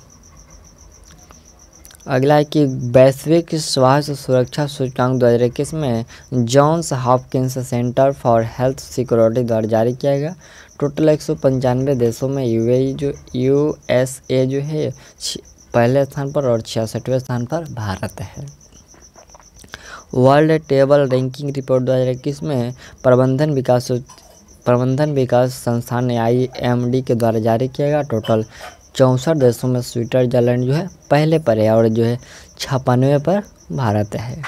अगला है कि वैश्विक स्वास्थ्य सुरक्षा सूचकांक 2021 में Johns Hopkins Center for Health Security द्वारा जारी किया गया। टोटल 195 देशों में USA जो है पहले स्थान पर और 66वें स्थान पर भारत है। वर्ल्ड टेबल रैंकिंग रिपोर्ट 2021 में प्रबंधन विकास संस्थान IMD के द्वारा जारी किया गया। टोटल 64 देशों में स्विट्जरलैंड जो है पहले पर है और जो है 96 पर भारत है।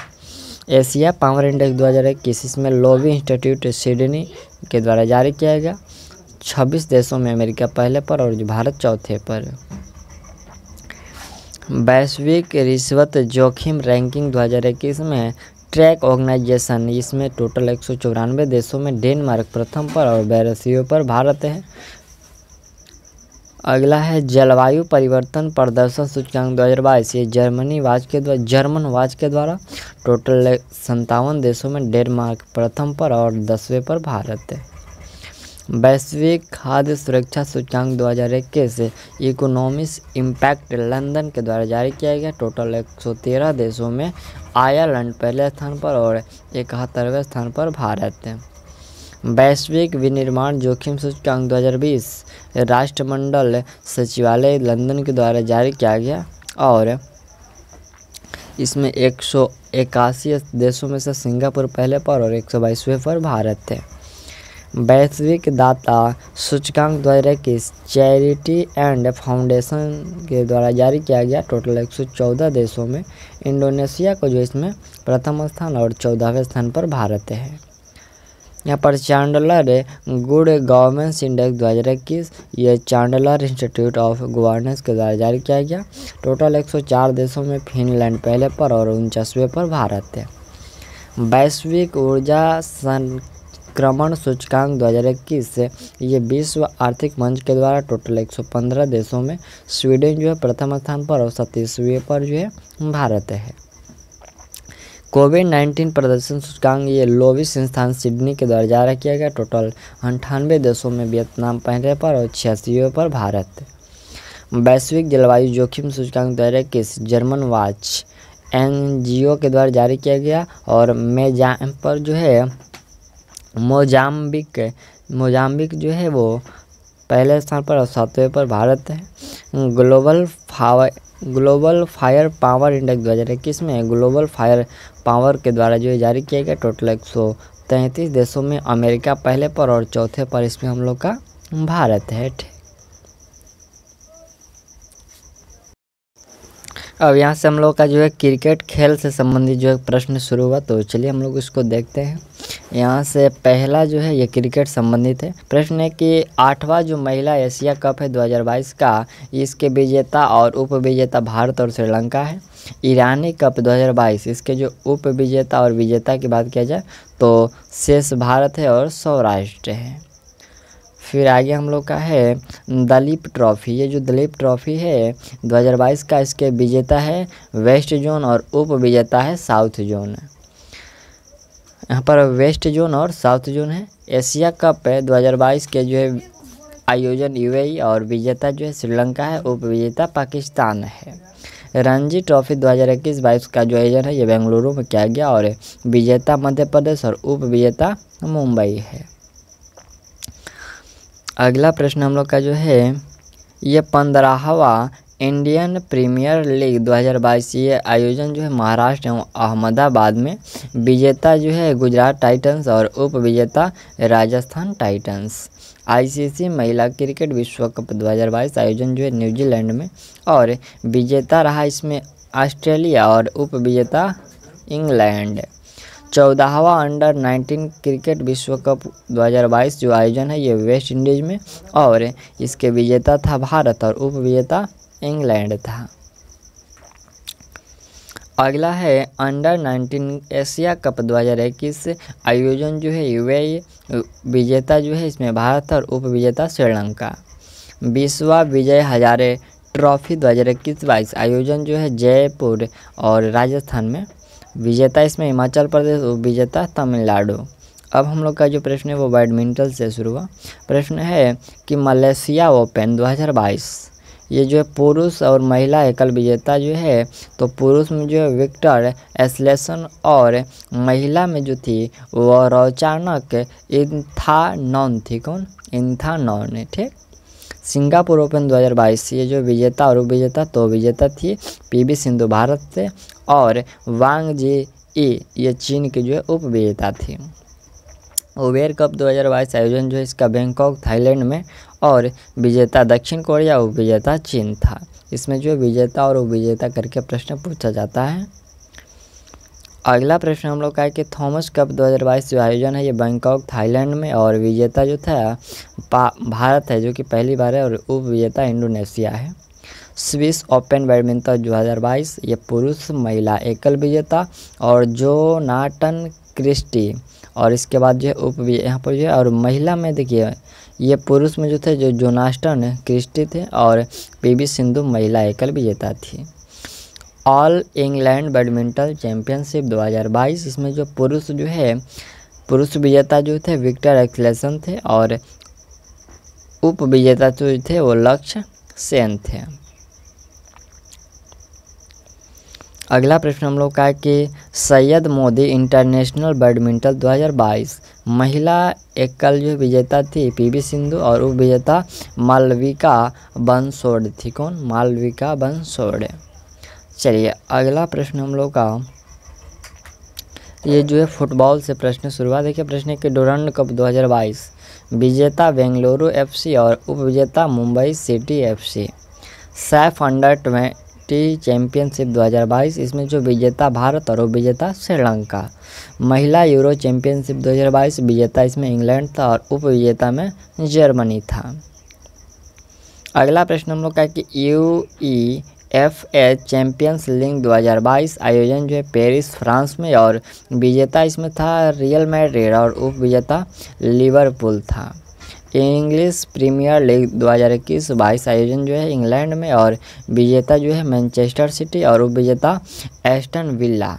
एशिया पावर इंडेक्स 2021 इसमें लोवी इंस्टीट्यूट सिडनी के द्वारा जारी किया गया। 26 देशों में अमेरिका पहले पर और जो भारत चौथे पर। वैश्विक रिश्वत जोखिम रैंकिंग 2021 में ट्रैक ऑर्गेनाइजेशन इसमें टोटल 194 देशों में डेनमार्क प्रथम पर और 82 पर भारत है। अगला है जलवायु परिवर्तन प्रदर्शन सूचकांक 2022, ये जर्मन वाच के द्वारा टोटल 57 देशों में डेनमार्क प्रथम पर और 10वें पर भारत है। वैश्विक खाद्य सुरक्षा सूचकांक 2021 इकोनॉमिक इम्पैक्ट लंदन के द्वारा जारी किया गया। टोटल 113 देशों में आयरलैंड पहले स्थान पर और 71वें स्थान पर भारत है। वैश्विक विनिर्माण जोखिम सूचकांक 2020 राष्ट्रमंडल सचिवालय लंदन के द्वारा जारी किया गया और इसमें 181 देशों में से सिंगापुर पहले पर और 122वें पर भारत है। वैश्विक दाता सूचकांक 2021 चैरिटी एंड फाउंडेशन के द्वारा जारी किया गया। टोटल 114 देशों में इंडोनेशिया को जो इसमें प्रथम स्थान और 14वें स्थान पर भारत है। यहाँ पर चांडलर गुड गवर्नेंस इंडेक्स 2021 ये चांडलर इंस्टीट्यूट ऑफ गवर्नेंस के द्वारा जारी किया गया। टोटल 104 देशों में फिनलैंड पहले पर और 49वें पर भारत है। वैश्विक ऊर्जा संक्रमण सूचकांक 2021 ये विश्व आर्थिक मंच के द्वारा टोटल 115 देशों में स्वीडन जो है प्रथम स्थान पर और 37वें पर जो है भारत है। कोविड-19 प्रदर्शन सूचकांक ये लोवी संस्थान सिडनी के द्वारा जारी किया गया। टोटल 98 देशों में वियतनाम पहले पर और 86वें पर भारत। वैश्विक जलवायु जोखिम सूचकांक 2021 जर्मन वाच NGO के द्वारा जारी किया गया और पर जो है मोजाम्बिक जो है वो पहले स्थान पर और 7वें पर भारत है। ग्लोबल फायर पावर इंडेक्स 2021 में ग्लोबल फायर पावर के द्वारा जो है जारी किया गया। टोटल 133 देशों में अमेरिका पहले पर और चौथे पर इसमें हम लोग का भारत है। अब यहाँ से हम लोग का जो है क्रिकेट खेल से संबंधित जो है प्रश्न शुरू हुआ, तो चलिए हम लोग इसको देखते हैं। यहाँ से पहला जो है ये क्रिकेट संबंधित है। प्रश्न है कि 8वां जो महिला एशिया कप है 2022 का, इसके विजेता और उप विजेता भारत और श्रीलंका है। ईरानी कप 2022 इसके जो उप विजेता और विजेता की बात किया जाए तो शेष भारत है और सौराष्ट्र है। फिर आगे हम लोग का है दलीप ट्रॉफी। ये जो दलीप ट्रॉफी है 2022 का, इसके विजेता है वेस्ट जोन और उप विजेता है साउथ जोन। यहाँ पर वेस्ट जोन और साउथ जोन है। एशिया कप है 2022 के जो है आयोजन UAE और विजेता जो है श्रीलंका है, उप विजेता पाकिस्तान है। रणजी ट्रॉफी 2021-22 का जो आयोजन है ये बेंगलुरु में किया गया और विजेता मध्य प्रदेश और उप विजेता मुंबई है। अगला प्रश्न हम लोग का जो है ये 15वां इंडियन प्रीमियर लीग 2022 ये आयोजन जो है महाराष्ट्र एवं अहमदाबाद में। विजेता जो है गुजरात टाइटंस और उप विजेता राजस्थान टाइटंस। ICC महिला क्रिकेट विश्व कप 2022 आयोजन जो है न्यूजीलैंड में और विजेता रहा इसमें ऑस्ट्रेलिया और उप विजेता इंग्लैंड। 14वां अंडर 19 क्रिकेट विश्व कप 2022 जो आयोजन है ये वेस्ट इंडीज़ में और इसके विजेता था भारत और उप विजेता इंग्लैंड था। अगला है अंडर 19 एशिया कप 2021 आयोजन जो है UAE, विजेता जो है इसमें भारत और उप विजेता श्रीलंका। 20वां विजय हजारे ट्रॉफी 2021-22 आयोजन जो है जयपुर और राजस्थान में। विजेता इसमें हिमाचल प्रदेश, उप विजेता तमिलनाडु। अब हम लोग का जो प्रश्न है वो बैडमिंटन से शुरू हुआ। प्रश्न है कि मलेशिया ओपन 2022 ये जो है पुरुष और महिला एकल विजेता जो है, तो पुरुष में जो है विक्टर एस्लेसन और महिला में जो थी वो रौचानक इंथानॉन थी। कौन? इंथानॉन है, ठीक। सिंगापुर ओपन 2022 ये जो विजेता और उप विजेता, तो विजेता थी PV सिंधु भारत से और वांग जी ई ये चीन की जो है उप विजेता थी। उबेर कप 2022 आयोजन जो है इसका बैंकॉक थाईलैंड में, और विजेता दक्षिण कोरिया, उप विजेता चीन था। इसमें जो विजेता और उप विजेता करके प्रश्न पूछा जाता है। अगला प्रश्न हम लोग का है कि थॉमस कप 2022 जो आयोजन है ये बैंकॉक थाईलैंड में, और विजेता जो था भारत है जो कि पहली बार है, और उप विजेता इंडोनेशिया है। स्विस ओपन बैडमिंटन 2022 ये पुरुष महिला एकल विजेता, और जोनाटन क्रिस्टी, और इसके बाद जो है यहाँ पर जो है, और महिला में देखिए ये पुरुष में जो थे जो जोनाटन क्रिस्टी थे, और पीवी सिंधु महिला एकल विजेता थी। ऑल इंग्लैंड बैडमिंटन चैंपियनशिप 2022 इसमें जो पुरुष जो है पुरुष विजेता जो थे विक्टर एक्लेसन थे, और उप विजेता जो थे वो लक्ष्य सेन थे। अगला प्रश्न हम लोग का है कि सैयद मोदी इंटरनेशनल बैडमिंटन 2022 महिला एकल जो विजेता थी पीवी सिंधु, और उप विजेता मालविका बंसोड थी। कौन? मालविका बंसोड। चलिए अगला प्रश्न हम लोग का ये जो है फुटबॉल से प्रश्न शुरुआत। देखिए प्रश्न है कि डूरंड कप 2022 विजेता बेंगलुरु एफसी और उप विजेता Mumbai city FC. Saif under 20 championship 2022 इसमें जो विजेता भारत और उप विजेता श्रीलंका। महिला यूरो चैंपियनशिप 2022 विजेता इसमें इंग्लैंड था, और उप विजेता में जर्मनी था। अगला प्रश्न हम लोग का है कि UEFA चैंपियंस लीग 2022 आयोजन जो है पेरिस फ्रांस में, और विजेता इसमें था रियल मैड्रिड, और उप विजेता लिवरपूल था। इंग्लिश प्रीमियर लीग 2021-22 आयोजन जो है इंग्लैंड में, और विजेता जो है मैनचेस्टर सिटी, और उप विजेता एस्टन विला।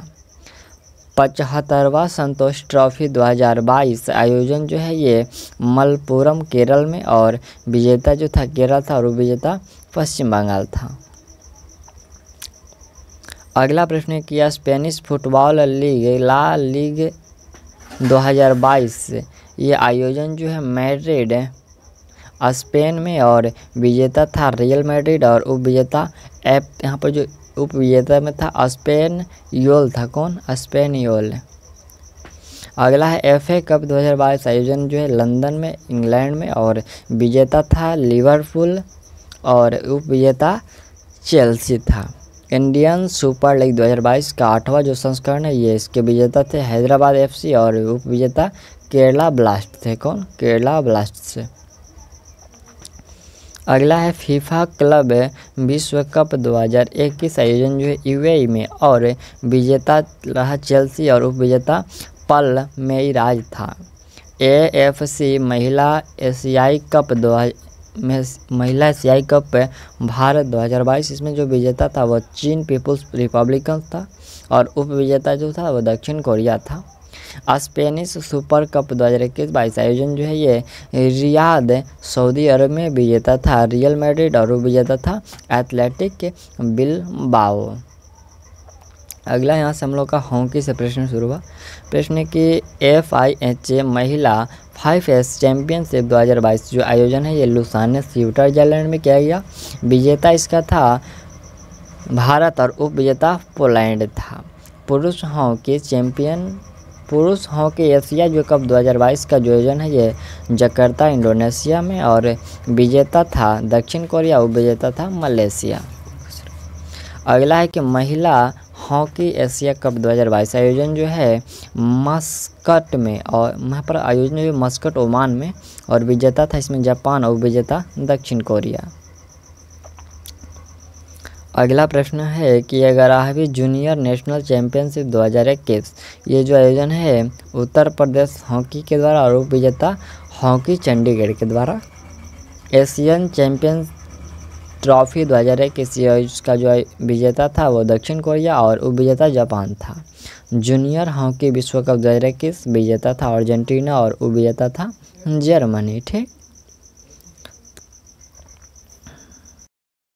75वां संतोष ट्रॉफी 2022 आयोजन जो है ये मलप्पुरम केरल में, और विजेता जो था केरल था, और उप विजेता पश्चिम बंगाल था। अगला प्रश्न है कि स्पेनिश फुटबॉल लीग ला लीग 2022 ये आयोजन जो है मैड्रिड स्पेन में, और विजेता था रियल मैड्रिड, और उप विजेता यहाँ पर जो उप विजेता में था स्पेन योल था। कौन? स्पेन योल। अगला है FA कप 2022 आयोजन जो है लंदन में इंग्लैंड में, और विजेता था लिवरपूल, और उप विजेता चेल्सी था। इंडियन सुपर लीग 2022 का 8वां जो संस्करण है ये इसके विजेता थे हैदराबाद FC, और उप विजेता केरला ब्लास्ट थे। कौन? केरला ब्लास्ट से। अगला है फीफा क्लब विश्व कप 2021 आयोजन जो है UAE में, और विजेता रहा चेल्सी, और उप विजेता पल्मेइरास था। AFC महिला एशियाई कप महिला एशियाई कप भारत 2022 इसमें जो विजेता था वो चीन पीपुल्स रिपब्लिकन था, और उप विजेता जो था वो दक्षिण कोरिया था। स्पेनिश सुपर कप 2021-22 आयोजन जो है ये रियाद सऊदी अरब में, विजेता था रियल मैड्रिड, और उप विजेता था एथलेटिक बिलबाओ। अगला यहाँ से हम लोग का हॉकी से प्रश्न शुरू हुआ। प्रश्न है कि FIHA महिला 5S चैंपियनशिप 2022 जो आयोजन है ये लुसाने स्विट्जरलैंड में किया गया। विजेता इसका था भारत, और उप विजेता पोलैंड था। पुरुष हॉकी एशिया जो कप 2022 का जो आयोजन है ये जकार्ता इंडोनेशिया में, और विजेता था दक्षिण कोरिया, उप विजेता था मलेशिया। अगला है कि महिला हॉकी एशिया कप 2022 आयोजन जो है मस्कट में, और वहाँ पर आयोजन जो मस्कट ओमान में, और विजेता था इसमें जापान, और विजेता दक्षिण कोरिया। अगला प्रश्न है कि 11वीं जूनियर नेशनल चैंपियनशिप 2021 ये जो आयोजन है उत्तर प्रदेश हॉकी के द्वारा, और उप विजेता हॉकी चंडीगढ़ के द्वारा। एशियन चैंपियन ट्रॉफी 2021 इसका जो विजेता था वो दक्षिण कोरिया, और उप विजेता जापान था। जूनियर हॉकी विश्व कप 2021 विजेता था अर्जेंटीना, और उप विजेता था जर्मनी। ठीक।